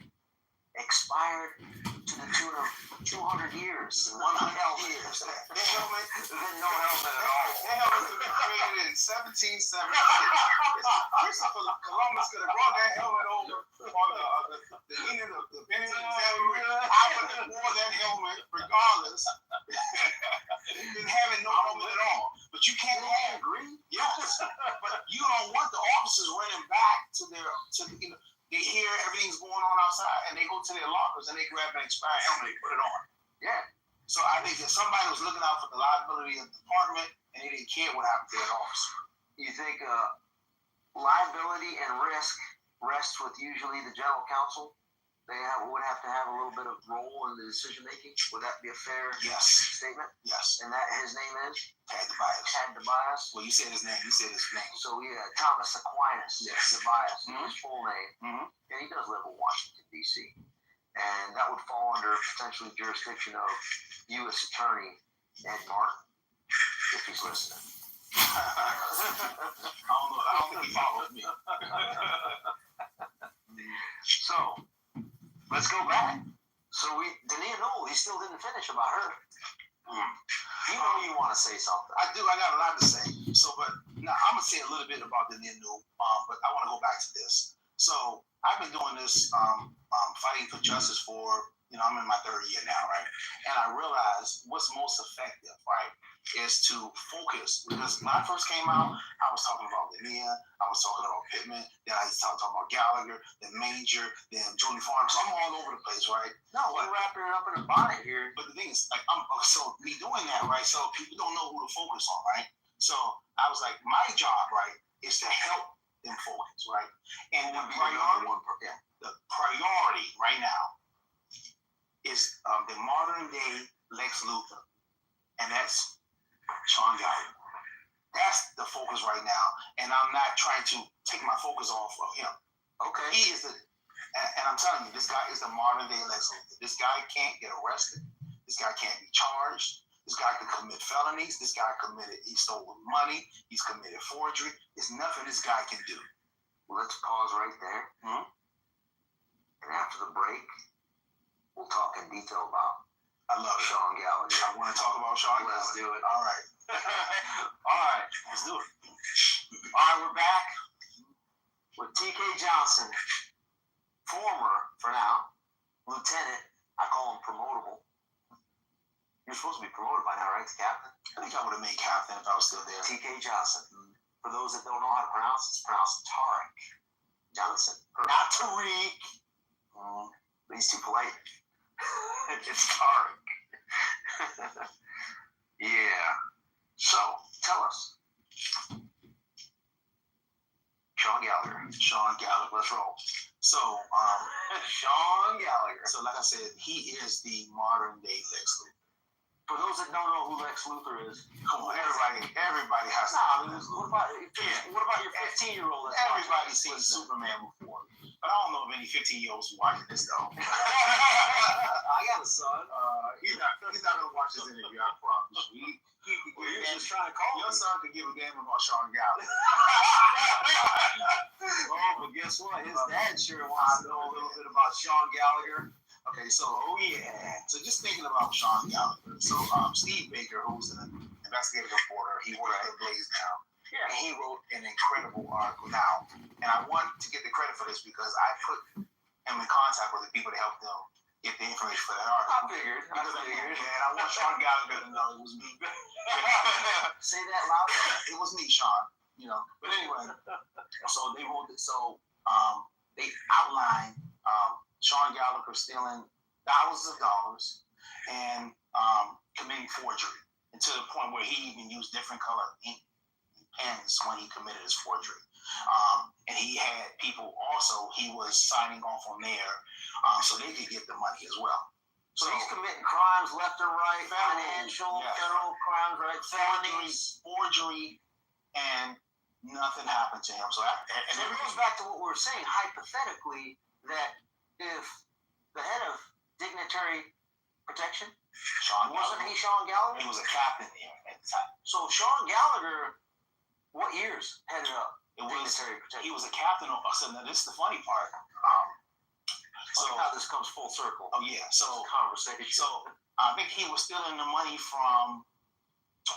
expired to the tune of 200 years. 100 years. That helmet, then no helmet at all. That helmet was created in 1776. Christopher Columbus could have brought that helmet over on the end of the Benedict family. I would have worn that helmet regardless. Than having no helmet at all. But you can't have green. Yes. But you don't want the officers running back to they hear everything's going on outside and they go to their lockers and they grab an expired helmet and put it on. Yeah. So I think that somebody was looking out for the liability of the department and they didn't care what happened to that officer. You think liability and risk rests with usually the general counsel would have to have a little bit of role in the decision making. Would that be a fair statement? Yes. And that his name is Tad DeBias. Well, you said his name. So yeah, Thomas Aquinas DeBias, his full name, and he does live in Washington D.C. And that would fall under potentially jurisdiction of U.S. Attorney Ed Martin, if he's listening. I don't think he follows me. So, let's go back. So Dania Knoll, he still didn't finish about her. You know you want to say something. I do. I got a lot to say. So, but now I'm going to say a little bit about Dania Knoll, but I want to go back to this. So, I've been doing this fighting for justice for, I'm in my third year now, right? And I realized what's most effective, right, is to focus. Because when I first came out, I was talking about Dania, I was talking about Pittman, then I was talking about Gallagher, then Major, then Jody Farms. So I'm all over the place, right? No, we're wrapping it up in a bonnet here. But the thing is, like, so me doing that, right? So people don't know who to focus on, right? So I was like, my job, right, is to help them focus, right? And the priority right now is the modern day Lex Luthor, and that's Sean Gallagher. That's the focus right now, and I'm not trying to take my focus off of him. Okay. He is and I'm telling you, this guy is the modern day Lex Luthor. This guy can't get arrested. This guy can't be charged. This guy can commit felonies. He stole money. He's committed forgery. There's nothing this guy can do. Well, let's pause right there. And after the break, we'll talk in detail about Sean Gallagher. I want to talk about Sean Gallagher. Let's do it. All right. All right. Let's do it. All right, we're back with TK Johnson, former, for now, lieutenant. I call him promotable. You're supposed to be promoted by now, right, to captain? I think I would have made captain if I was still there. TK Johnson. For those that don't know how to pronounce it, it's pronounced Tarek Johnson. Not Tariq. But he's too polite. It's Tarek. Yeah. So, tell us. Sean Gallagher. Let's roll. So, Sean Gallagher. So, like I said, he is the modern day Lex Luthor. For those that don't know who Lex Luthor is, come on, everybody has to. What about your 15-year-old? Everybody's seen Superman before. But I don't know if any 15-year-olds watching this though. I got a son. He's not gonna watch this interview. I promise you. You're just trying to call your son could give a damn about Sean Gallagher. Oh, but guess what? His dad sure wants to know a little bit about Sean Gallagher. Okay, so So just thinking about Sean Gallagher. So Steve Baker, who's an investigative reporter, he works at Blaze now. Yeah. And he wrote an incredible article now. And I want to get the credit for this because I put him in contact with the people to help them get the information for that article. I figured. And I want Sean Gallagher to know it was me. Say that louder. It was me, Sean. But anyway, so they wrote it. So they outlined Sean Gallagher stealing thousands of dollars and committing forgery, and to the point where he even used different color ink pens when he committed his forgery. And he had people also, he was signing off on there so they could get the money as well. So he's committing crimes left and right, federal crimes, right? Felonies, forgery, and nothing happened to him. So and it goes back to what we were saying, hypothetically, that if the head of dignitary protection, wasn't he Sean Gallagher? He was a captain there at the time. So Sean Gallagher, what years headed up dignitary protection? He was a captain. So now this is the funny part. So how this comes full circle. Oh yeah. So conversation. So I think he was stealing the money from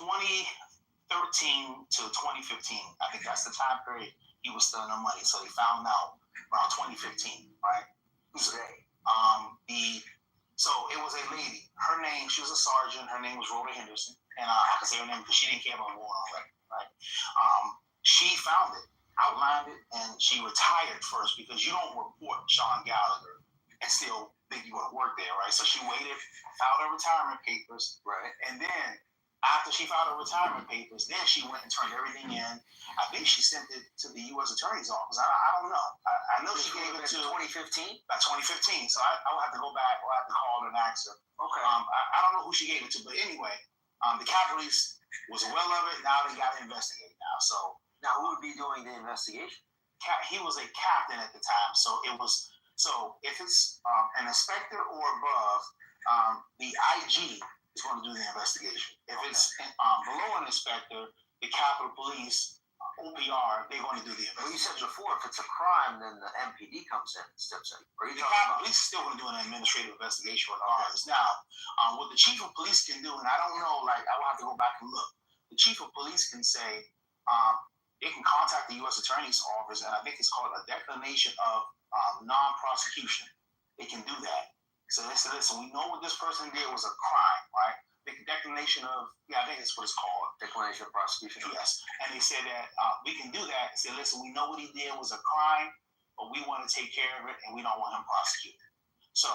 2013 to 2015. I think that's the time period he was stealing the money. So they found out around 2015, right? Today. So it was a lady. Her name, she was a sergeant. Her name was Rhoda Henderson, and I can say her name because she didn't care about going on record, right? She found it, outlined it, and she retired first because you don't report Sean Gallagher and still think you're going to work there, right? So she waited, filed her retirement papers, right? And then After she filed her retirement papers, then she went and turned everything in. I think she sent it to the U.S. Attorney's Office. I don't know. I know she gave it to 2015. By 2015. So I will have to go back. I'll have to call her and ask her. Okay. I don't know who she gave it to, but anyway, the Capitol Police was aware of it. Now they got to investigate now. So now who would be doing the investigation? He was a captain at the time. So it was. So if it's an inspector or above, the IG is going to do the investigation. If it's below an inspector, the Capitol Police, OPR, they're going to do the investigation. Well, you said before, if it's a crime, then the MPD comes in and steps in. The Capitol Police is still going to do an administrative investigation regardless. Now, what the chief of police can do, and I don't know, like I will have to go back and look. The chief of police can say they can contact the U.S. Attorney's Office, and I think it's called a declination of non-prosecution. They can do that. So they said, listen, we know what this person did was a crime, right? The declination of, I think that's what it's called. Declination of prosecution. Yes. And they said that we can do that. Say, listen, we know what he did was a crime, but we want to take care of it, and we don't want him prosecuted. So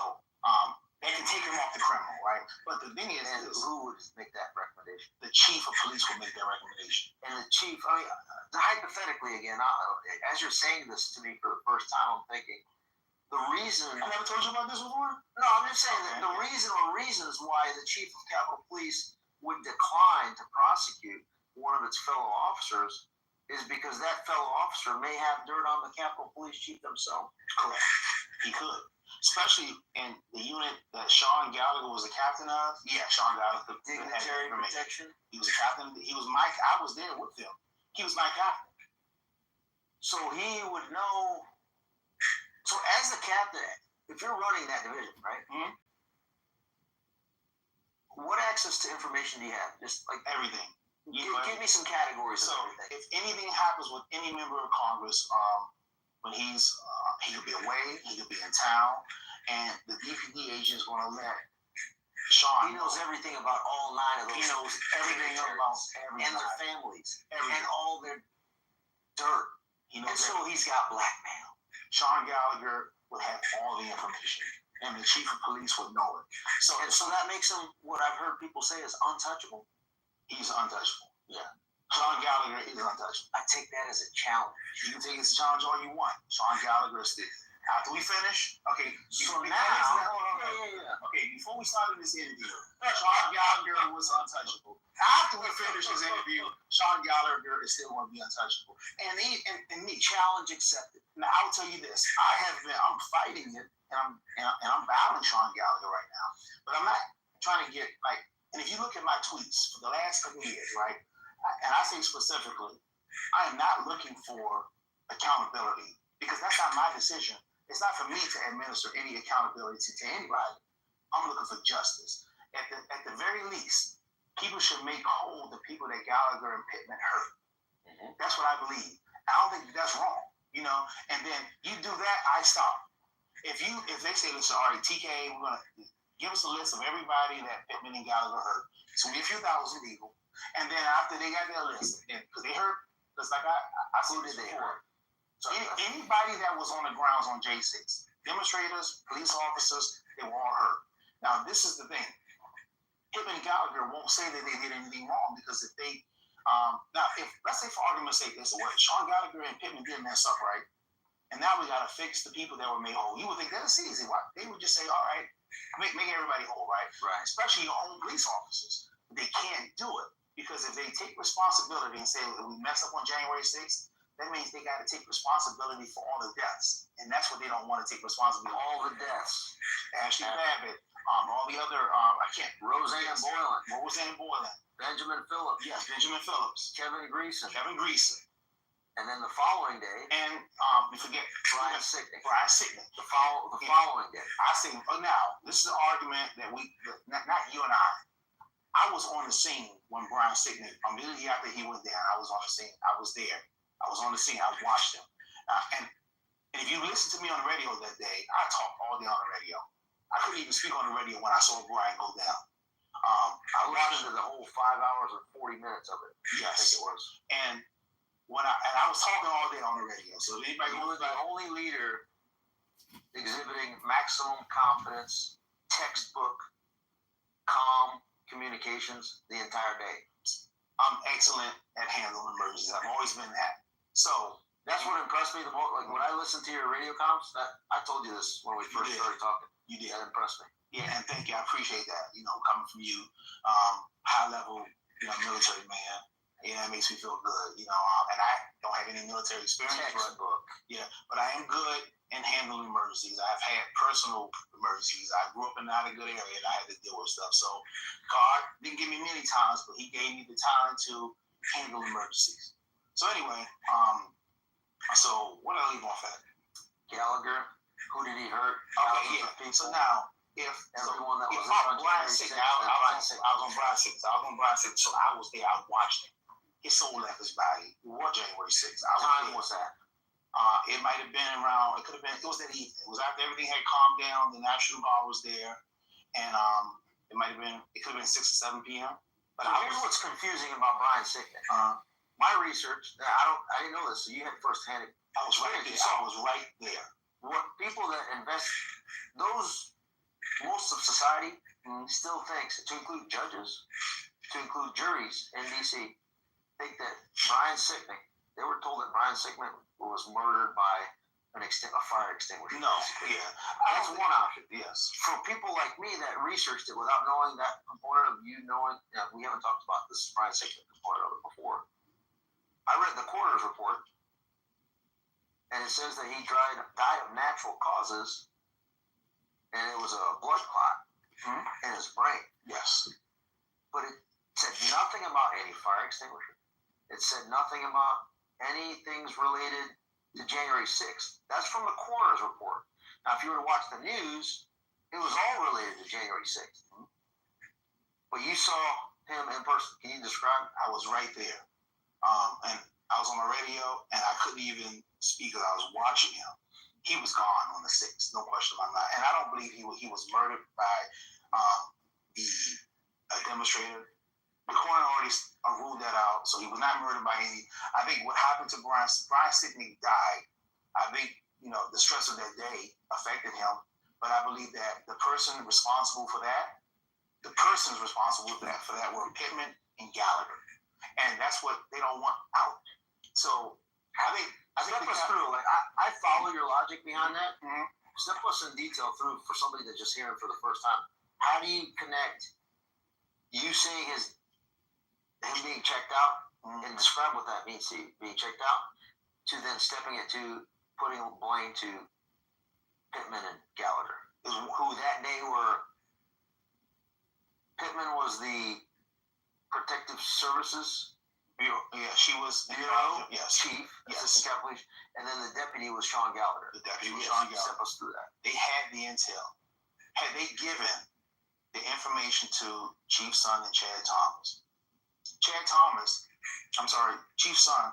they can take him off the criminal, right? But the thing is, who would make that recommendation? The chief of police will make that recommendation. And the chief, I mean, hypothetically again, as you're saying this to me for the first time, I'm thinking, the reason... I never told you about this before? No, I'm just saying that the reason or reasons why the chief of Capitol Police would decline to prosecute one of its fellow officers is because that fellow officer may have dirt on the Capitol Police chief themselves. Correct. He could. Especially in the unit that Sean Gallagher was a captain of. Yeah, Sean Gallagher. Dignitary protection. He was a captain. He was I was there with him. He was my captain. So he would know... So as the captain, if you're running that division, right? Mm-hmm. What access to information do you have? Just like everything. Give me some categories. So if anything happens with any member of Congress, when he could be away, he could be in town, and the DPD agent is going to let Sean. He knows everything about all 9 of those. He knows everything about everybody. And their families. Everything. And all their dirt. He knows. And so he's got blackmail. Sean Gallagher would have all the information, and the chief of police would know it. So that makes him, what I've heard people say, is untouchable. He's untouchable. Yeah. Sean Gallagher is untouchable. I take that as a challenge. You can take it as a challenge all you want. Sean Gallagher is still. After we finish, okay. So now, okay, before we started this interview, Sean Gallagher was untouchable. After we finish this interview, Sean Gallagher is still going to be untouchable. And me, challenge accepted. Now I will tell you this: I'm fighting it, and I'm battling Sean Gallagher right now. But I'm not trying to get like. And if you look at my tweets for the last couple of years, right, and I say specifically, I am not looking for accountability because that's not my decision. It's not for me to administer any accountability to anybody. I'm looking for justice. At the very least, people should make whole the people that Gallagher and Pittman hurt. Mm-hmm. That's what I believe. I don't think that's wrong, you know. And then you do that, I stop. If they say, listen, all right, TK, we're gonna give us a list of everybody that Pittman and Gallagher hurt. It's only a few thousand people. And then after they got their list, because they hurt, just like I said this before. So anybody that was on the grounds on J6, demonstrators, police officers, they were all hurt. Now, this is the thing. Pittman and Gallagher won't say that they did anything wrong because if they, if let's say for argument's sake, they said, well, Sean Gallagher and Pittman did mess up, right? And now we got to fix the people that were made whole. You would think that's easy. Why? They would just say, all right, make everybody whole, right? Right. Especially your own police officers. They can't do it because if they take responsibility and say, well, we messed up on January 6th, that means they got to take responsibility for all the deaths. And that's what they don't want to take responsibility for. All the deaths. Ashley Babbitt, all the other, Roseanne Boylan. Benjamin Phillips. Yes, Benjamin Phillips. Kevin Greason. And then the following day. And we forget. Brian Sicknick. The following day. I say, now, this is an argument that not you and I was on the scene when Brian Sicknick, immediately after he went down, I was on the scene. I was there. I was on the scene. I watched him. And if you listen to me on the radio that day, I talked all day on the radio. I couldn't even speak on the radio when I saw Brian go down. I listened to the whole 5 hours and 40 minutes of it. Yes. I think it was. And I was talking all day on the radio. So anybody you were the only leader exhibiting maximum confidence, textbook, calm communications the entire day? I'm excellent at handling emergencies. I've always been that. So that's what impressed me the most. Like when I listened to your radio comms, I told you this when we first started talking. You did. That impressed me. Yeah, and thank you. I appreciate that. Coming from you, high level, military man. Yeah, it makes me feel good. And I don't have any military experience. But I am good in handling emergencies. I've had personal emergencies. I grew up in not a good area, and I had to deal with stuff. So God didn't give me many times, but He gave me the talent to handle emergencies. So anyway, so what did I leave off at? Gallagher. Who did he hurt? Okay, yeah. So now, if everyone that was on Brian 6, I was on Brian 6. So I was there. I watched him. His soul left his body. January 6th. What time was that? It might have been around. It could have been. It was that evening. It was after everything had calmed down. The National Guard was there, and it might have been. It could have been 6 or 7 p.m. But here's what's confusing about Brian's sickness. My research. I didn't know this. So you had firsthand. I was right there. I was right there. What people that invest, most of society still thinks, to include judges, to include juries in D.C., think that Brian Sicknick, they were told that Brian Sicknick was murdered by a fire extinguisher. No, yeah. That's one option. Yes. For people like me that researched it without knowing that component of you knowing, we haven't talked about this Brian Sicknick component of it before. I read the coroner's report, and it says that he died of natural causes, and it was a blood clot in his brain. Yes. But it said nothing about any fire extinguisher. It said nothing about any things related to January 6th. That's from the coroner's report. Now, if you were to watch the news, it was all related to January 6th. But you saw him in person. Can you describe? I was right there. And I was on the radio, and I couldn't even speak because I was watching him. He was gone on the 6th, no question about that. And I don't believe he was murdered by the demonstrator. The coroner already ruled that out, so he was not murdered by any. I think what happened to Brian Sicknick died. I think, the stress of that day affected him, but I believe that the person responsible for that, were Pittman and Gallagher. And that's what they don't want out. So I think step us through. Like I follow your logic behind that. Mm-hmm. Step us in detail through for somebody that's just hearing for the first time. How do you connect you seeing him being checked out and describe what that means to being checked out to then stepping it to putting blame to Pittman and Gallagher, who that day were. Pittman was the Protective Services. Yeah, she was chief, assistant captain, and then the deputy was Sean Gallagher. The deputy was Sean Gallagher. Step us through that. They had the intel. Had they given the information to Chief Son and Chad Thomas? Chief Son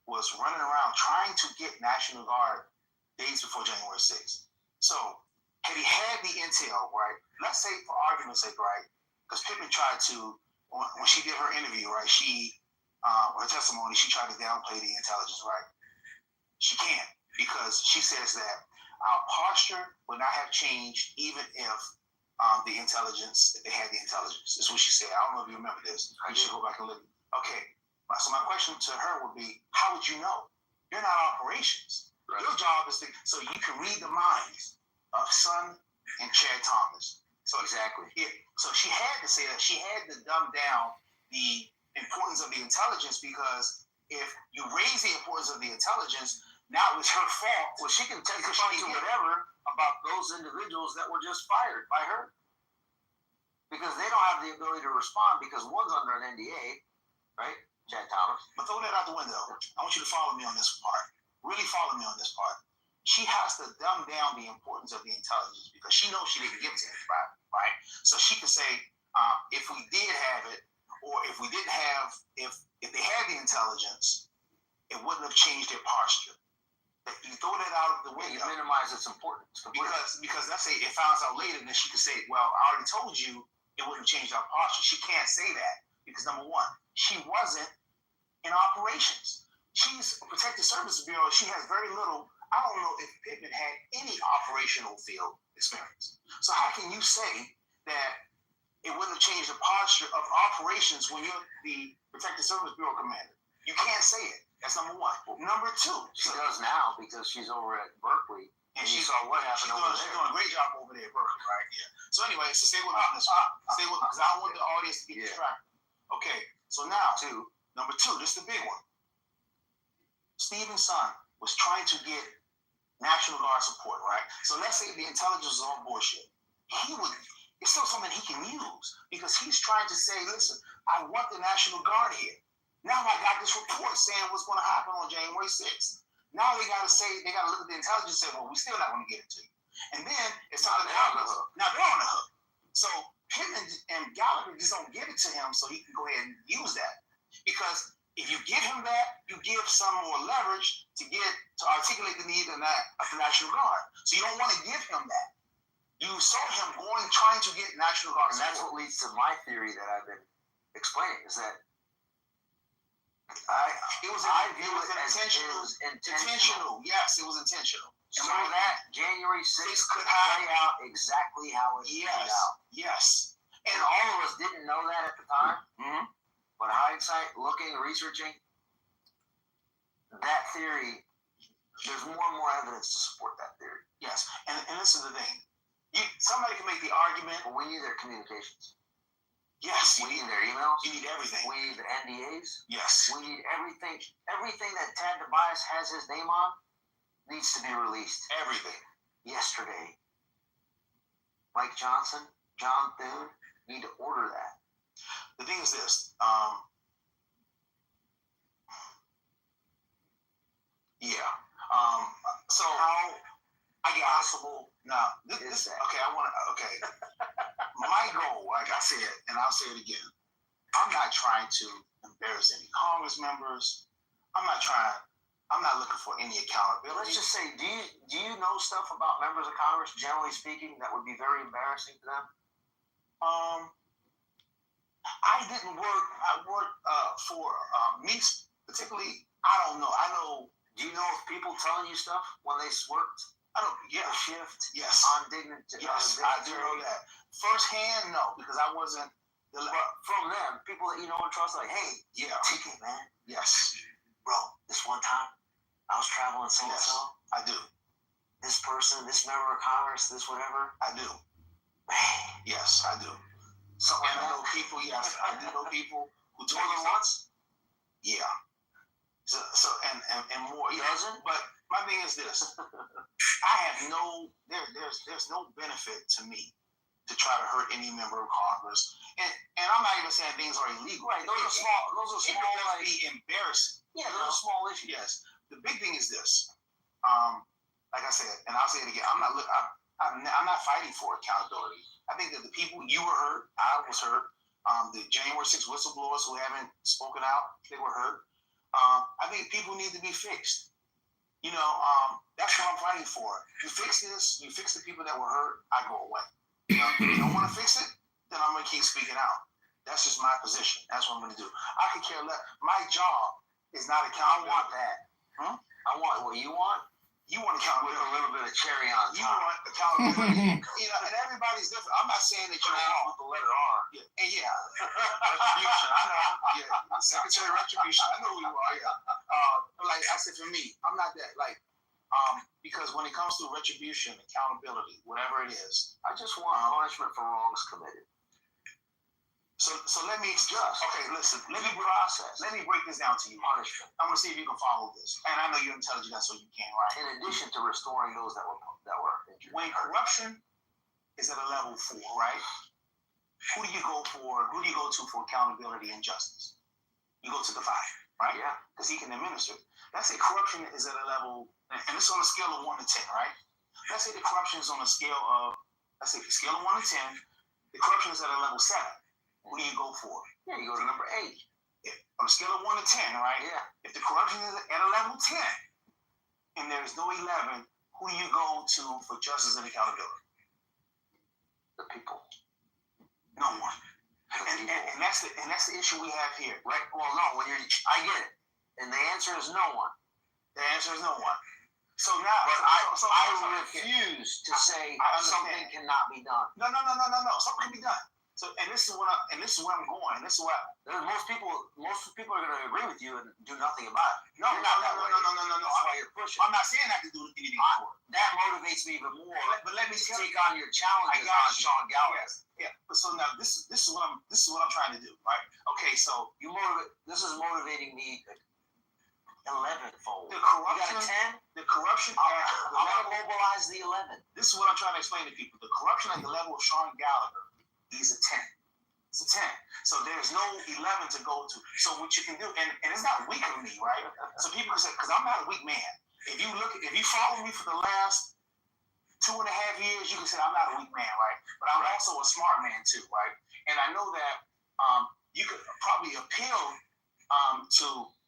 was running around trying to get National Guard days before January 6th. So, had he had the intel, right? Let's say, for argument's sake, right? Because Pittman tried to, when she did her interview, right? Her testimony, she tried to downplay the intelligence, right? She can't, because she says that our posture would not have changed even if if they had the intelligence. That's what she said. I don't know if you remember this. You should go back and look. Okay. So my question to her would be, how would you know? You're not operations. Right. Your job is so you can read the minds of Son and Chad Thomas. So exactly. Yeah. So she had to say that. She had to dumb down the importance of the intelligence, because if you raise the importance of the intelligence, now it's her fault. Well, she can take to whatever about those individuals that were just fired by her, because they don't have the ability to respond because one's under an NDA, right? Chad Thomas. But throw that out the window. I want you to follow me on this part. Really follow me on this part. She has to dumb down the importance of the intelligence because she knows she didn't give it to anybody, right? So she could say, if we did have it, or if we didn't have, if they had the intelligence, it wouldn't have changed their posture. You throw that out of the window. You minimize its importance. Because let's say it finds out later, then she could say, well, I already told you it wouldn't have changed our posture. She can't say that because, number one, she wasn't in operations. She's a Protective Services Bureau. She has very little. I don't know if Pittman had any operational field experience. So how can you say that it wouldn't have changed the posture of operations when you're the Protective Service Bureau commander. You can't say it. That's number one. Number two, She does now because she's over at Berkeley. and You she's saw what happened over she's there. doing a great job over there at Berkeley, right? Yeah. So anyway, so stay with me on this one. Stay with me, because I don't want the audience to get distracted. Okay, so now, number two, this is the big one. Stephen's son was trying to get National Guard support, right? So let's say the intelligence is on bullshit. It's still something he can use because he's trying to say, listen, I want the National Guard here. Now I got this report saying what's going to happen on January 6th. Now they got to look at the intelligence and say, well, we're still not going to get it to you. And then it's something happens. Now they're on the hook. So Pittman and Gallagher just don't give it to him so he can go ahead and use that. Because if you give him that, you give some more leverage to articulate the need of the National Guard. So you don't want to give him that. You saw him trying to get National Guard. And that's what leads to my theory that I've been explaining, is that it was intentional. Yes, it was intentional. So that January 6th could play out exactly how it played out. Yes. And all of us didn't know that at the time. Mm-hmm. But hindsight, looking, researching, that theory, there's more and more evidence to support that theory. Yes. And this is the thing. Somebody can make the argument. But we need their communications. Yes. We need their emails. You need everything. We need the NDAs. Yes. We need everything. Everything that Tad Tobias has his name on needs to be released. Everything. Yesterday. Mike Johnson, John Thune need to order that. The thing is this. So how I got possible now. This okay. My goal, like I said, and I'll say it again. I'm not trying to embarrass any Congress members. I'm not looking for any accountability. Let's just say, do you know stuff about members of Congress, generally speaking, that would be very embarrassing to them? I didn't work. I worked for me particularly. I don't know. Do you know of people telling you stuff when they worked? I don't. Yeah. A shift. Yes. On dignity. Yes, I do know that. Firsthand, no, because I wasn't. But from them, people that you know and trust, like, hey, TK, man. Yes. Bro, this one time, I was traveling so and so. I do. This person, this member of Congress, this whatever. I do. Man. Yes, I do. So and I know people. Yes, I do know people who told me once. Yeah. So and more. Doesn't? But my thing is this: I have there's no benefit to me to try to hurt any member of Congress, and I'm not even saying things are illegal. Right? Those are small. It would be embarrassing. Yeah, those are small issues. Yes. The big thing is this: like I said, and I'll say it again. I'm not fighting for accountability. I think that the people you were hurt, I was hurt. The January 6th whistleblowers who haven't spoken out, they were hurt. I think people need to be fixed. That's what I'm fighting for. You fix this, you fix the people that were hurt, I go away. If you don't want to fix it, then I'm going to keep speaking out. That's just my position. That's what I'm going to do. I could care less. My job is not accountability. I want that. I want what you want. You want accountability. With a little bit of cherry on top. You want accountability. And everybody's different. I'm not saying that you're off with the letter R. Yeah. Retribution. I know. Yeah. Secretary Retribution. I know who you are. Yeah. But like I said, for me, I'm not that because when it comes to retribution, accountability, whatever it is, I just want punishment for wrongs committed. So let me just listen. Let me break this down to you. Punishment. I'm gonna see if you can follow this. And I know you're intelligent, so you can, right? In addition to restoring those that were injured. When corruption is at a level 4, right? Who do you go to for accountability and justice? You go to the 5, right? Yeah. Because he can administer it. Let's say corruption is at a level, and it's on a scale of 1 to 10, right? Let's say the corruption is on a scale of, 1 to 10. The corruption is at a level 7. Who do you go for? Yeah, you go to number 8. Yeah. On a scale of 1 to 10, right? Yeah. If the corruption is at a level 10 and there is no 11, who do you go to for justice and accountability? The people. No one. And that's the issue we have here, right? Well, no. I get it, and the answer is no one. The answer is no one. So now, I refuse to say something cannot be done. No. Something can be done. So, and this is where I'm going. This is what most people are going to agree with you and do nothing about it. No. That's why you're pushing. I'm not saying I can do anything for it. That motivates me even more. But let me take on your challenges on Sean Gallagher. Yeah. But so now this is what I'm trying to do, right? Okay. So this is motivating me 11-fold. The corruption. You got a 10. The corruption. I'm going to mobilize the 11. This is what I'm trying to explain to people. The corruption at the level of Sean Gallagher is a 10. It's a 10. So there's no 11 to go to. So what you can do, and it's not weak of me, right? So people can say, because I'm not a weak man. If you follow me for the last 2.5 years, you can say I'm not a weak man, right? But I'm also a smart man too, right? And I know that you could probably appeal to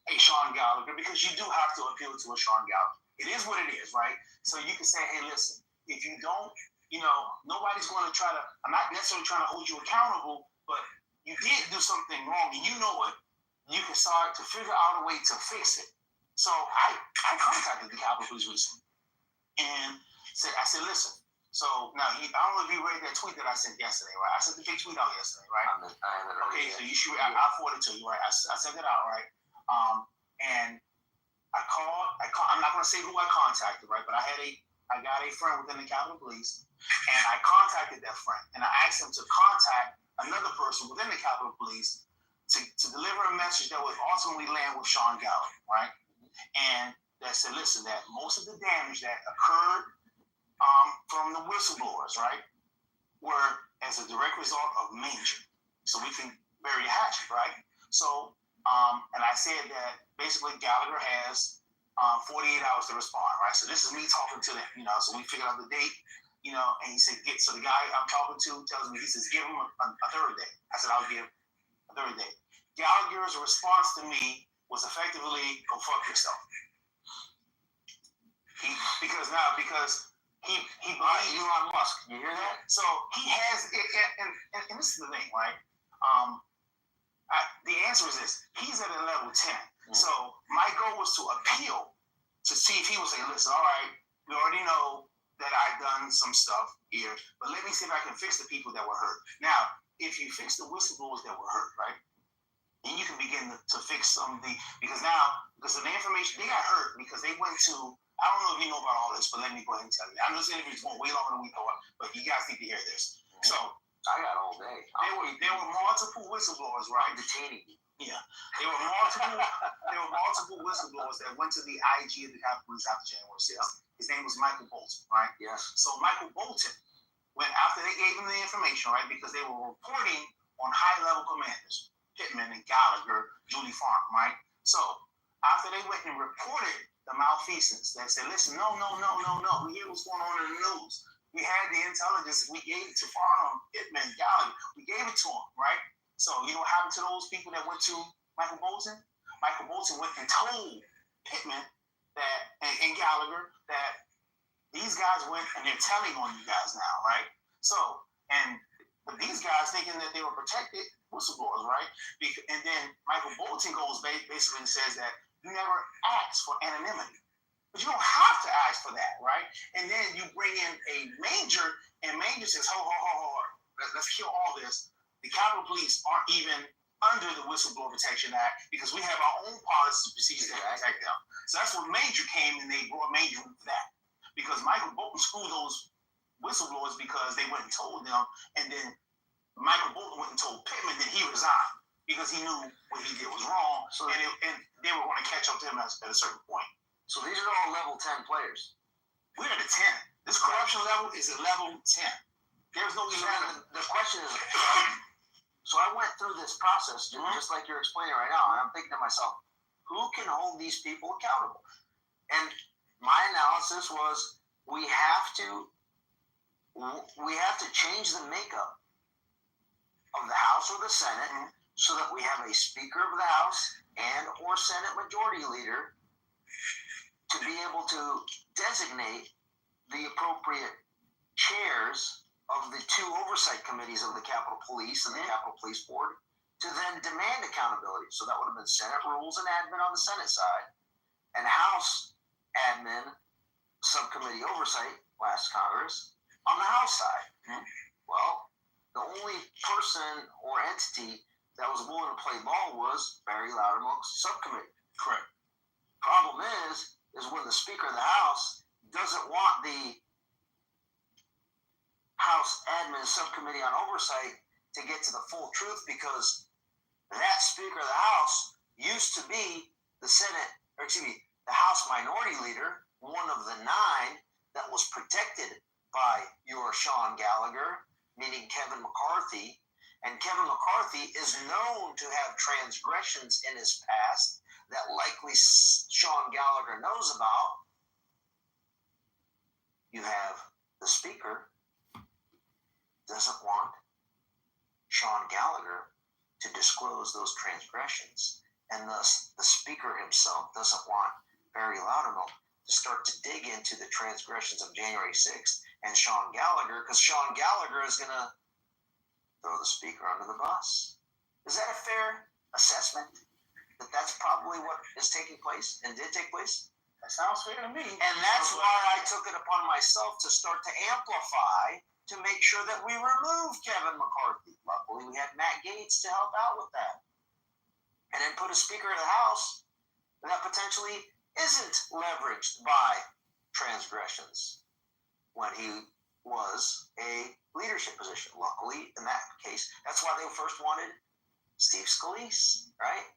a Sean Gallagher, because you do have to appeal to a Sean Gallagher. It is what it is, right? So you can say, hey, listen, if you don't, nobody's going to try to, I'm not necessarily trying to hold you accountable, but you did do something wrong and you know it. You can start to figure out a way to fix it. So I contacted the Capitol Police recently and I said, listen, so now I don't know if you read that tweet that I sent yesterday, right? I sent the big tweet out yesterday, right? Okay, so you should, I'll forward it to you, right? I sent it out, right? And I called, I'm not going to say who I contacted, right? But I got a friend within the Capitol Police, and I contacted that friend, and I asked him to contact another person within the Capitol Police to deliver a message that would ultimately land with Sean Gallagher, right? And that said, listen, that most of the damage that occurred from the whistleblowers, right, were as a direct result of Manger. So we can bury the hatchet, right? So, and I said that basically Gallagher has 48 hours to respond, right? So this is me talking to them, so we figured out the date, and he said, so the guy I'm talking to tells me, he says, give him a third day. I said, I'll give a third day. Gallagher's response to me was effectively, go fuck yourself. Because he believes Elon Musk. You hear that? So he has, and this is the thing, right? The answer is this: he's at a level 10. Mm-hmm. So my goal was to appeal to see if he would say, "Listen, all right, we already know that I've done some stuff here, but let me see if I can fix the people that were hurt." Now, if you fix the whistleblowers that were hurt, right, then you can begin to fix some of because of the information, they got hurt because they went to. I don't know if you know about all this, but let me go ahead and tell you. I know this interview is going way longer than we thought, but you guys need to hear this. Mm-hmm. So I got all day. There were multiple whistleblowers, right? Detaining you. Yeah, there were multiple whistleblowers that went to the IG of the Capitol Police after January 6th. Yep. His name was Michael Bolton, right? Yes. So Michael Bolton went after they gave him the information, right? Because they were reporting on high-level commanders, Pittman and Gallagher, Julie Farm, right? So after they went and reported the malfeasance, they said, listen, no. We hear what's going on in the news. We had the intelligence. We gave it to Farnham, Pittman, Gallagher. We gave it to them, right? So you know what happened to those people that went to Michael Bolton? Michael Bolton went and told Pittman that and Gallagher that these guys went and they're telling on you guys now, right? So, but these guys thinking that they were protected whistleblowers, right? And then Michael Bolton goes basically and says that you never asked for anonymity. But you don't have to ask for that, right? And then you bring in a Manger, and Manger says, ho, let's kill all this. The Capitol Police aren't even under the Whistleblower Protection Act because we have our own policies and procedures that protect them. So that's when Manger came, and they brought Manger for that. Because Michael Bolton screwed those whistleblowers because they went and told them, and then Michael Bolton went and told Pittman that he resigned because he knew what he did was wrong, so, and they were going to catch up to him at a certain point. So these are all level 10 players. We're at a 10. This corruption level is a level 10. There's no 11. The question is, so I went through this process, just like you're explaining right now, and I'm thinking to myself, who can hold these people accountable? And my analysis was we have to change the makeup of the House or the Senate so that we have a Speaker of the House and or Senate Majority Leader to be able to designate the appropriate chairs of the two oversight committees of the Capitol Police and the Capitol Police Board to then demand accountability. So that would have been Senate Rules and Admin on the Senate side and House Admin Subcommittee Oversight last Congress on the House side. Well, the only person or entity that was willing to play ball was Barry Loudermilk's subcommittee. Correct. Problem is when the Speaker of the House doesn't want the House Admin Subcommittee on Oversight to get to the full truth, because that Speaker of the House used to be the House Minority Leader, one of the 9 that was protected by your Sean Gallagher, meaning Kevin McCarthy. And Kevin McCarthy is known to have transgressions in his past that likely Sean Gallagher knows about. You have the Speaker doesn't want Sean Gallagher to disclose those transgressions, and thus the Speaker himself doesn't want Barry Loudermilk to start to dig into the transgressions of January 6th and Sean Gallagher, because Sean Gallagher is going to throw the Speaker under the bus. Is that a fair assessment? That's probably what is taking place and did take place? That sounds fair to me. And that's why I took it upon myself to start to amplify to make sure that we remove Kevin McCarthy. Luckily, we had Matt Gaetz to help out with that. And then put a Speaker of the House that potentially isn't leveraged by transgressions when he was a leadership position. Luckily, in that case, that's why they first wanted Steve Scalise, right?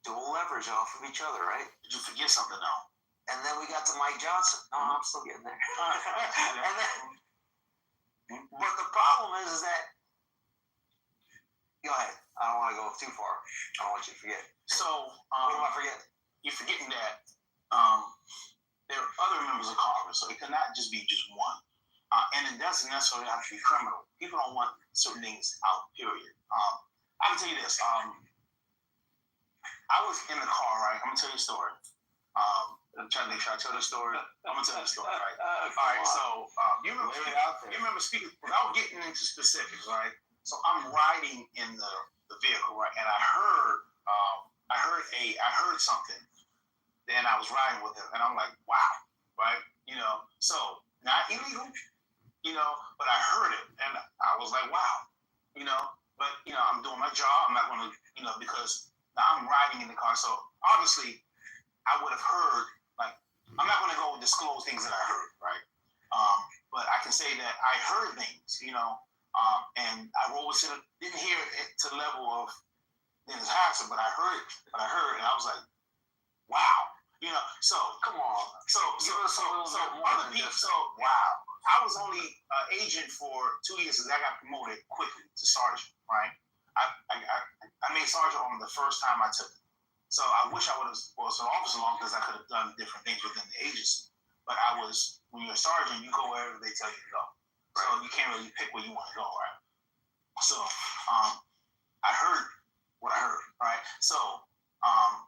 Dual leverage off of each other, right? Did you forget something though? And then we got to Mike Johnson. No, I'm still getting there. And then, but the problem is that, go ahead. I don't want to go too far. I don't want you to forget. So, what am I forgetting? You're forgetting that there are other members of Congress, so it cannot just be just one. And it doesn't necessarily have to be criminal. People don't want certain things out, period. I can tell you this. I was in the car, right? I'm going to tell you a story. I'm trying to make sure I tell the story. I'm going to tell you the story, right? All right, so you remember speaking, without getting into specifics, right? So I'm riding in the vehicle, right? And I heard something. Then I was riding with him, and I'm like, wow, right? So not illegal, but I heard it, and I was like, wow, but I'm doing my job. I'm not going to, because now I'm riding in the car, so obviously I would have heard, like, I'm not going to go disclose things that I heard, right? But I can say that I heard things, and I didn't hear it to the level of Dennis Harrison, but I heard, and I was like, wow, so come on, so other people, so wow, I was only agent for 2 years because I got promoted quickly to sergeant, right? I made sergeant on the first time I took it. So I wish I would have was an officer long because I could have done different things within the agency. But when you're a sergeant, you go wherever they tell you to go. So you can't really pick where you want to go, right? So I heard what I heard, right? So I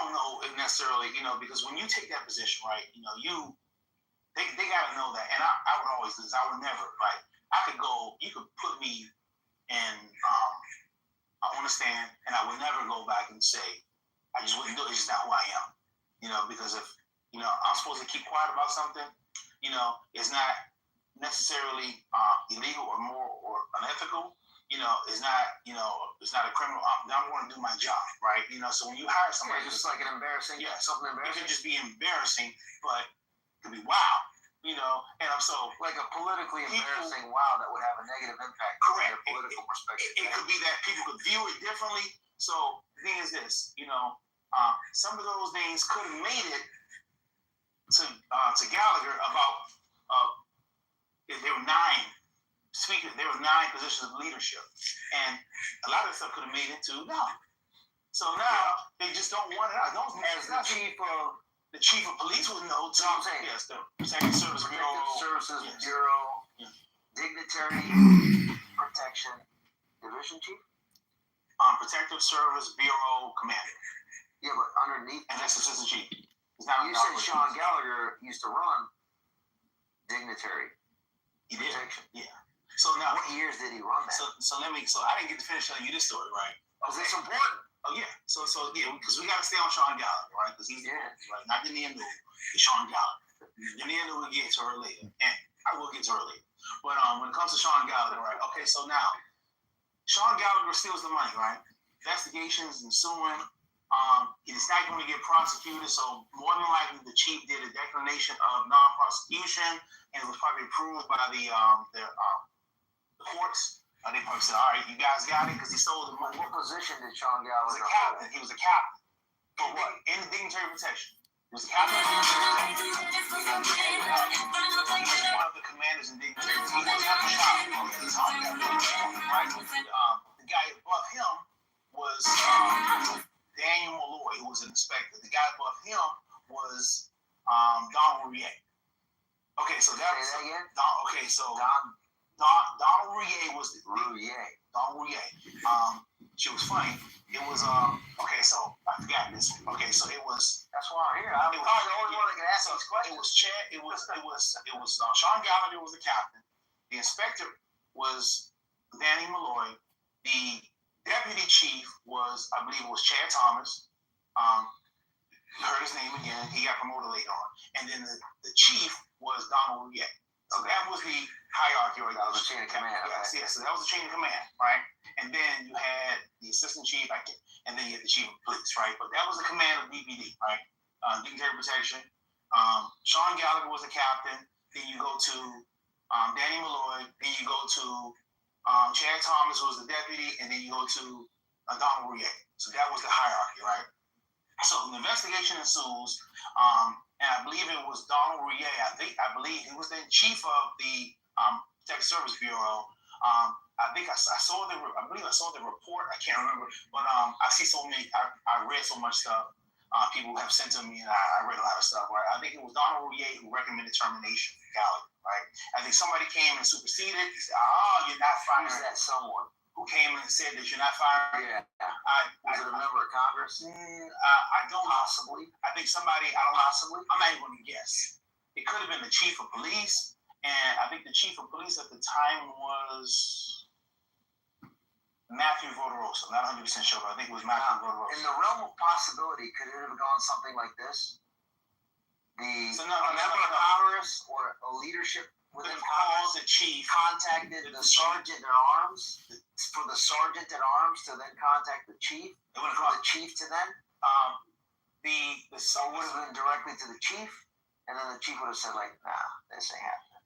don't know if necessarily, because when you take that position, right, they got to know that. And I would always do this. I would never, like, you could put me in on the stand, and I would never go back and say, I just wouldn't do it. It's just not who I am. Because if, I'm supposed to keep quiet about something, it's not necessarily illegal or moral or unethical. It's not, it's not a criminal. I'm going to do my job, right? So when you hire somebody, it's just like an embarrassing, something embarrassing. It could just be embarrassing, but it could be wow. And I'm so like a politically embarrassing wow that would have a negative impact on their political perspective. It could be that people could view it differently. So the thing is this, some of those things could have made it to Gallagher about there were 9 speakers, there were 9 positions of leadership, and a lot of stuff could have made it to no. So now they just don't want it out. As the chief of police would know too. Yes, the Protective Services Bureau, Dignitary Protection Division Chief, Protective Service Bureau Commander. Yeah, but underneath, and that's Assistant Chief. You said Sean Gallagher used to run Dignitary Protection. Yeah. So now, what years did he run that? So I didn't get to finish telling you this story, right? Was this important? Oh yeah. So yeah, because we got to stay on Sean Gallagher, right? Because he's right, not the end of it. It's Sean Gallagher. In the end, we'll get to her later. And I will get to earlier. But when it comes to Sean Gallagher, right? Okay, so now Sean Gallagher steals the money, right? Investigations ensuing. It's not going to get prosecuted, so more than likely the chief did a declaration of non-prosecution, and it was probably approved by the courts. They probably said, "All right, you guys got it," because he stole the money. What position did Sean Gallagher? He was a captain. He was a captain. For what? In the dignitary protection. He was a captain of dignitary protection. He was one of the commanders in dignitary protection. He wasn't a shot. Right? The guy above him was Daniel Malloy, who was an inspector. The guy above him was Donald Rouillet. Okay, so that was again. Donald Rouillet was Donald Rouillet. She was funny. It was okay. So I forgot this. Okay, so it was. That's why I'm here. I'm the only one that can ask these questions. It was Chad. It was Sean Gallagher was the captain. The inspector was Danny Malloy. The deputy chief was, I believe, it was Chad Thomas. You heard his name again. He got promoted later on. And then the chief was Donald Rouillet. So that was the hierarchy, right? That was the chain of command. Yes. So that was the chain of command, right? And then you had the assistant chief, and then you had the chief of police, right? But that was the command of DPD, right? Dignitary protection. Sean Gallagher was the captain. Then you go to Danny Malloy. Then you go to Chad Thomas, who was the deputy, and then you go to Donald Rouillet. So that was the hierarchy, right? So the investigation ensues, and I believe it was Donald Rouillet. I believe he was the chief of the Texas Service Bureau. I believe I saw the report. I can't remember, but I see so many. I read so much stuff. People have sent to me, and I read a lot of stuff. Right? I think it was Donald Rouillet who recommended termination for Gallagher. Right? I think somebody came and superseded. He said, "Oh, you're not fired." Who's that someone? Who came and said that you're not fired? Yeah. Was it a member of Congress? I don't possibly. I think somebody. I don't possibly. I'm not even going to guess. It could have been the chief of police, and I think the chief of police at the time was Matthew Voderosa. I'm not 100% sure, but I think it was Matthew Voderosa. In the realm of possibility, could it have gone something like this? A member of Congress or a leadership within Congress, the chief contacted the sergeant at arms for the sergeant at arms to then contact the chief. It would have called the chief to then. So it would have been directly to the chief, and then the chief would have said like, "Nah, this ain't happening."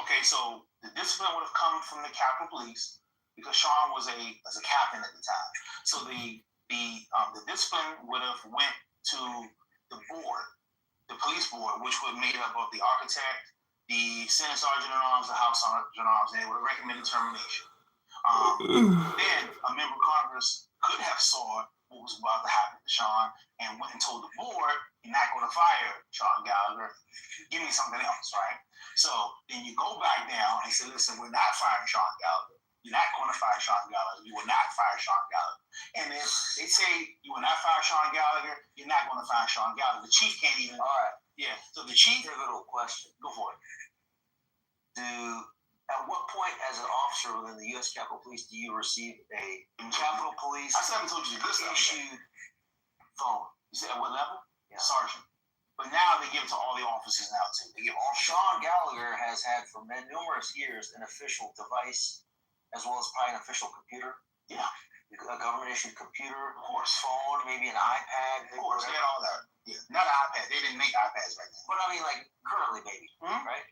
Okay, so the discipline would have come from the Capitol Police because Sean was a captain at the time. So the discipline would have went to the board, the police board, which was made up of the architect, the Senate Sergeant at Arms, the House Sergeant at Arms, and they would have recommended termination. Then a member of Congress could have saw what was about to happen to Sean and went and told the board, "You're not going to fire Sean Gallagher. Give me something else," right? So then you go back down and say, "Listen, we're not firing Sean Gallagher. You're not going to fire Sean Gallagher. You will not fire Sean Gallagher." And if they say you will not fire Sean Gallagher, you're not going to fire Sean Gallagher. The chief can't even. All right. Yeah. So the chief. Pivotal question. Go for it. At what point, as an officer within the U.S. Capitol Police, do you receive a Capitol Police I still haven't told you the good stuff. issued phone? You said at what level? Yeah. Sergeant. But now they give it to all the officers now too. They give all. Sean Gallagher has had for numerous years an official device, as well as probably an official computer. Yeah. A government issued computer, of course, phone, maybe an iPad. Of course, they had all that. Yeah. Not an iPad. They didn't make iPads back then. But I mean, like currently, maybe, right?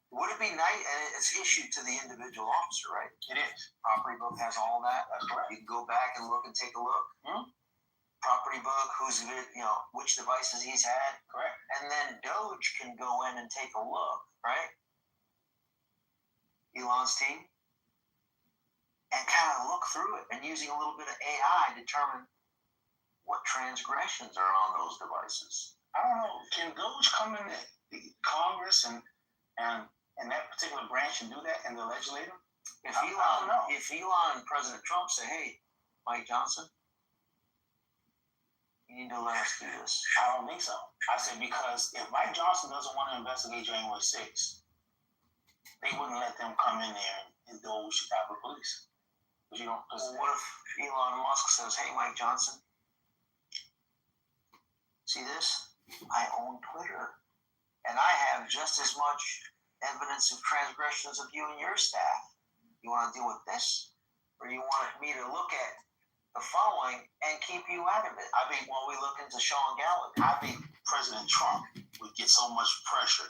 Would it be nice? And it's issued to the individual officer, right? It is. Property book has all that. That's correct. You can go back and look and take a look. Property book, which devices he's had. Correct. And then Doge can go in and take a look, right? Elon's team. And kind of look through it and using a little bit of AI determine what transgressions are on those devices. I don't know. Can Doge come in the Congress and that particular branch and do that in the legislature? If Elon and President Trump say, "Hey, Mike Johnson, you need to let us do this," I don't think so. I said because if Mike Johnson doesn't want to investigate January 6th, they wouldn't let them come in there and Doge the Capitol Police. But what if Elon Musk says, "Hey, Mike Johnson, see this? I own Twitter, and I have just as much evidence of transgressions of you and your staff. You want to deal with this? Or you want me to look at the following and keep you out of it? I think while we look into Sean Gallagher, I think President Trump would get so much pressure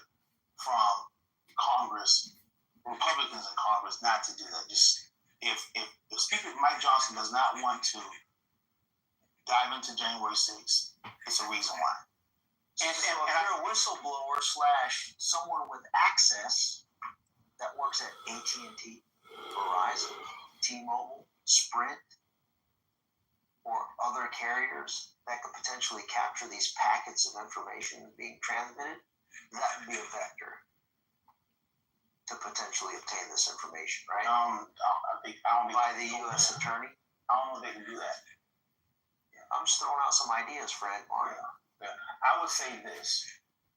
from Congress, Republicans in Congress, not to do that. Just if Speaker Mike Johnson does not want to dive into January 6th, it's a reason why. And if you're a whistleblower / someone with access that works at AT&T, Verizon, T-Mobile, Sprint, or other carriers that could potentially capture these packets of information being transmitted, that would be a vector to potentially obtain this information, right? I don't By the U.S. attorney. I don't know if they can do that. I'm just throwing out some ideas, Fred. Mario. Yeah. I would say this.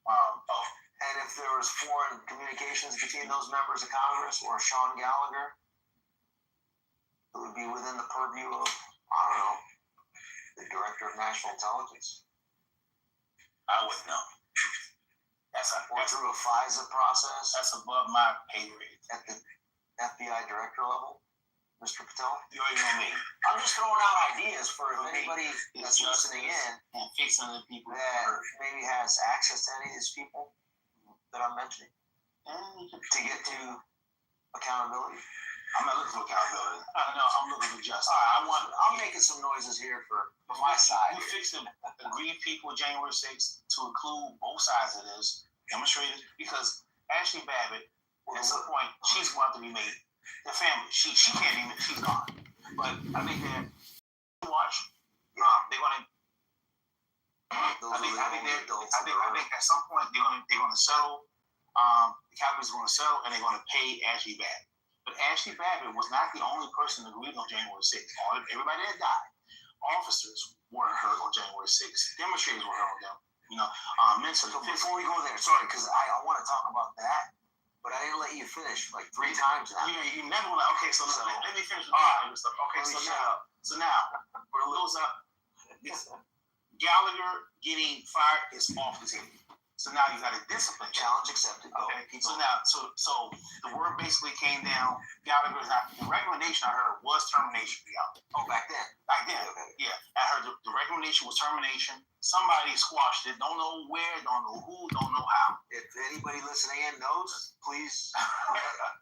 And if there was foreign communications between those members of Congress or Sean Gallagher, it would be within the purview of, I don't know, the Director of National Intelligence. I wouldn't know. Or through a FISA process. That's above my pay grade. At the FBI director level, Mr. Patel? You already know me. I'm just throwing out ideas for if anybody that's listening in and fixing the people that maybe has access to any of these people that I'm mentioning to get to accountability. I'm not looking for accountability. No, I'm looking for justice. I'm making some noises here for my side. We fixed the aggrieved people January 6th to include both sides of this, demonstrated, because Ashley Babbitt, at some point, she's going to be made. The family, she can't even, she's gone. But I think that watch, they're going to. I think at some point they're going to settle. The Capitals are going to settle, and they're going to pay Ashley Babbitt. But Ashley Babbitt was not the only person that agreed on January 6th. Everybody that died, officers weren't hurt on January 6th. Demonstrators were hurt on them. Mentally. So before we go there, sorry, because I want to talk about that, but I didn't let you finish like 3 times now. You never want to. Okay, so let me finish with the stuff. Okay, so now for those Gallagher getting fired is off the table. So now you got a discipline. Challenge accepted. Okay. So now, so the word basically came down. Gallagher's not. The recommendation I heard was termination. Oh, back then. Okay. Yeah. I heard the recommendation was termination. Somebody squashed it. Don't know where. Don't know who. Don't know how. If anybody listening in knows, please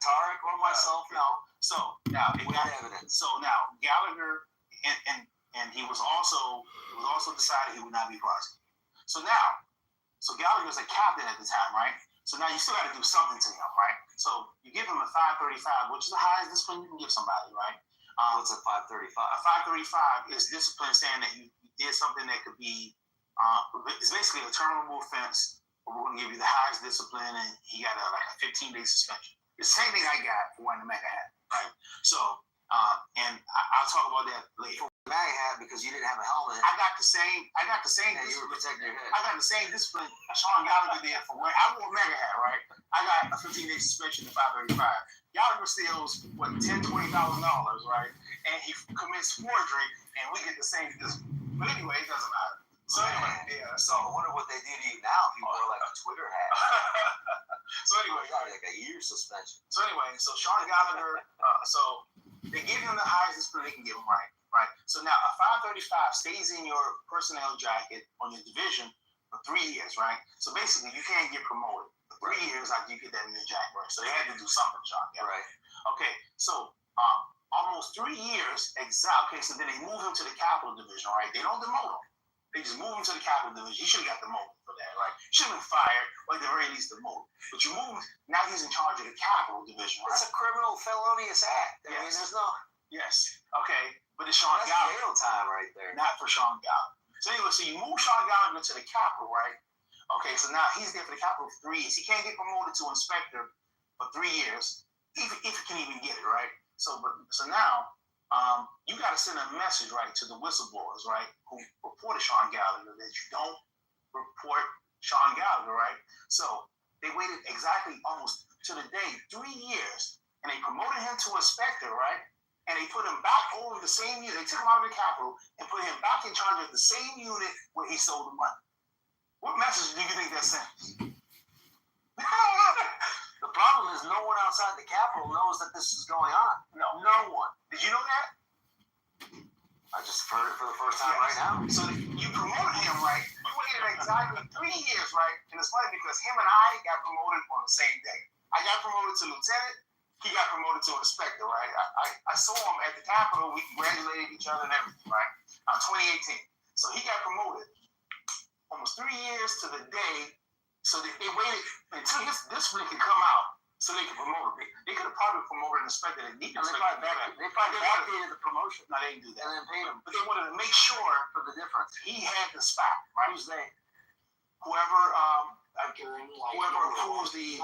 Tarek or myself know. So now we have evidence. So now Gallagher and he was also decided he would not be prosecuted. So Gallagher's a captain at the time, right? So now you still got to do something to him, right? So you give him a 535, which is the highest discipline you can give somebody, right? What's a 535? A 535 is discipline saying that you did something that could be, it's basically a terminable offense, but we're going to give you the highest discipline, and he got a 15-day suspension. It's the same thing I got for wearing the MAGA hat, right? So, and I'll talk about that later. MAGA hat because you didn't have a helmet. I got the same. Yeah, you were protecting your head. I got the same discipline Sean Gallagher did for wearing. I wore a MAGA hat, right? I got a 15-day suspension to 535. Gallagher steals $10,000, $20,000, right? And he commits forgery, and we get the same discipline. But anyway, it doesn't matter. So anyway, So I wonder what they do to you now if you wore like a Twitter hat. So anyway, like a year suspension. So anyway, so Sean Gallagher, so they give him the highest discipline they can give him, right? So now a 535 stays in your personnel jacket on your division for 3 years, right? So basically, you can't get promoted for 3 years after you get that in your jacket, right? So they had to do something, Sean. Right. Okay, so almost 3 years exactly. Okay, so then they move him to the Capital Division, right? They don't demote him. They just move him to the Capital Division. He should have got demoted for that, right? He should have been fired, or at the very least demoted. But you move, now he's in charge of the Capital Division, right? It's a criminal felonious act. I mean, there's no... Yes. Okay. But it's Sean That's Gallagher. jail time right there. Not for Sean Gallagher. So anyway, so you move Sean Gallagher to the Capitol, right? Okay, so now he's there for the Capitol for 3 years. He can't get promoted to inspector for 3 years, if he can even get it, right? So now you got to send a message, right, to the whistleblowers, right, who reported Sean Gallagher that you don't report Sean Gallagher, right? So they waited exactly almost to the day, 3 years, and they promoted him to inspector, right? And they put him back over the same unit. They took him out of the Capitol and put him back in charge of the same unit where he stole the money. What message do you think that sends? The problem problem is no one outside the Capitol knows that this is going on. No one. Did you know that? I just heard it for the first time right now. So you promoted him, right? We waited exactly 3 years, right? And it's funny because him and I got promoted on the same day. I got promoted to lieutenant. He got promoted to inspector, right? I saw him at the Capitol. We congratulated each other and everything, right? 2018. So he got promoted almost 3 years to the day. So they waited until this week could come out so they could promote him. They could have probably promoted an inspector. They probably backdated the promotion. No, they didn't do that. And then paid him. But they wanted to make sure for the difference. He had the spot, right? Who's they? Whoever approves the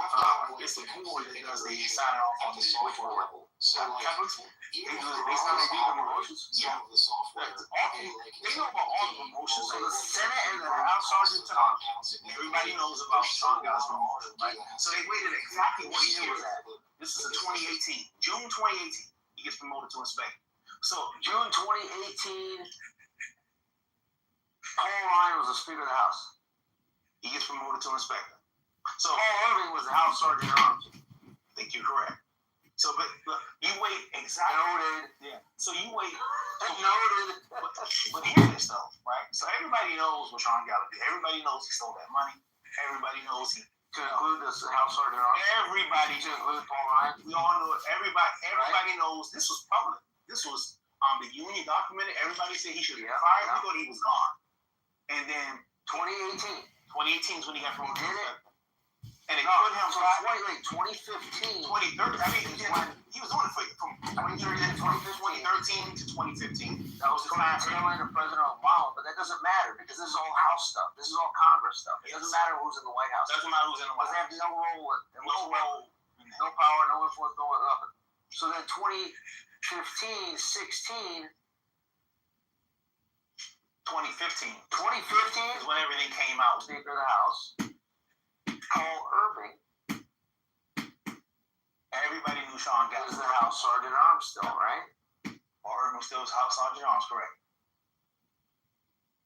it's the board that does the signing off on the board. So Catholics, they do it based on the promotions. Yeah. They know about all the promotions. So the Senate and the House Sergeant at Arms, everybody knows about Sean Gall's promotion, right? So they waited exactly what year was that? This is in 2018. June 2018, he gets promoted to inspector. So June 2018, Paul Ryan was the Speaker of the House. He gets promoted to inspector. So Paul Irving was the House Sergeant at Arms. I think you're correct. So, but look, you wait exactly. Noted. Yeah. So you wait. Noted. But hear this though, right? So everybody knows what Sean Gallagher did. Everybody knows he stole that money. Everybody knows he. To include the House Sergeant at Arms. Everybody to include Paul Ryan. We all know it. Everybody knows this was public. This was the union documented. Everybody said he should be fired. We thought he was gone. And then 2018 is when he got promoted. And they put him so 2015. 2013. I mean, he was doing it from 2013 to 2015. That was the time to President Obama, but that doesn't matter because this is all House stuff. This is all Congress stuff. It doesn't matter who's in the White House. Doesn't matter who's in the White House. They have no role no power, no influence, no nothing. So then 2015, 16. 2015 is when everything came out. Speaker of the House, Paul Irving. Everybody knew Sean Gallagher was the House Sergeant at Arms still, right? Paul Irving was still House Sergeant at Arms, correct?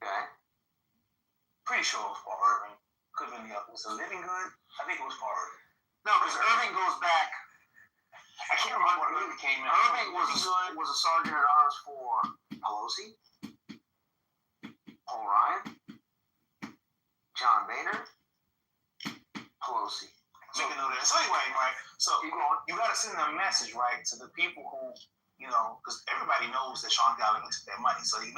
Okay. Pretty sure it was Paul Irving. Could have been the other. Was it Living Good? I think it was Paul Irving. No, because Irving goes back. I can't remember when Irving came in. Irving was a Sergeant at Arms for Pelosi, Paul Ryan, John Boehner, Pelosi. Make a note of that. So anyway, right? So you got to send a message, right, to the people who, because everybody knows that Sean Gallagher took that money. So you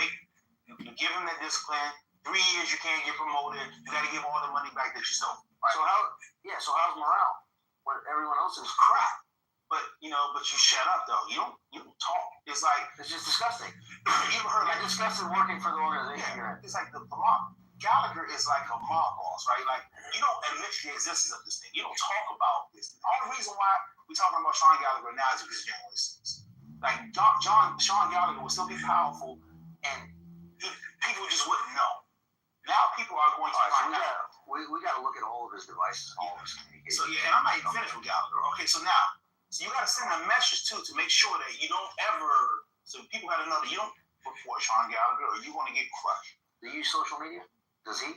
give him that discipline. 3 years you can't get promoted. You got to give all the money back that you stole. Right? So how's morale when everyone else is crap? But you shut up though. You don't talk. It's just disgusting. You ever heard disgusting working for the organization? Yeah, it's like the mob. Gallagher is like a mob boss, right? Like you don't admit the existence of this thing. You don't talk about this. The only reason why we're talking about Sean Gallagher now is because January 6th. Like Sean Gallagher would still be powerful, and people just wouldn't know. Now people are going to find out. We got to look at all of his devices, all of his communication. So and I'm not even finished with Gallagher. Okay, so you got to send a message too to make sure that you don't ever. So people got to know that you don't report Sean Gallagher, or you're going to get crushed. Do you use social media? Does he?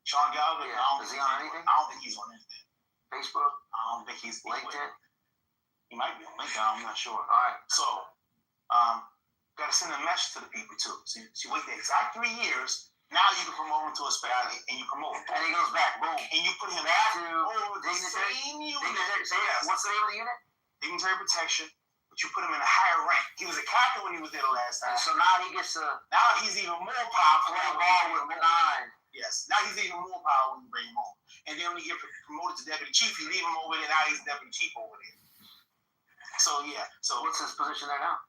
Sean Gallagher? Yeah. Is he on anything? I don't think he's on anything. Facebook? I don't think he's LinkedIn. He might be on LinkedIn. I'm not sure. All right. So, got to send a message to the people too. So you wait the exact 3 years. Now you can promote him to a specialty, and you promote him. And he goes back, boom. And you put him back to the same unit. What's the name of the unit? Dignitary protection. But you put him in a higher rank. He was a captain when he was there the last time. So now he gets now he's even more powerful. With 9. Yes. Now he's even more powerful when you bring him home. And then when you get promoted to deputy chief, you leave him over there. Now he's deputy chief over there. So yeah. So what's his position there now?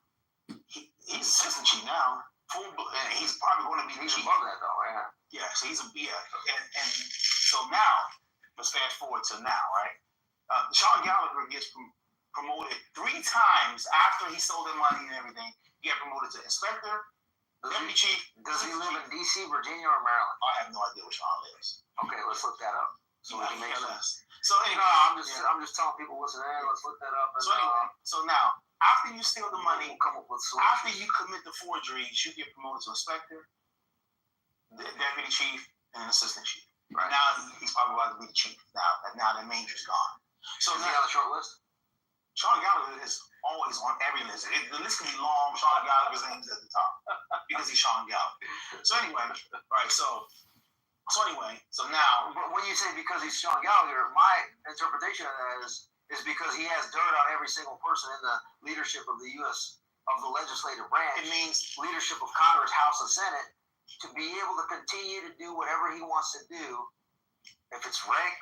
He's assistant chief now. And he's probably going to be the chief. Above that though, right? Yeah. So he's and so now let's fast forward to now, right? Sean Gallagher gets promoted 3 times after he stole the money and everything. He got promoted to inspector, deputy chief. Does he live in D.C., Virginia, or Maryland? I have no idea where Sean lives. Okay, let's look that up. So we can make sense. So anyway, I'm just telling people listening. Let's look that up. And, so now, after you steal the money, we'll come up with solutions. After you commit the forgeries, you get promoted to inspector, deputy chief, and assistant chief. Right now, he's probably about to be the chief. Now that major's gone. So Is he now, on the short list? Sean Gallagher is always on every list. The list can be long. Sean Gallagher's name is at the top because he's Sean Gallagher. So anyway, right? So now, But when you say because he's Sean Gallagher, my interpretation of that is because he has dirt on every single person in the leadership of the U.S. of the legislative branch. it means Leadership of Congress, House, and Senate to be able to continue to do whatever he wants to do, if it's rank,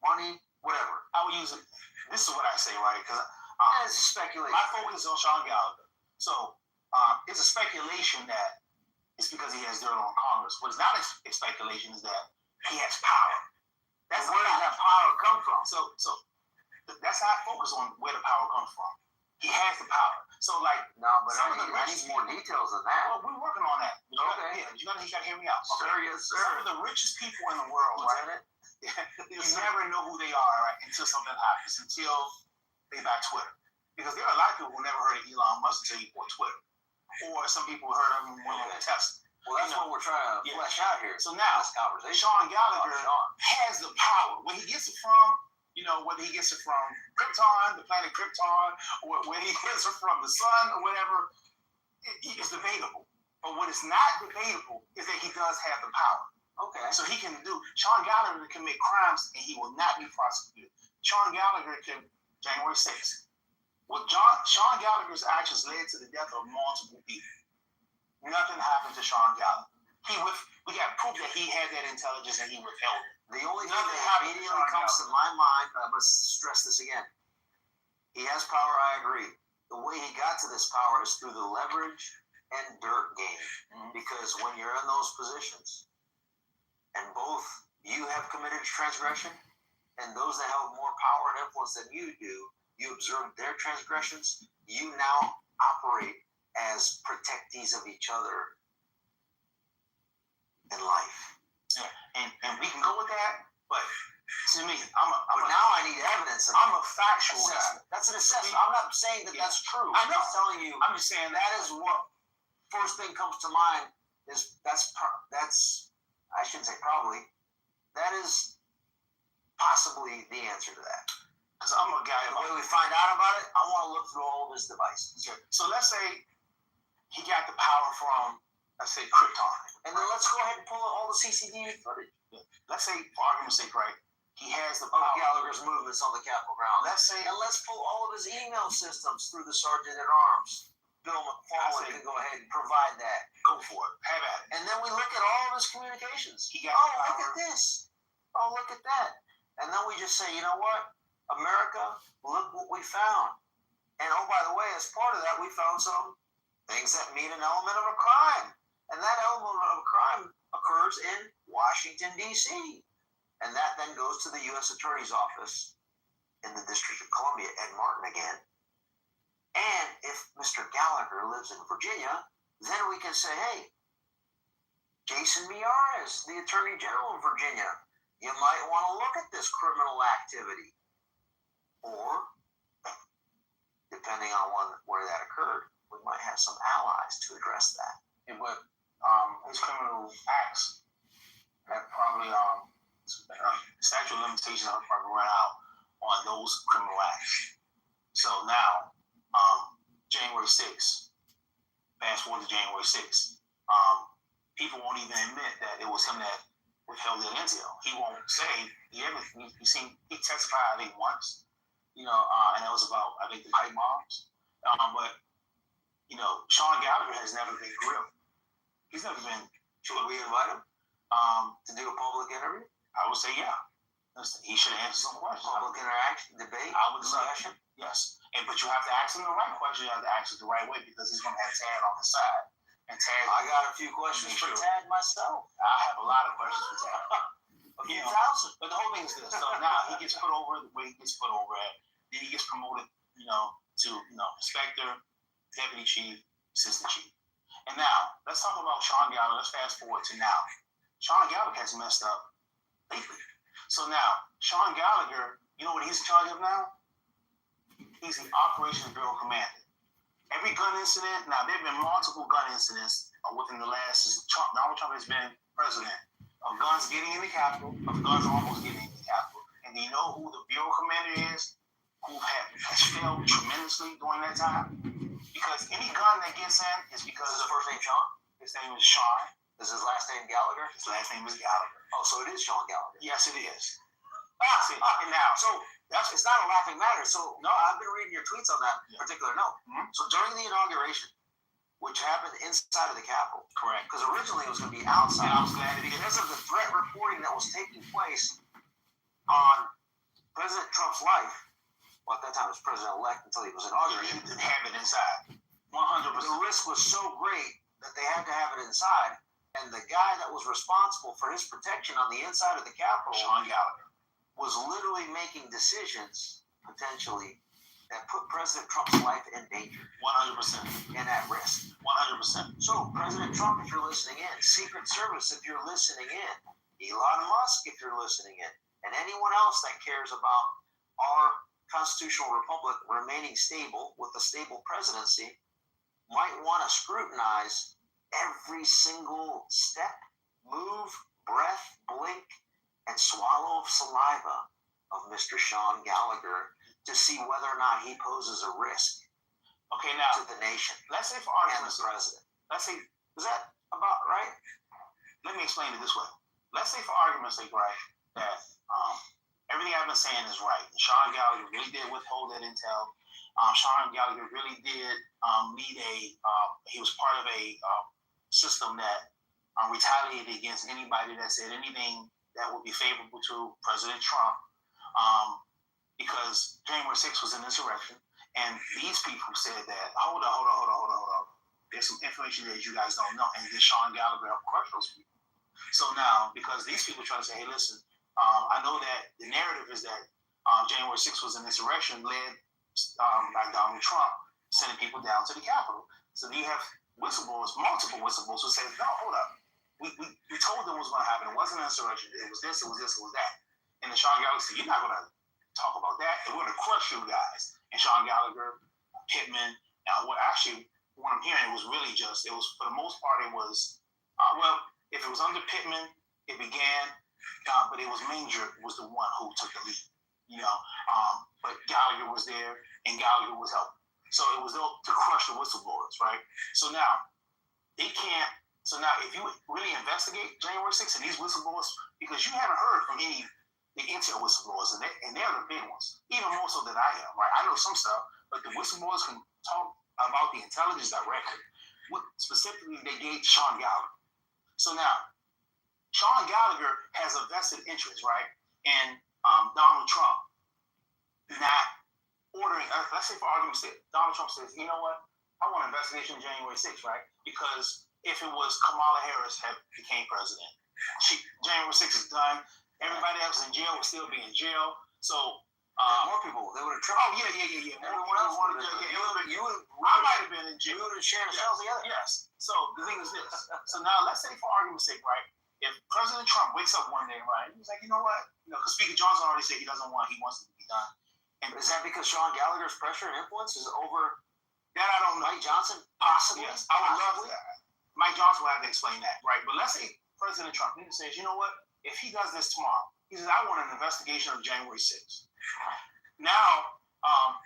money, whatever. I would use it. This is what I say, right? Because It's speculation. my focus is on Sean Gallagher. So it's a speculation that it's because he has dirt on Congress. What is not a speculation is that he has power. That's where does that power come from? So that's how I focus on where the power comes from. He has the power. So like No, but I need more details than that. well, we're working on that. Okay. You gotta hear me out. Sir, yes, sir. Some of the richest people in the world, right? You never know who they are, right, until something happens, until they buy Twitter. Because there are a lot of people who never heard of Elon Musk until he bought Twitter. Or some people heard of him when they were Tesla. Well, that's what we're trying to flesh out here. So now, this conversation. Sean Gallagher has the power. Where he gets it from, whether he gets it from Krypton, the planet Krypton, or where he gets it from the sun or whatever, it's debatable. But what is not debatable is that he does have the power. Okay. So he can do. Sean Gallagher can commit crimes and he will not be prosecuted. Sean Gallagher can, January 6th. Well, Sean Gallagher's actions led to the death of multiple people. Nothing happened to Sean Gallagher. We got proof that he had that intelligence and he withheld it. The only thing that immediately comes to my mind, I must stress this again. He has power, I agree. The way he got to this power is through the leverage and dirt game. Mm-hmm. Because when you're in those positions, and both you have committed transgression, and those that have more power and influence than you do, you observe their transgressions, you now operate as protectees of each other in life. Yeah, and we can go with that, but to me, now I need evidence. I'm a factual assessment. guy. That's an assessment. I'm not saying that that's true. I know. I'm telling you. I'm just saying that is what first thing comes to mind is that's I shouldn't say probably. That is possibly the answer to that. Because I'm a guy. The way we find out about it, I want to look through all of his devices. Okay. So let's say he got the power from, let's say, Krypton. And then let's go ahead and pull all the CCTV footage. Yeah. Let's say, for argument's sake, right, he has the power. Of Gallagher's movements on the Capitol grounds. And let's pull all of his email systems through the Sergeant at Arms. Bill McFarland can go ahead and provide that. Go for it. Have at it. And then we look at all of his communications. Look at this. Oh, look at that. And then we just say, you know what? America, look what we found. And oh, by the way, as part of that, we found some things that meet an element of a crime. And that element of a crime occurs in Washington, D.C. And that then goes to the U.S. Attorney's Office in the District of Columbia, Ed Martin again. And if Mr. Gallagher lives in Virginia, then we can say, hey, Jason Miyares, the Attorney General of Virginia, you might want to look at this criminal activity. Or, depending on where that occurred, we might have some allies to address that. Yeah, but his criminal acts have probably, statute of limitations have probably run out on those criminal acts. So now, January 6th, fast forward to January 6th, people won't even admit that it was him that withheld the intel. He won't say everything. He testified, I think, once, and that was about, I think, the pipe bombs. But, Sean Gallagher has never been grilled. He's never been. Should we invite him to do a public interview? I would say, yeah. He should answer some questions. Public interaction, debate, discussion. Yes. But you have to ask him the right question. You have to ask it the right way because he's going to have Tad on his side. And Tad, I got a few questions for Tad myself. I have a lot of questions for Tad. A few thousand. But the whole thing is this. So now he gets put over the way he gets put over at. Then he gets promoted, to inspector, deputy chief, assistant chief. And now let's talk about Sean Gallagher. Let's fast forward to now. Sean Gallagher has messed up lately. So now Sean Gallagher, you know what he's in charge of now? He's the Operations Bureau Commander. Every gun incident, now there have been multiple gun incidents within the last, since Donald Trump has been president, of guns getting in the Capitol, of guns almost getting in the Capitol. And And do you know who the bureau commander is? Who has failed tremendously during that time? Because any gun that gets in is because Is his first name Sean? his name is Sean. Is his last name Gallagher? His last name is Gallagher. Oh, so it is Sean Gallagher. Yes, it is. And now, So it's not a laughing matter. So no, I've been reading your tweets on that particular note. Mm-hmm. So during the inauguration, which happened inside of the Capitol, correct? Because originally it was going to be outside. And I was glad because of the threat reporting that was taking place on President Trump's life. Well, at that time it was president-elect until he was inaugurated. He didn't have it inside. 100%. The risk was so great that they had to have it inside. And the guy that was responsible for his protection on the inside of the Capitol, Sean Gallagher, was literally making decisions, potentially, that put President Trump's life in danger. 100%. And at risk. 100%. So, President Trump, if you're listening in, Secret Service, if you're listening in, Elon Musk, if you're listening in, and anyone else that cares about our constitutional republic remaining stable with a stable presidency, might want to scrutinize every single step, move, breath, blink, and swallow of saliva of Mr. Sean Gallagher to see whether or not he poses a risk to the nation. Let's say for and argument's the president. Let's say, is that about right? Let me explain it this way. Let's say for argument's sake, right, that everything I've been saying is right. Sean Gallagher really did withhold that intel. Sean Gallagher really did he was part of a system that retaliated against anybody that said anything that would be favorable to President Trump, because January 6th was an insurrection, and these people said that, hold on. There's some information that you guys don't know, and then Sean Gallagher helped crush those people. So now, because these people try to say, hey, listen, I know that the narrative is that January 6th was an insurrection led by Donald Trump, sending people down to the Capitol. So you have whistleblowers, multiple whistleblowers, who say, no, hold up. We told them what was going to happen. It wasn't an insurrection. It was this, it was that. And then Sean Gallagher said, you're not going to talk about that. And we're going to crush you guys. And Sean Gallagher, Pittman, what I'm hearing, it was for the most part, it was, if it was under Pittman, it began, but it was Manger was the one who took the lead, but Gallagher was there, and Gallagher was helping. So it was to crush the whistleblowers, right? So now, if you really investigate January 6th and these whistleblowers, because you haven't heard from any the intel whistleblowers, and they're the big ones, even more so than I am, right? I know some stuff, but the whistleblowers can talk about the intelligence directly. What specifically they gave Sean Gallagher. So now, Sean Gallagher has a vested interest, right, in Donald Trump not ordering, let's say for argument's sake, Donald Trump says, you know what, I want an investigation on January 6th, right? Because if it was Kamala Harris had became president, January 6th is done, everybody else in jail would still be in jail, so more people, they would have tried. Oh, yeah. Everyone else would have been. I might have been in jail. You would have shared a cell together. Yes. So the thing is this. So now let's say for argument's sake, right? If President Trump wakes up one day, right, he's like, you know what? Because Speaker Johnson already said he wants it to be done. And is that because Sean Gallagher's pressure and influence is over that? I don't know. Mike Johnson? Possibly. Yes. I would love that. Mike Johnson will have to explain that, right? But let's say President Trump, he says, you know what? If he does this tomorrow, he says, I want an investigation of January 6th. Now,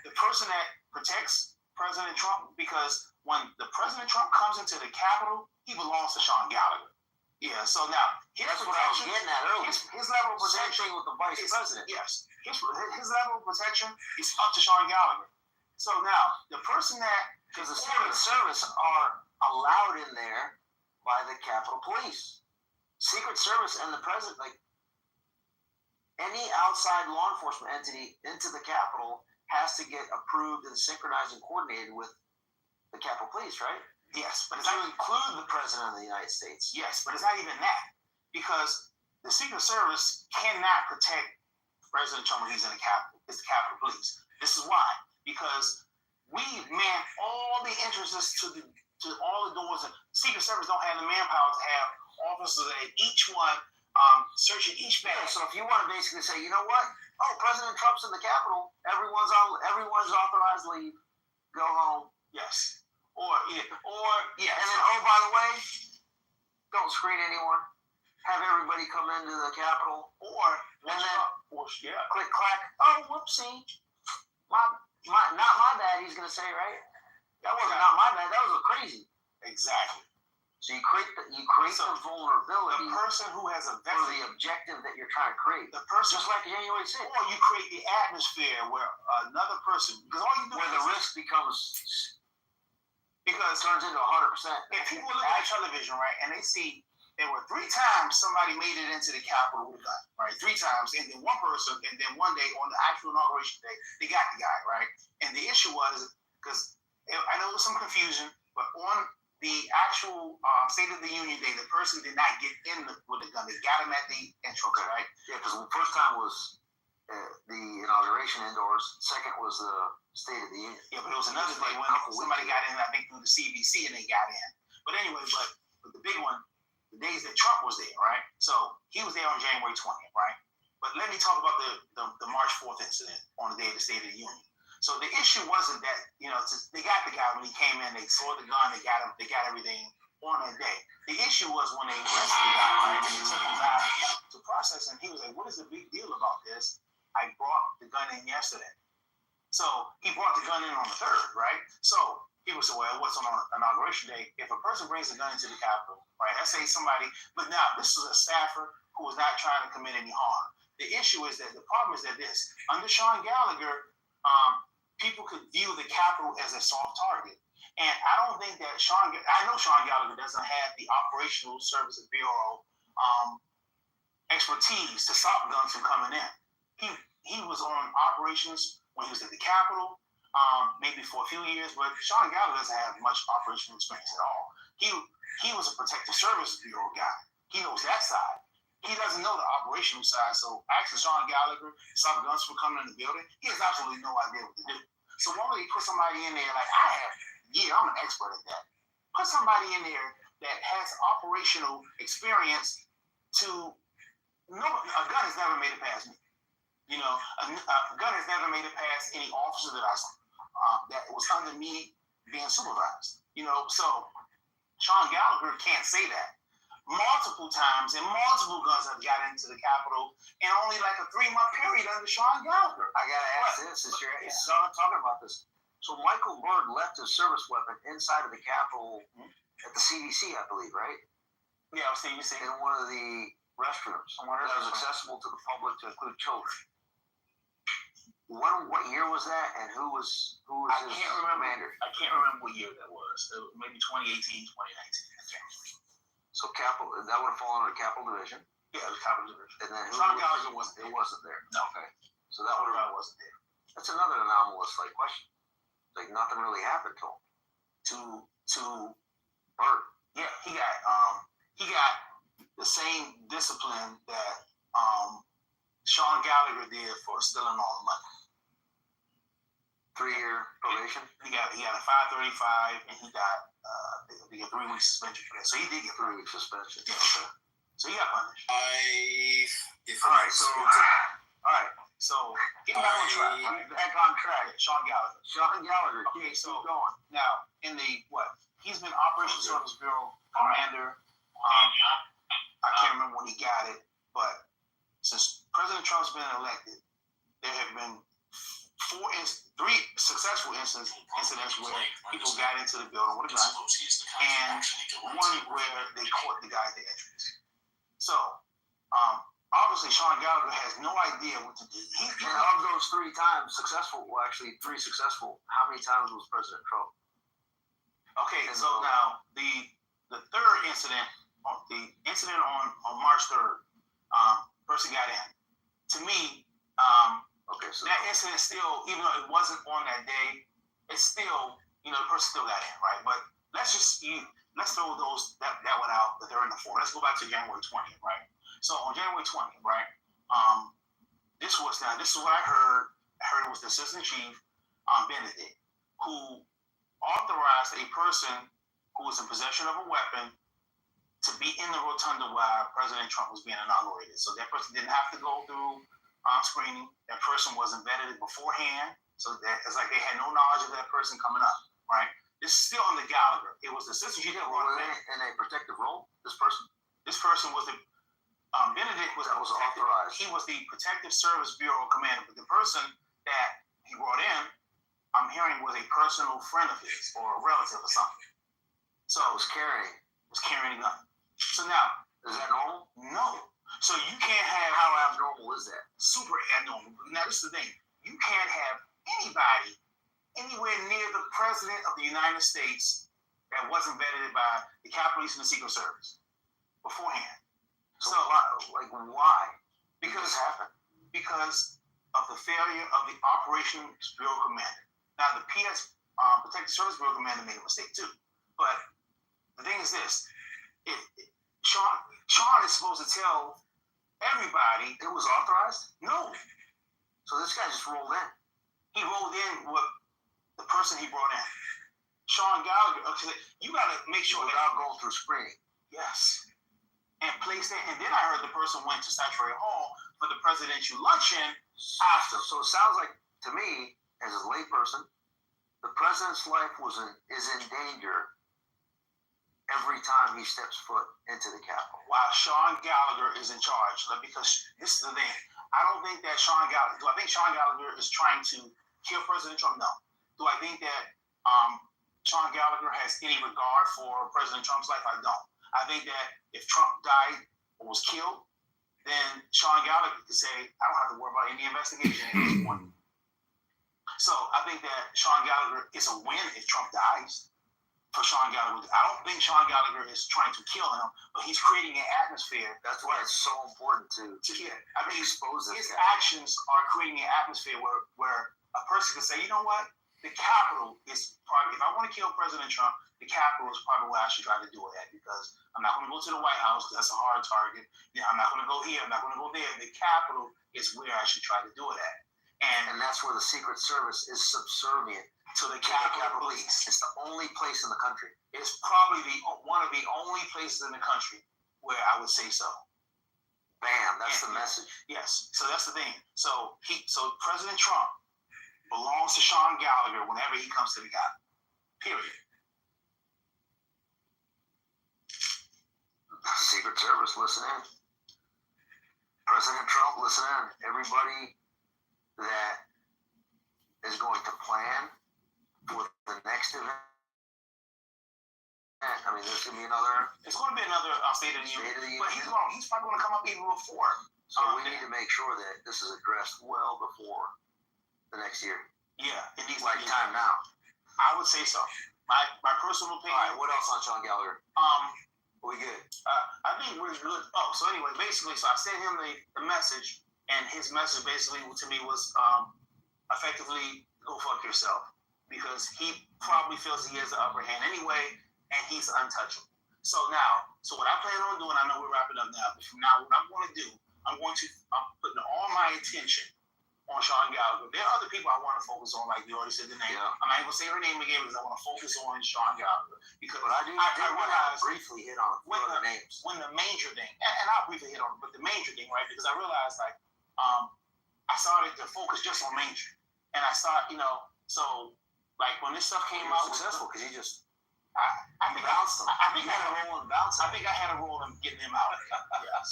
the person that protects President Trump, because when the President Trump comes into the Capitol, he belongs to Sean Gallagher. Yeah, so now that's what I was getting at earlier. His level of protection with the vice president. Yes, his level of protection is up to Sean Gallagher. So now the person that, because the Secret Service are allowed in there by the Capitol Police, Secret Service and the president, like any outside law enforcement entity into the Capitol has to get approved and synchronized and coordinated with the Capitol Police, right? Yes, but it's not include the President of the United States. Yes, but it's not even that, because the Secret Service cannot protect President Trump when he's in the Capitol. It's the Capitol Police. This is why, because we man all the entrances to all the doors, and Secret Service don't have the manpower to have officers at each one searching each bag. So if you want to basically say, you know what? Oh, President Trump's in the Capitol. Everyone's authorized leave. Go home. Yes. And then, oh, by the way, don't screen anyone. Have everybody come into the Capitol. And then force, yeah. Click, clack. Oh, whoopsie. Not my bad, he's going to say, right? That wasn't not my bad. That was crazy. Exactly. So you create the vulnerability. The person who has a for the objective that you're trying to create. The person, just like January 6th. Or you create the atmosphere where another person, because all you do where the risk becomes, because turns into 100%. If people look at television, right, and they see there were 3 times somebody made it into the Capitol with a gun, right? 3 times, and then one person, and then one day on the actual inauguration day, they got the guy, right? And the issue was, because I know there was some confusion, but on the actual State of the Union Day, the person did not get in with the gun. They got him at the entrance, right? Yeah, because the first time was the inauguration indoors. Second was the State of the Union. Yeah, but it was another day when somebody got in, I think, through the CBC, and they got in. But anyway, but the big one, the days that Trump was there, right? So he was there on January 20th, right? But let me talk about the March 4th incident on the day of the State of the Union. So the issue wasn't that, they got the guy when he came in, they saw the gun, they got everything on that day. The issue was when they arrested the guy, right? And they took him back to process, and he was like, what is the big deal about this? I brought the gun in yesterday. So he brought the gun in on the 3rd, right? So people say, well, what's on inauguration day? If a person brings a gun into the Capitol, right? Let's say somebody, but now this is a staffer who was not trying to commit any harm. The issue is that the problem is that under Sean Gallagher, people could view the Capitol as a soft target. And I don't think that I know Sean Gallagher doesn't have the Operational Services Bureau expertise to stop guns from coming in. He was on operations when he was at the Capitol, maybe for a few years, but Sean Gallagher doesn't have much operational experience at all. He was a Protective Services Bureau guy. He knows that side. He doesn't know the operational side. So asking Sean Gallagher to stop guns from coming in the building, he has absolutely no idea what to do. So why would he put somebody in there like I'm an expert at that. Put somebody in there that has operational experience to know a gun has never made it past me. A gun has never made it past any officer that was under me being supervised. So Sean Gallagher can't say that. Multiple times and multiple guns have gotten into the Capitol in only like a 3-month period under Sean Gallagher. I gotta ask this, since you're talking about this. So Michael Byrd left his service weapon inside of the Capitol at the CDC, I believe, right? Yeah, CDC. In one of the restrooms that was accessible to the public to include children. What year was that, and who was his commander? I can't remember what year that was. It was maybe 2018, 2019. I can't remember. So that would have fallen under Capitol Division. Yeah, it was Capitol Division. And then Sean Gallagher wasn't there. It wasn't there. No. Okay. So that would have wasn't there. That's another anomalous question. Like nothing really happened to him. To Byrd. Yeah, he got the same discipline that Sean Gallagher did for stealing all the money. 3-year probation. He got a 535, and he got a 3-week suspension for that. So he did get 3-week suspension. Yeah, okay. So he got punished. All right. So get back on track. Right? Back on track. Sean Gallagher. Okay, so keep going. Now in he's been Operations Service Bureau commander. I can't remember when he got it, but since President Trump's been elected, there have been 3 successful incidents where people got into the building with a gun, and one where they caught the guy at the entrance. So, obviously, Sean Gallagher has no idea what to do. Of those 3 times successful, actually 3 successful, how many times was President Trump? Okay, so now the 3rd incident, the incident on March 3rd, person got in. To me, so that incident still, even though it wasn't on that day, it's still, the person still got in, right? But let's throw that one out, the 3rd and the 4th. Let's go back to January 20th, right? So on January 20th, right? This is what I heard. I heard it was the Assistant Chief Benedict who authorized a person who was in possession of a weapon to be in the rotunda while President Trump was being inaugurated. So that person didn't have to go through screening. That person wasn't vetted beforehand, so that it's like they had no knowledge of that person coming up, right? This is still under Gallagher. It was the Assistant Chief. In a protective role. This person was the Benedict was authorized. He was the Protective Service Bureau commander, but the person that he brought in, I'm hearing, was a personal friend of his or a relative or something. So it was carrying a gun. So now, is that normal? No. So you can't have. How abnormal is that? Super abnormal. Now this is the thing. You can't have anybody anywhere near the president of the United States that wasn't vetted by the Capitol Police and the Secret Service beforehand. So why? Because of the failure of the Operations Bureau commander. Now the Protective Service Bureau commander made a mistake too. But the thing is this: Sean is supposed to tell everybody it was authorized. No. So this guy just rolled in. He rolled in with the person he brought in. Sean Gallagher. Okay, you got to make sure without going through screening. Yes. And placed it. And then I heard the person went to Statuary Hall for the presidential luncheon after. So it sounds like to me, as a layperson, the president's life is in danger every time he steps foot into the Capitol. While Sean Gallagher is in charge, because this is the thing. I don't think that Sean Gallagher. Do I think Sean Gallagher is trying to kill President Trump? No. Do I think that Sean Gallagher has any regard for President Trump's life? I don't. I think that if Trump died or was killed, then Sean Gallagher could say, I don't have to worry about any investigation at this point. So I think that Sean Gallagher is a win if Trump dies. For Sean Gallagher, I don't think Sean Gallagher is trying to kill him, but he's creating an atmosphere. That's why it's so important to I mean, expose his actions are creating an atmosphere where a person can say, you know what, the Capitol is probably, if I want to kill President Trump, the Capitol is probably where I should try to do it at, because I'm not going to go to the White House because that's a hard target. I'm not going to go here. I'm not going to go there. The Capitol is where I should try to do it at. And that's where the Secret Service is subservient to the Capitol Police. It's the only place in the country. It's probably one of the only places in the country where I would say so. Bam, that's the message. Yes. So that's the thing. So President Trump belongs to Sean Gallagher whenever he comes to the Capitol. Period. Secret Service, listen in. President Trump, listen in. Everybody that is going to plan for the next event. I mean, there's going to be another. It's going to be another State of the Union. But he's probably going to come up even before. So we need to make sure that this is addressed well before the next year. Yeah, it needs like time now. I would say so. My personal opinion. All right, what else on Sean Gallagher? We good? I think we're good. Oh, so anyway, basically, so I sent him the message, and his message basically to me was effectively go fuck yourself, because he probably feels he has the upper hand anyway, and he's untouchable. So what I plan on doing, I know we're wrapping up now, but from now, what I'm going to do, I'm putting all my attention on Sean Gallagher. There are other people I want to focus on, like you already said the name. Yeah. I'm not even going to say her name again because I want to focus on Sean Gallagher. Because I realized briefly hit on the names. When the major thing, and I'll briefly hit on it, but the major thing, right? Because I realized I started to focus just on major, and I started, so like when this stuff came out, successful because he just. I think I had a role in bouncing. I think I had a role in getting him out. Yes,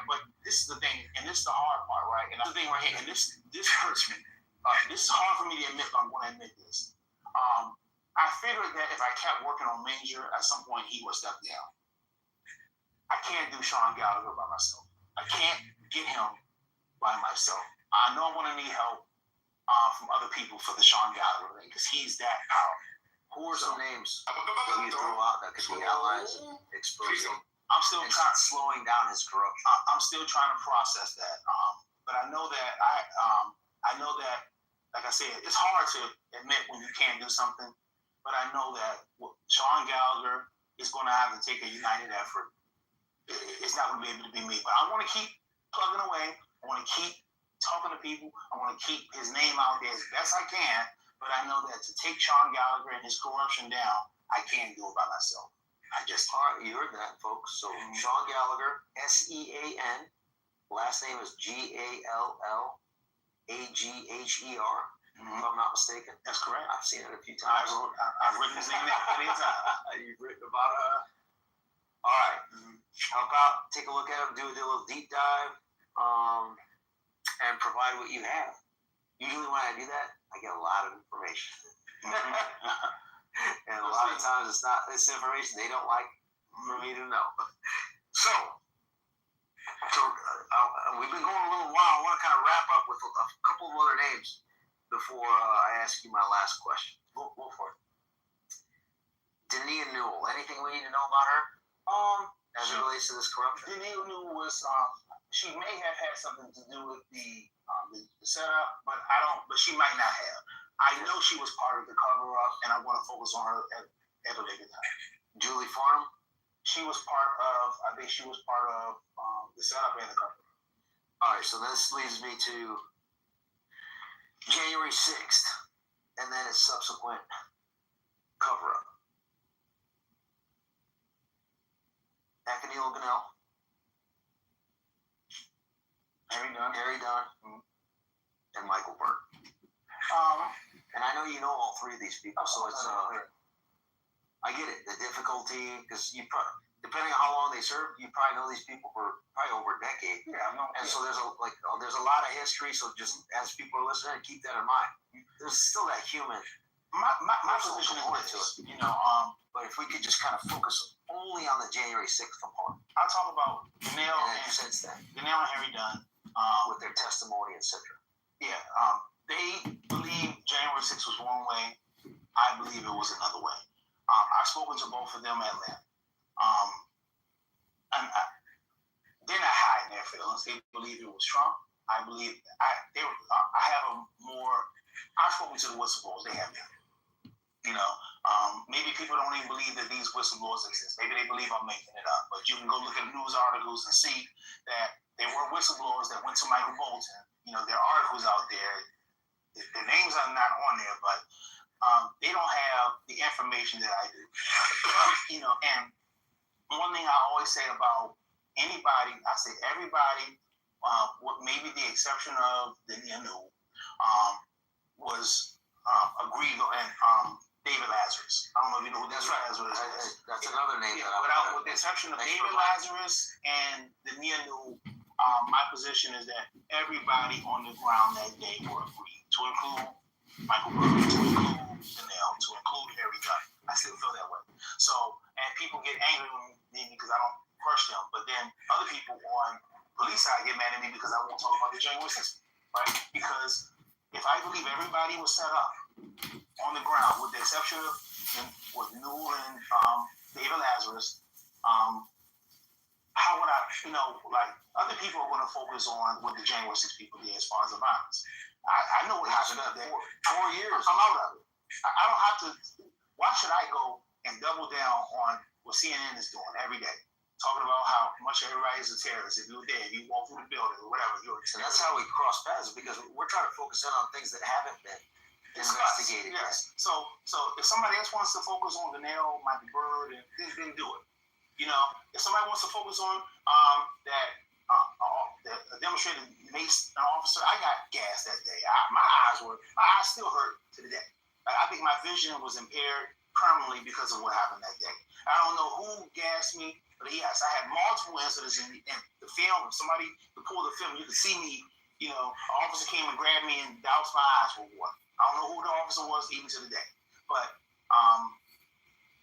but this is the thing, and this is the hard part, right? And the thing right here, and this hurts me. This is hard for me to admit, but I'm going to admit this. I figured that if I kept working on Major, at some point he would step down. I can't do Sean Gallagher by myself. I can't get him by myself. I know I'm going to need help from other people for the Sean Gallagher thing, because he's that powerful. Who are some names that you throw out that could be allies and exposing? I'm still slowing down his corruption. I'm still trying to process that. But I know that like I said, it's hard to admit when you can't do something. But I know that Sean Gallagher is going to have to take a united effort. It's not going to be able to be me. But I want to keep plugging away. I want to keep talking to people. I want to keep his name out there as best I can. But I know that to take Sean Gallagher and his corruption down, I can't do it by myself. All right, you heard that, folks. So Sean Gallagher, SEAN, last name is GALLAGHER, if I'm not mistaken. That's correct. I've seen it a few times. I've written his name plenty of times. You've written about all right. help out, take a look at them, do a little deep dive, and provide what you have. Usually when I do that, I get a lot of information. And a lot of times it's information they don't like for me to know. So we've been going a little while. I want to kind of wrap up with a couple of other names before I ask you my last question. Go for it. Dania Newell. Anything we need to know about her? As it relates to this corruption? Dania Newell was, she may have had something to do with the setup, but she might not have. I know she was part of the cover-up, and I want to focus on her at a later time. Julie Farnham? I think she was part of the setup and the cover-up. All right, so this leads me to January 6th, and then its subsequent cover-up. Akinilo Ganell, Harry Dunn, and Michael Burt. And I know you know all three of these people, so it's I get it, the difficulty, because you depending on how long they served, you probably know these people for probably over a decade. Yeah, so there's a lot of history. So just as people are listening, keep that in mind. There's still that human. My position is this, but if we could just kind of focus only on the January 6th component. I'll talk about Ganell and Harry Dunn with their testimony, etc. Yeah, they believe January 6th was one way. I believe it was another way. I've spoken to both of them at length. And they're not hiding their feelings. They believe it was Trump. I believe I've spoken to the whistleblowers. They have them. Maybe people don't even believe that these whistleblowers exist. Maybe they believe I'm making it up. But you can go look at news articles and see that there were whistleblowers that went to Michael Bolton. There are articles out there. Their names are not on there, but they don't have the information that I do. And one thing I always say about anybody, I say everybody, with maybe the exception of Dania Newell, was agreed, and David Lazarus. I don't know if you know who Lazarus is. That's another name. With the exception of David Lazarus and Dania Newell, my position is that everybody on the ground that day were agreed, to include Michael Burt, to include Ganell, to include Harry Dunn. I still feel that way. So, and people get angry with me because I don't crush them, but then other people on police side get mad at me because I won't talk about the January 6th, right? Because if I believe everybody was set up on the ground, with the exception of with Newell and David Lazarus, how would I, other people are going to focus on what the January 6th people did as far as the violence. I know what happened up there. 4 years. I'm out of it. I don't have to. Why should I go and double down on what CNN is doing every day? Talking about how much everybody is a terrorist. If you're there, if you walk through the building or whatever, you're a terrorist. And that's how we cross paths, because we're trying to focus in on things that haven't been investigated. Yes. So if somebody else wants to focus on Ganell, Michael Burt, then do it. If somebody wants to focus on the demonstrator maced an officer, I got gassed that day. My eyes still hurt to the day. I think my vision was impaired permanently because of what happened that day. I don't know who gassed me, but yes, I had multiple incidents in the film. If somebody could pull the film, you could see me. An officer came and grabbed me and doused my eyes with water. I don't know who the officer was even to the day, but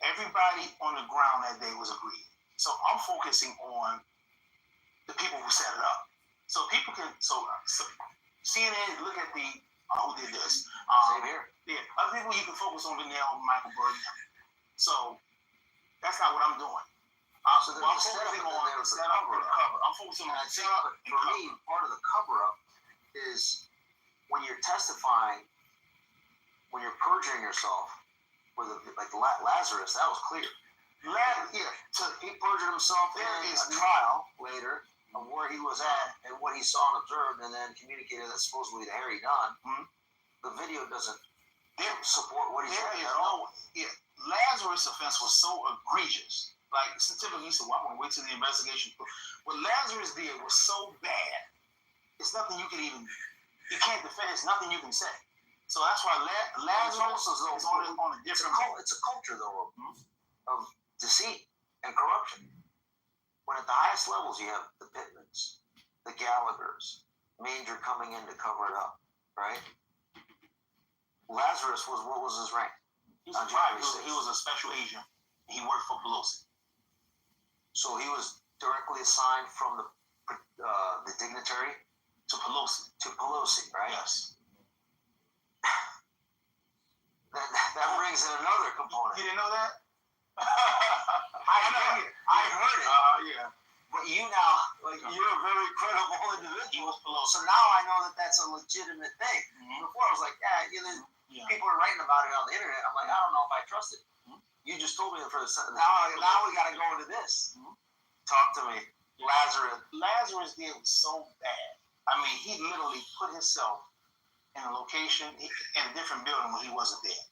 everybody on the ground that day was agreed. So I'm focusing on the people who set it up. So people can, CNN, look at who did this. Same here. Yeah, other people you can focus on Ganell, Michael Burt. So that's not what I'm doing. I'm focusing on the setup and the cover. I'm focusing on the setup and for me, part of the cover-up is when you're testifying, when you're perjuring yourself, like Lazarus, that was clear. He perjured himself in a trial later of where he was at and what he saw and observed, and then communicated that supposedly to Harry Dunn. Mm-hmm. The video doesn't support what he said at all. Yeah, Lazarus' offense was so egregious. Like, typically you said, well, I'm going to wait till the investigation. What Lazarus did was so bad, it's nothing you can't defend, it's nothing you can say. So that's why Lazarus is on a different... It's a culture, though, of deceit and corruption. When at the highest levels, you have the Pittmans, the Gallaghers, Manger coming in to cover it up, right? Lazarus what was his rank? He was a special agent. He worked for Pelosi. So he was directly assigned from the dignitary to Pelosi. To Pelosi, right? Yes. That brings in another component. You didn't know that? I heard it. Yeah. But you now, you're a very credible individual. He was Pelosi. So now I know that that's a legitimate thing. Mm-hmm. Before I was like, people are writing about it on the internet. I'm like, I don't know if I trust it. Mm-hmm. You just told me the first sentence. Now we got to go into this. Mm-hmm. Talk to me. Lazarus did so bad. I mean, he literally put himself in a location, in a different building when he wasn't there.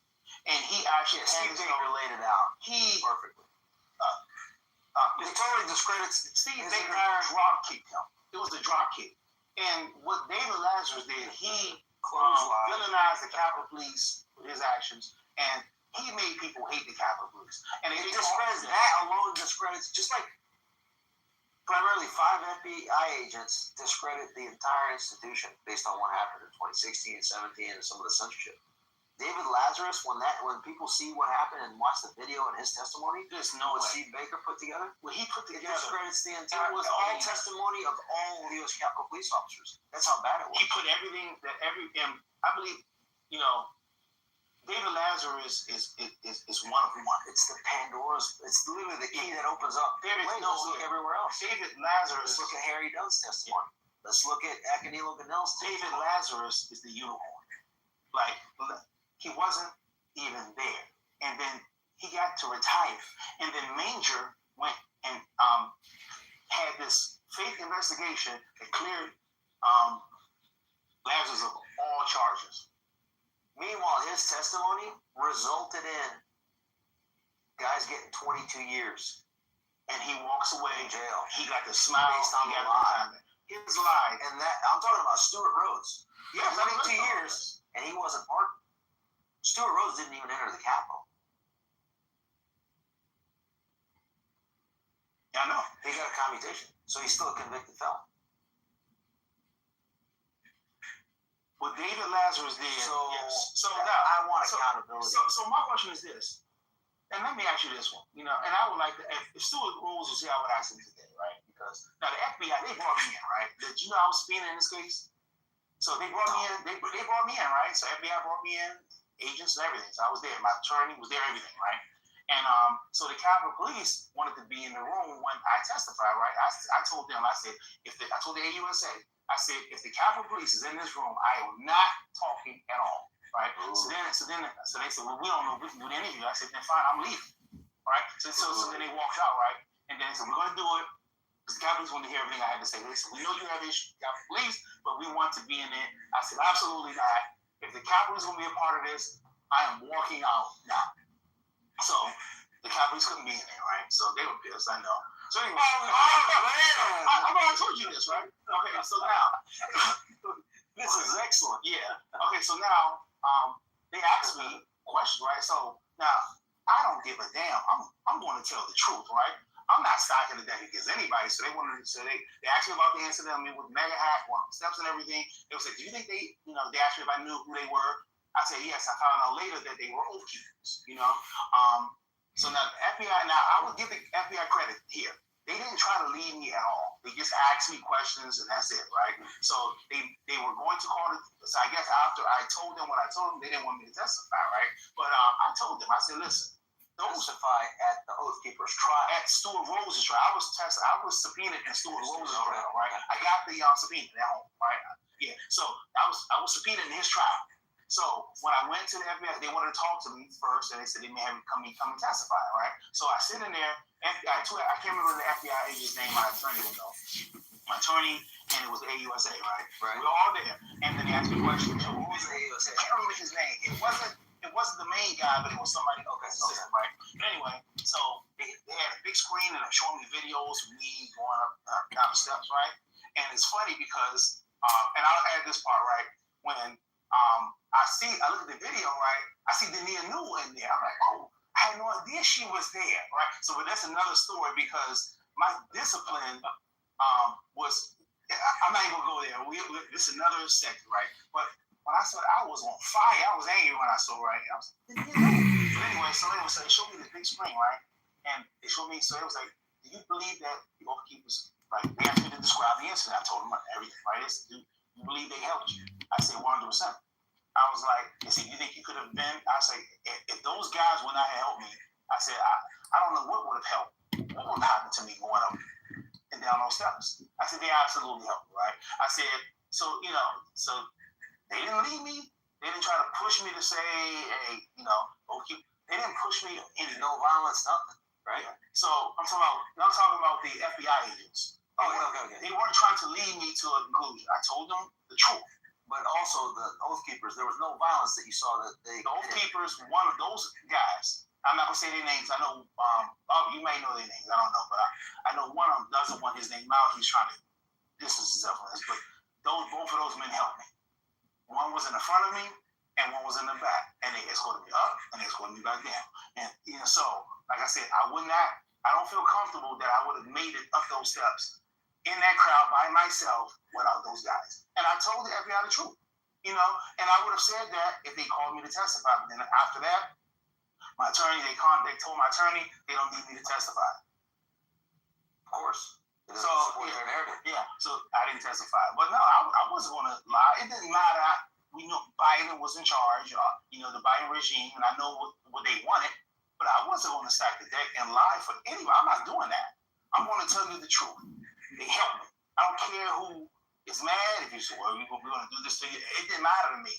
And he actually Steve Baker laid it out perfectly. It totally discredits Steve Baker drop kicked him. It was the drop kick. And what David Lazarus did, he villainized the Capitol Police with his actions, and he made people hate the Capitol Police. And it discredits that alone discredits, just like primarily 5 FBI agents discredit the entire institution based on what happened in 2016 and 17 and some of the censorship. David Lazarus, when people see what happened and watch the video and his testimony, there's no way. Steve Baker put together, what he put together, it discredits the entire. It was all testimony of all U.S. Capitol Police officers. That's how bad it was. He put everything and I believe, David Lazarus is one of one. It's the Pandora's. It's literally the key that opens up. Let's look everywhere else. David Lazarus. Let's look at Harry Dunn's testimony. Yeah. Let's look at Akinilo Ganell's testimony. David Lazarus is the unicorn. Like, he wasn't even there. And then he got to retire. And then Manger went and had this fake investigation that cleared Lazarus of all charges. Meanwhile, his testimony resulted in guys getting 22 years. And he walks away in jail. He got the smile based on the lie. His lie. And that, I'm talking about Stuart Rhodes. Yeah, 22 years, and he wasn't pardoned. Stuart Rhodes didn't even enter the Capitol. Yeah, I know. He got a commutation, so he's still a convicted felon. What David Lazarus did. So now I want accountability. So my question is this, and let me ask you this one. And I would like to, if Stuart Rhodes was here, I would ask him today, right? Because now the FBI, they brought me in, right? Did you know I was subpoenaed in this case? So they brought me in. They brought me in, right? So FBI brought me in, agents and everything. So I was there. My attorney was there, everything, right? And so the Capitol Police wanted to be in the room when I testified, right? I told them, I said, I told the AUSA, I said, if the Capitol Police is in this room, I am not talking at all, right? So they said, well, we don't know if we can do the interview. I said, then fine, I'm leaving, right? So then they walked out, right? And then they said, we're going to do it because the Capitol Police wanted to hear everything I had to say. They said, we know you have issues with the Capitol Police, but we want to be in it. I said, absolutely not. If the Capitol Police is going to be a part of this, I am walking out now. So the Capitol Police couldn't be in there, right? So they were pissed, I know. So anyway, I told you this, right? Okay, so now this is excellent. Yeah. Okay, so now they asked me questions, right? So now I don't give a damn. I'm going to tell the truth, right? I'm not stocking the deck against anybody. So they wanted to say they asked me about the incident with mega hat, one steps and everything. They said, do you think they asked me if I knew who they were? I said, yes. I found out later that they were oath keepers, So now the FBI, I would give the FBI credit here. They didn't try to lead me at all. They just asked me questions and that's it, right? So they were going to call it. So I guess after I told them what I told them, they didn't want me to testify, right? But I told them, I said, listen, don't testify at the Oath Keepers trial. At Stuart Rhodes' trial. I was subpoenaed in Stuart Rhodes' trial, right? I got the subpoena at home, right? Yeah. So I was subpoenaed in his trial. So when I went to the FBI, they wanted to talk to me first, and they said they may have me come and testify, right? So I sit in there. FBI, I can't remember the FBI agent's name. My attorney would know. My attorney, and it was the AUSA, right? Right. We were all there, and then they asked me questions. Who was the AUSA? I can't remember his name. It wasn't the main guy, but it was somebody. Okay, right. But anyway, so they had a big screen and they're showing me videos of me going up down the steps, right? And it's funny because, and I'll add this part, right? When I look at the video, right? I see Dania Newell in there. I'm like, oh, I had no idea she was there, right? So, but that's another story because my discipline was, I'm not even gonna go there. This is another second, right? But when I saw it, I was on fire. I was angry when I saw it, right? But anyway, so they was like, show me this big screen, right? And they showed me, so it was like, do you believe that the Oathkeepers, like, they asked me to describe the incident. I told them everything, right? Do you believe they helped you? I said 100%. I was like, they said, you think you could have been? I said, if those guys would not have helped me, I said, I don't know what would have helped. What would have happened to me going up and down those steps? I said, they absolutely helped me, right? I said, so they didn't leave me. They didn't try to push me to say, hey, okay. They didn't push me into no violence, nothing, right? So I'm talking about the FBI agents. Okay. They weren't trying to lead me to a conclusion. I told them the truth. But also the Oath Keepers, there was no violence that you saw that they... The Oath Keepers, one of those guys, I'm not going to say their names. I know, you may know their names. I don't know. But I know one of them doesn't want his name out. He's trying to distance himself from this. But both of those men helped me. One was in the front of me, and one was in the back. And they escorted me up, and they escorted me back down. And, so, like I said, I don't feel comfortable that I would have made it up those steps in that crowd by myself without those guys. And I told the FBI the truth, and I would have said that if they called me to testify. But then after that, my attorney, they told my attorney they don't need me to testify. Of course. So, so I didn't testify. But no, I wasn't going to lie. It didn't matter. We knew Biden was in charge, the Biden regime, and I know what they wanted. But I wasn't going to stack the deck and lie for anybody. I'm not doing that. I'm going to tell you the truth. They helped me. I don't care who is mad. If you say, well, we're going to do this to you. It didn't matter to me.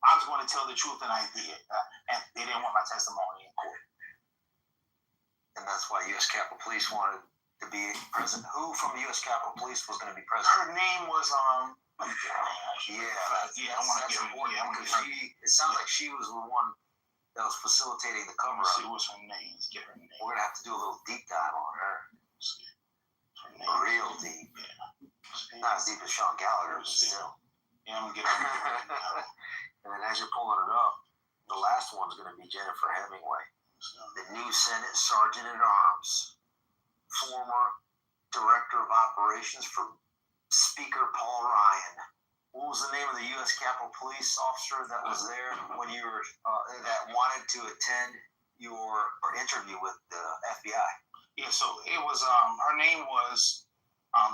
I was going to tell the truth, and I did. And they didn't want my testimony in court. And that's why U.S. Capitol Police wanted to be present. Who from the U.S. Capitol Police was going to be present? Her name was, let me get her name. I want to get her name. Because it sounds like she was the one that was facilitating the cover-up. Let's see what's her name. Let's get her name. We're going to have to do a little deep dive on her. Real deep. Yeah. Not as deep as Sean Gallagher, but still. Yeah, I'm going to get her. And then as you're pulling it up, the last one's going to be Jennifer Hemingway, the new Senate Sergeant at Arms, former Director of Operations for Speaker Paul Ryan. What was the name of the U.S. Capitol Police officer that was there when you were that wanted to attend your interview with the FBI? Yeah, so it was, her name was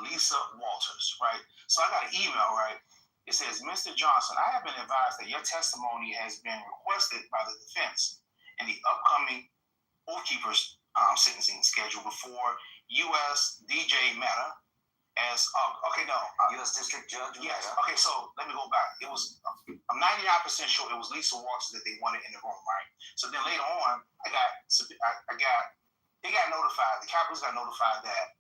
Lisa Walters, right? So I got an email, right? It says, Mr. Johnson, I have been advised that your testimony has been requested by the defense in the upcoming Oath Keepers sentencing schedule before U.S. DJ Mehta as, U.S. District Judge? Yes. Okay, so let me go back. It was, I'm 99% sure it was Lisa Walters that they wanted in the room, right? So then later on, they got notified, the Capitals got notified that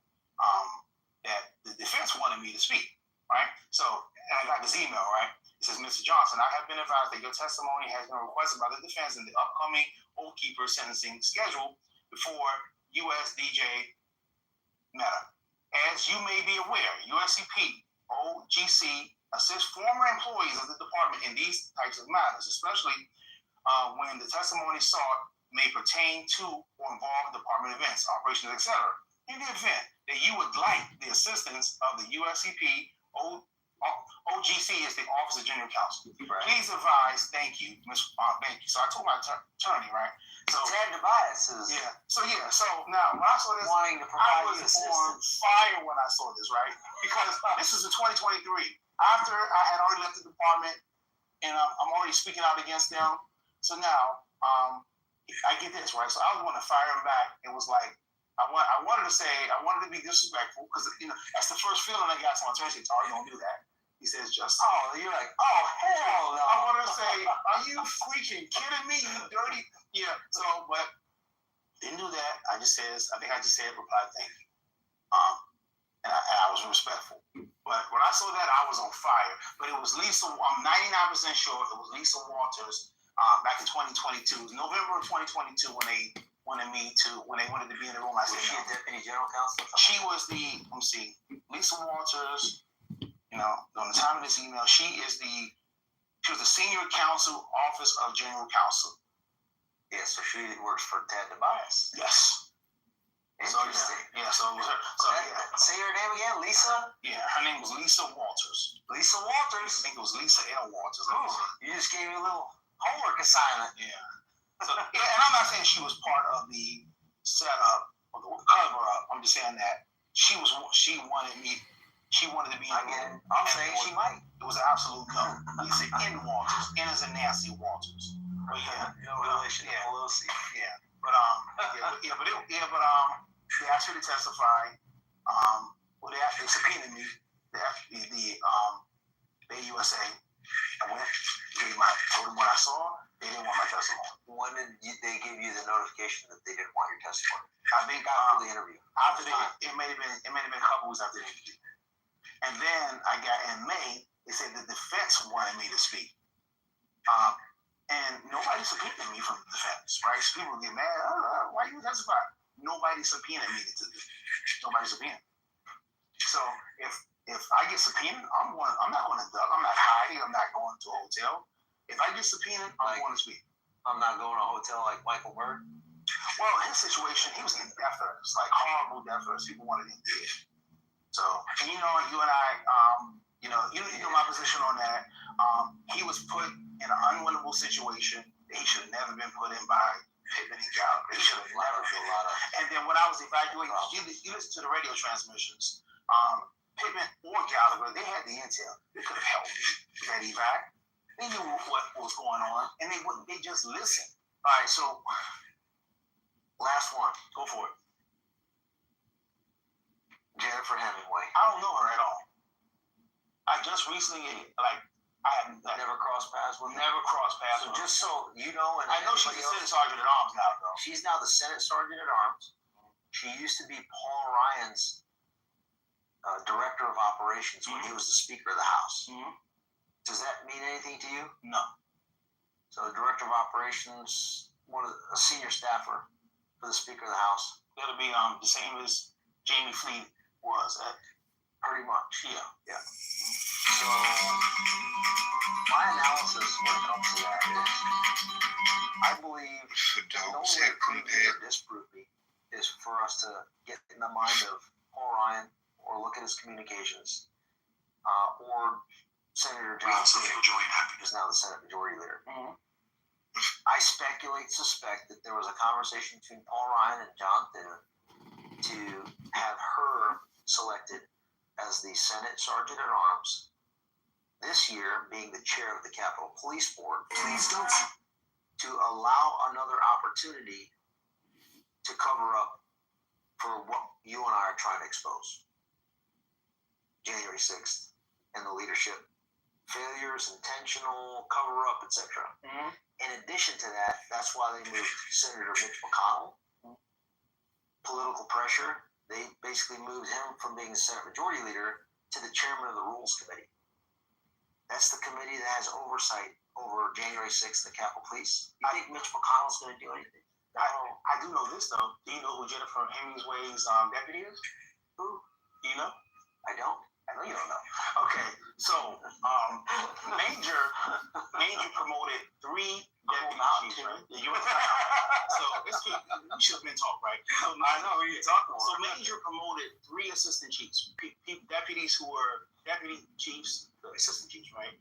the defense wanted me to speak, right? So, and I got this email, right? It says, Mr. Johnson, I have been advised that your testimony has been requested by the defense in the upcoming Oath Keeper sentencing schedule before U.S. DJ Mehta. As you may be aware, USCP, OGC assists former employees of the department in these types of matters, especially when the testimony sought may pertain to or involve department events, operations, etc. In the event that you would like the assistance of the USCP, OGC is the Office of General Counsel. Right. Please advise, thank you, thank you. So I told my attorney, right? So Ted Tobias is... Yeah. So now when I saw this, I was on fire when I saw this, right? Because this is in 2023. After I had already left the department, and I'm already speaking out against them. So now, I get this, right? So I was going to fire him back. It was like, I wanted to be disrespectful because, that's the first feeling I got. So my attorney said, Tari, don't do that. He says, you're like, oh, hell no. I want to say, are you freaking kidding me? You dirty. Yeah. So, but didn't do that. I think I just said, reply, thank you. And I was respectful. But when I saw that, I was on fire. But it was Lisa, I'm 99% sure it was Lisa Walters back in 2022. It was November of 2022 when they wanted to be in the room. I said, was she a deputy general counsel? She was Lisa Walters, on the time of this email, she was the senior counsel, Office of General Counsel. Yeah, so she works for Ted Tobias. Yes. So it was Lisa? Yeah, her name was Lisa Walters. Lisa Walters? I think it was Lisa L. Walters. Oh, you just gave me a little homework assignment. Yeah. So, yeah, and I'm not saying she was part of the setup or the cover up. I'm just saying that she wanted to be. I get it. I'm saying she might. It was an absolute no. Lisa N. Walters. N is a Nancy Walters. But yeah, no relation to Pelosi. Yeah, but they asked her to testify. They subpoenaed me. The USA. I went. Told them what I saw. They didn't want my testimony. When did they give you the notification that they didn't want your testimony? I think after the interview. It may have been a couple weeks after the interview. And then I got in May. They said the defense wanted me to speak. And nobody subpoenaed me from the defense, right? So people get mad. Why you testify? Nobody subpoenaed me to do. Nobody subpoenaed. So if I get subpoenaed, I'm not going to duck. I'm not hiding. I'm not going to a hotel. If I get subpoenaed, I'm going to speak. I'm not going to a hotel like Michael Bird. Well, his situation, he was getting death threats, like horrible death threats. People wanted him dead. So, and you and I, you know my position on that. He was put in an unwinnable situation that he should have never been put in by Pittman and Gallagher. He should have never been. And then when I was evaluating, you listen to the radio transmissions. Pittman or Gallagher, they had the intel. They could have helped me with that evac. They knew what was going on, and they just listened. All right, so last one. Go for it. Jennifer Hemingway. I don't know her at all. I just recently, I have never crossed paths with her. Never crossed paths with her. So just so you know, and I know she's the Senate Sergeant at Arms now, though. She's now the Senate Sergeant at Arms. She used to be Paul Ryan's Director of Operations when he was the Speaker of the House. Mm-hmm. Does that mean anything to you? No. So Director of Operations, a senior staffer for the Speaker of the House. That'll be the same as Jamie Fleet was at. Pretty much. Yeah. So my analysis when it comes to that is, I believe the only way to prove me or disprove me is for us to get in the mind of Paul Ryan or look at his communications, or Senator John Kitover, who's now the Senate Majority Leader. Mm-hmm. I suspect that there was a conversation between Paul Ryan and John Thinner to have her selected as the Senate Sergeant at Arms this year, being the chair of the Capitol Police Board, to allow another opportunity to cover up for what you and I are trying to expose. January 6th and the leadership failures, intentional cover-up, etc. Mm-hmm. In addition to that, that's why they moved Senator Mitch McConnell. Political pressure. They basically moved him from being the Senate Majority Leader to the chairman of the Rules Committee. That's the committee that has oversight over January 6th, the Capitol Police. You think Mitch McConnell's going to do anything? I do know this, though. Do you know who Jennifer Hemingway's deputy is? Who? Do you know? I don't. I know you don't know. Okay, so Major promoted 3 deputy chiefs, right? So it's good. We should have been talking, right? So, I know who you're talking about. So Major promoted 3 assistant chiefs, deputies who were deputy chiefs, assistant chiefs, right?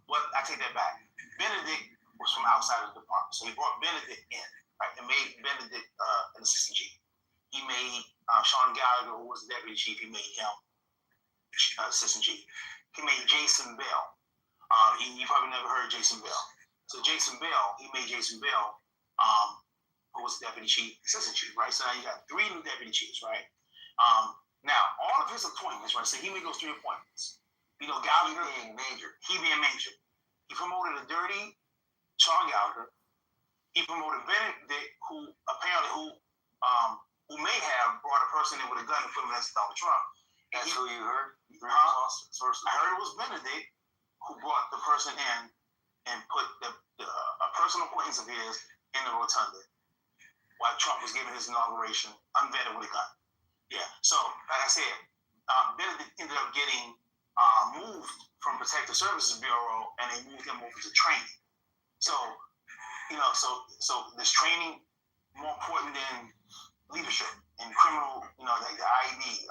But I take that back. Benedict was from outside of the department, so he brought Benedict in, right, and made Benedict an assistant chief. He made Sean Gallagher, who was the deputy chief, he made him assistant chief. He made Jason Bell. You probably never heard Jason Bell. So Jason Bell, he made Jason Bell, who was the deputy chief, assistant chief, right? So now you got 3 new deputy chiefs, right? Now all of his appointments, right? So he made those 3 appointments. You know, Gallagher being Major. He being Major. He promoted a dirty Sean Gallagher. He promoted Benedict, who may have brought a person in with a gun and put him against Donald Trump. That's who you heard? I heard it was Benedict who brought the person in and put a personal acquaintance of his in the rotunda while Trump was giving his inauguration, unvetted with a gun. Yeah. So, like I said, Benedict ended up getting moved from Protective Services Bureau, and they moved him over to training. So, so this training more important than leadership and criminal, like the IED,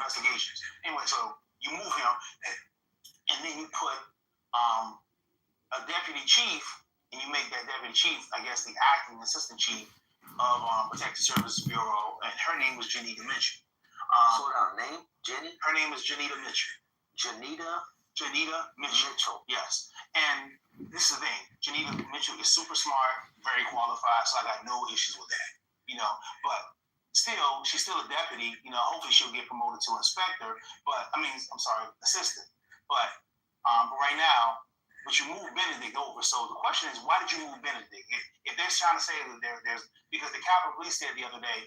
investigations. Anyway, so you move him, and then you put a deputy chief, and you make that deputy chief, I guess, the acting assistant chief of Protective Services Bureau, and her name was Janita Mitchell. Slow down. Name? Jenny? Her name is Janita Mitchell. Janita Mitchell. Yes. And this is the thing. Janita Mitchell is super smart, very qualified, so I got no issues with that. But still, she's still a deputy. Hopefully she'll get promoted to inspector. But assistant. But right now, but you move Benedict over. So the question is, why did you move Benedict? If they're trying to say that there's because the Capitol Police said the other day,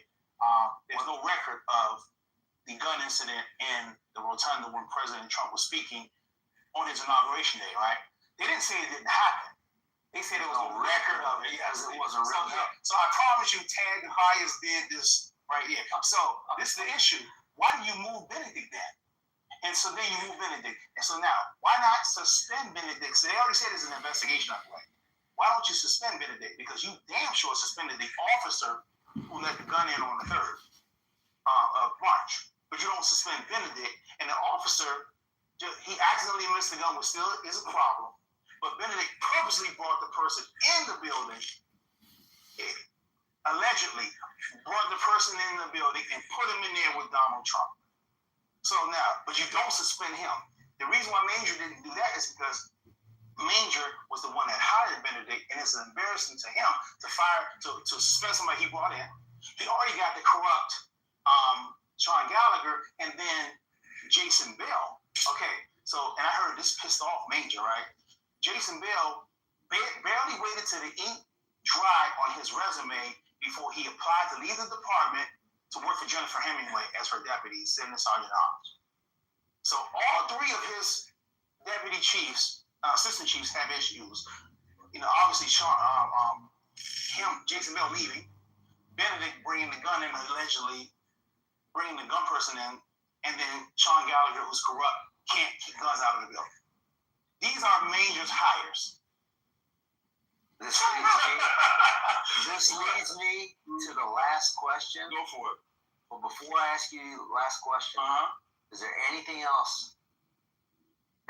there's no record of the gun incident in the rotunda when President Trump was speaking on his inauguration day, right? They didn't say it didn't happen. They said there was no record of it. Yes, it wasn't written up. So I promise you, Tad Hyers did this right here. So this is the issue. Why do you move Benedict then? And so then you move Benedict. And so now, why not suspend Benedict? So they already said there's an investigation underway. Why don't you suspend Benedict? Because you damn sure suspended the officer who let the gun in on the 3rd of March. But you don't suspend Benedict. And the officer, he accidentally missed the gun, which still is a problem. But Benedict purposely brought the person in the building, allegedly brought the person in the building and put him in there with Donald Trump. So now, but you don't suspend him. The reason why Manger didn't do that is because Manger was the one that hired Benedict, and it's embarrassing to him to suspend somebody he brought in. He already got the corrupt Sean Gallagher and then Jason Bell. Okay, so, and I heard this pissed off Manger, right? Jason Bell barely waited till the ink dry on his resume before he applied to leave the department to work for Jennifer Hemingway as her deputy, Sergeant Arms. So all 3 of his deputy chiefs, assistant chiefs, have issues. Obviously, Jason Bell leaving, Benedict bringing the gun in, allegedly bringing the gun person in, and then Sean Gallagher, who's corrupt, can't keep guns out of the building. These are Manger's hires. This leads me to the last question. Go for it. But before I ask you the last question, is there anything else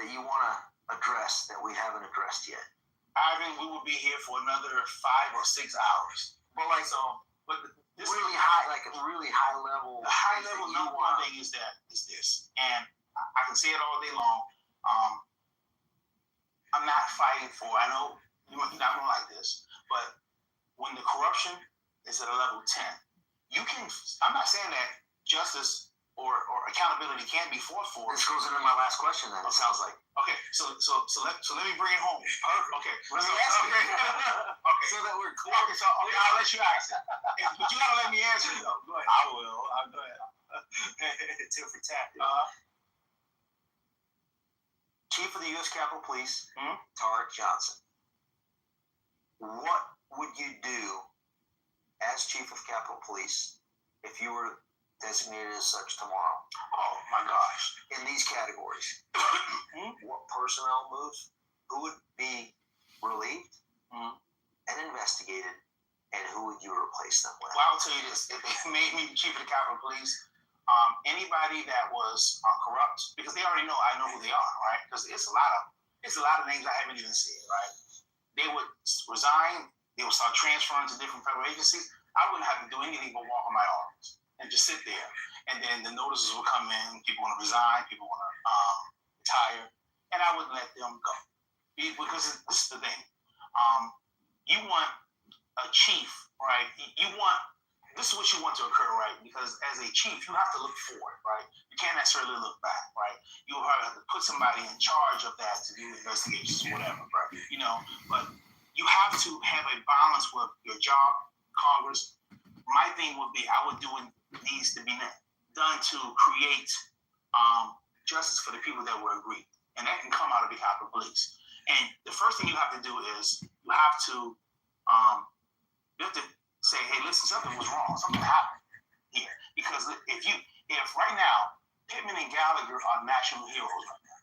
that you want to address that we haven't addressed yet? Ivan, we will be here for another 5 or 6 hours. But this really high, like a really high level. The high level number one thing is this, and I can say it all day long. I'm not fighting for. I know you're not gonna like this, but when the corruption is at a level 10, you can. I'm not saying that justice or accountability can't be fought for. This goes into my last question. Then it sounds like. Okay, so let me bring it home. Okay, let me ask it. Okay, so that we're clear. Okay, I'll let you ask it, but you gotta let me answer it though. Go ahead. I will. I'll go ahead. Tit for tat. Chief of the U.S. Capitol Police, Tara Johnson. What would you do as Chief of Capitol Police if you were designated as such tomorrow? Oh my gosh! In these categories, what personnel moves? Who would be relieved and investigated, and who would you replace them with? Well, I'll tell you this: if they made me Chief of the Capitol Police, anybody that was corrupt, because they already know I know who they are, right? Because it's a lot of names I haven't even said, right? They would resign. They would start transferring to different federal agencies. I wouldn't have to do anything but walk on my arms and just sit there. And then the notices would come in. People want to resign. People want to retire, and I wouldn't let them go because this is the thing. You want a chief, right? This is what you want to occur, right? Because as a chief, you have to look forward, right? You can't necessarily look back, right? You will probably have to put somebody in charge of that to do investigations or whatever, right? But you have to have a balance with your job, Congress. My thing would be, I would do what needs to be done to create justice for the people that were aggrieved. And that can come out of the Capitol Police. And the first thing you have to do is you have to say, hey, listen, something was wrong. Something happened here. Because if right now, Pittman and Gallagher are national heroes right now.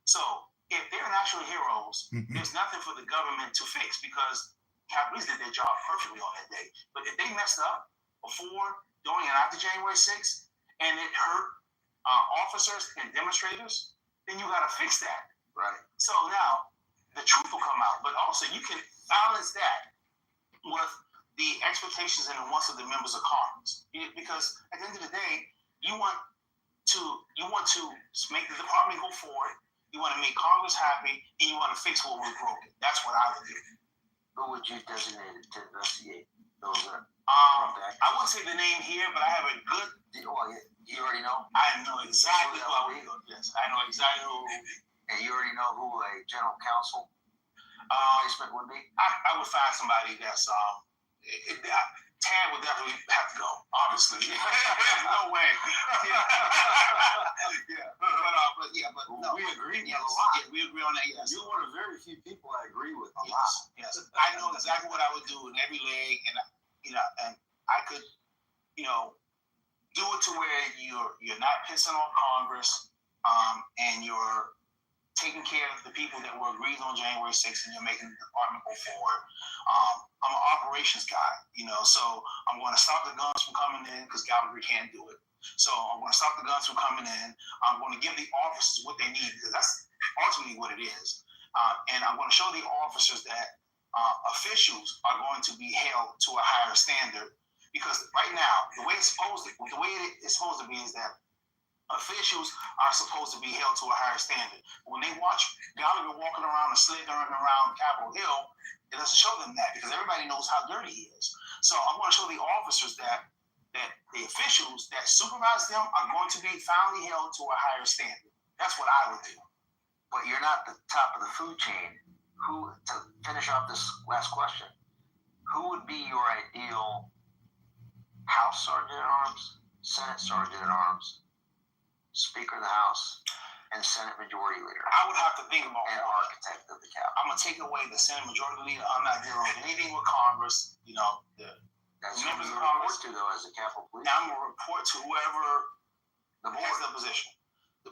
So if they're national heroes, there's nothing for the government to fix because Capitol Police did their job perfectly on that day. But if they messed up before, during, and after January 6th, and it hurt officers and demonstrators, then you got to fix that. Right. So now the truth will come out, but also you can balance that with the expectations and the wants of the members of Congress. Because at the end of the day, you want to make the department go forward. You want to make Congress happy, and you want to fix what was broken. That's what I would do. Who would you designate to investigate those? I wouldn't say the name here, but I have a good. Well, you already know. I know exactly who I would go. Yes, I know exactly who. And you already know who a general counsel replacement would be. I would find somebody that's Tad would definitely have to go. Obviously, no way. But no, we agree. Yes, a lot. Yeah, we agree on that. Yes, you're one of very few people I agree with a lot. lot. Yes, I know exactly what I would do in every leg, and and I could, do it to where you're not pissing off Congress, and you're taking care of the people that were agreed on January 6th, and you're making the department go forward. I'm an operations guy, so I'm going to stop the guns from coming in because Gallagher can't do it. So I'm going to stop the guns from coming in. I'm going to give the officers what they need because that's ultimately what it is. And I'm going to show the officers that officials are going to be held to a higher standard because right now, the way it's supposed to be is that officials are supposed to be held to a higher standard. When they watch Gallagher walking around and slithering around Capitol Hill, it doesn't show them that because everybody knows how dirty he is. So I'm going to show the officers that the officials that supervise them are going to be finally held to a higher standard. That's what I would do. But you're not the top of the food chain. To finish off this last question, who would be your ideal House Sergeant at Arms, Senate Sergeant at Arms, Speaker of the House, and Senate Majority Leader? I would have to think about an architect of the Capitol. I'm going to take away the Senate Majority Leader. I'm not dealing with anything with Congress. That's members of Congress to though as a Capitol Police. Now I'm going to report to whoever has the position.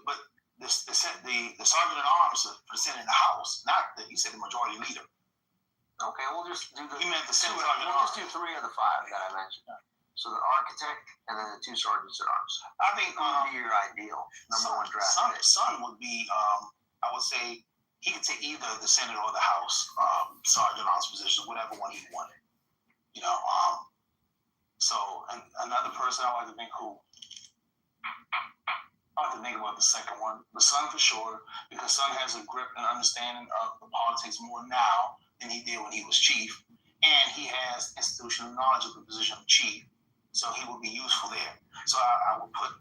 But the Sergeant at Arms for the Senate and the House, not you said the Majority Leader. Okay, we'll just do You meant the Senate Sergeant at Arms. We'll just do 3 of the 5 that I mentioned. So the architect and then the 2 sergeants at arms. I think who would be your ideal number one draft? Son would be. I would say he could take either the Senate or the House sergeant at arms position, whatever one he wanted. So another person I like to think who. I like to think about the second one, the Son for sure, because Son has a grip and understanding of the politics more now than he did when he was chief, and he has institutional knowledge of the position of chief. So he would be useful there. So I would put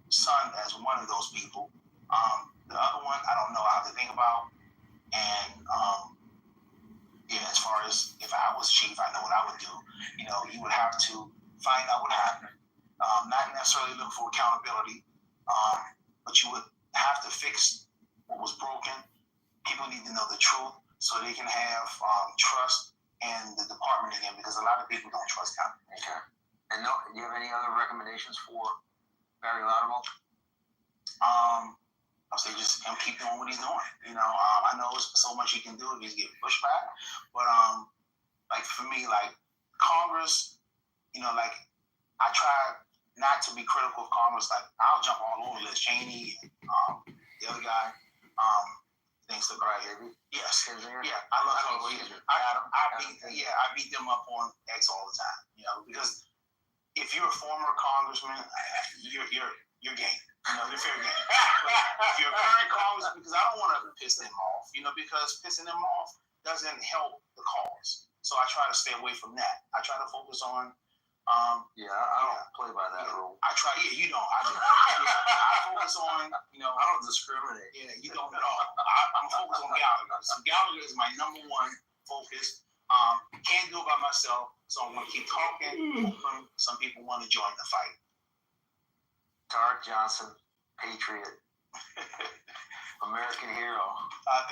Son as one of those people. The other one, I don't know how to think about. And as far as if I was chief, I know what I would do. You would have to find out what happened. Not necessarily look for accountability, but you would have to fix what was broken. People need to know the truth so they can have trust in the department again, because a lot of people don't trust them. Okay. And do you have any other recommendations for Barry Loudermilk? I'll say just him keep doing what he's doing. I know there's so much he can do if he's getting pushed back, but like for me, like Congress, I try not to be critical of Congress. Like I'll jump all over Liz Cheney, the other guy. Things look right here. Yes. Yeah, I love him. I beat them up on X all the time. Because if you're a former congressman, you're game. You're fair game. But if you're a current congressman, because I don't want to piss them off, because pissing them off doesn't help the cause. So I try to stay away from that. I try to focus on. I don't play by that rule. I try. Yeah, you don't. I focus on. I don't discriminate. Yeah, you don't at all. I'm focused on Gallagher. So Gallagher is my number one focus. Can't do it by myself, so I'm going to keep talking. Some people want to join the fight. Tarek Johnson, patriot, American hero.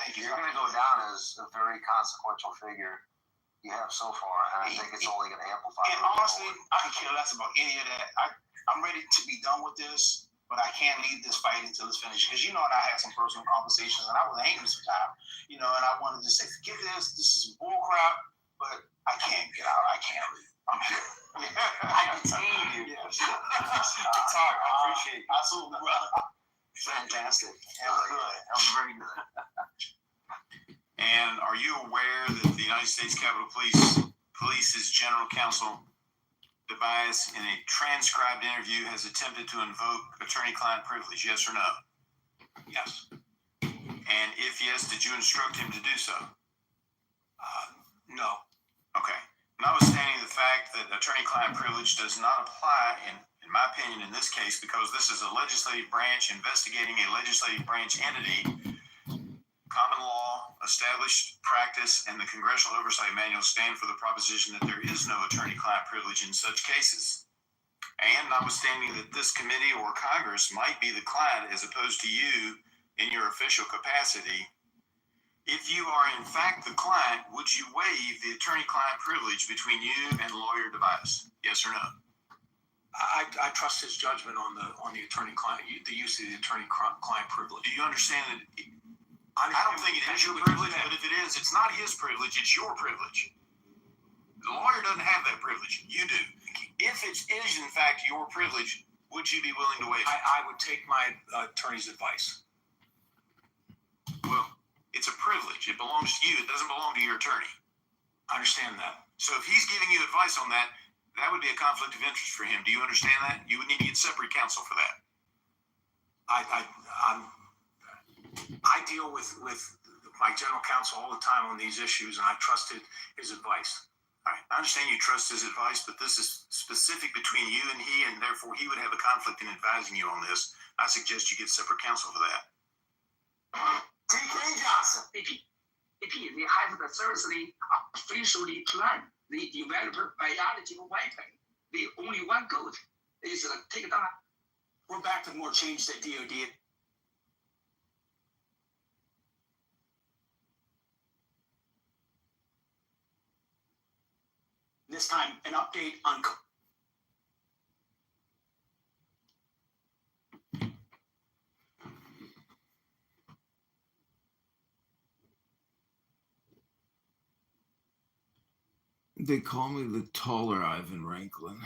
Thank you. You're going to go down as a very consequential figure you have so far, and I think it's only going to amplify. And honestly, I can care less about any of that. I'm ready to be done with this, but I can't leave this fight until it's finished. Because and I had some personal conversations, and I was angry sometimes, and I wanted to say, forget this. This is bull crap, but I can't get out. I can't leave. I'm here. I detained you. Yes. I appreciate it. Absolutely, brother. Fantastic. That was good. That was very good. And are you aware that the United States Capitol Police's General Counsel Tobias, in a transcribed interview, has attempted to invoke attorney-client privilege? Yes or no? Yes. And if yes, did you instruct him to do so? No. Okay. Notwithstanding the fact that attorney-client privilege does not apply, in my opinion, in this case, because this is a legislative branch investigating a legislative branch entity, common law, established practice, and the Congressional Oversight Manual stand for the proposition that there is no attorney-client privilege in such cases. And notwithstanding that this committee or Congress might be the client as opposed to you in your official capacity, if you are in fact the client, would you waive the attorney-client privilege between you and lawyer Tobias? Yes or no? I trust his judgment on the attorney-client, the use of the attorney-client privilege. Do you understand that? I don't think it is your privilege, but if it is, it's not his privilege, it's your privilege. The lawyer doesn't have that privilege. You do. If it is in fact your privilege, would you be willing to waive it? I would take my attorney's advice. Well, it's a privilege. It belongs to you. It doesn't belong to your attorney. I understand that. So if he's giving you advice on that, that would be a conflict of interest for him. Do you understand that? You would need to get separate counsel for that. I deal with my general counsel all the time on these issues, and I trusted his advice. All right. I understand you trust his advice, but this is specific between you and he, and therefore he would have a conflict in advising you on this. I suggest you get separate counsel for that. TK Johnson. AP, they have the seriously officially plan the developer biological weapon. The only one goal is to take down. We're back to more change that DOD. This time, an update on. They call me the taller Ivan Ranklin.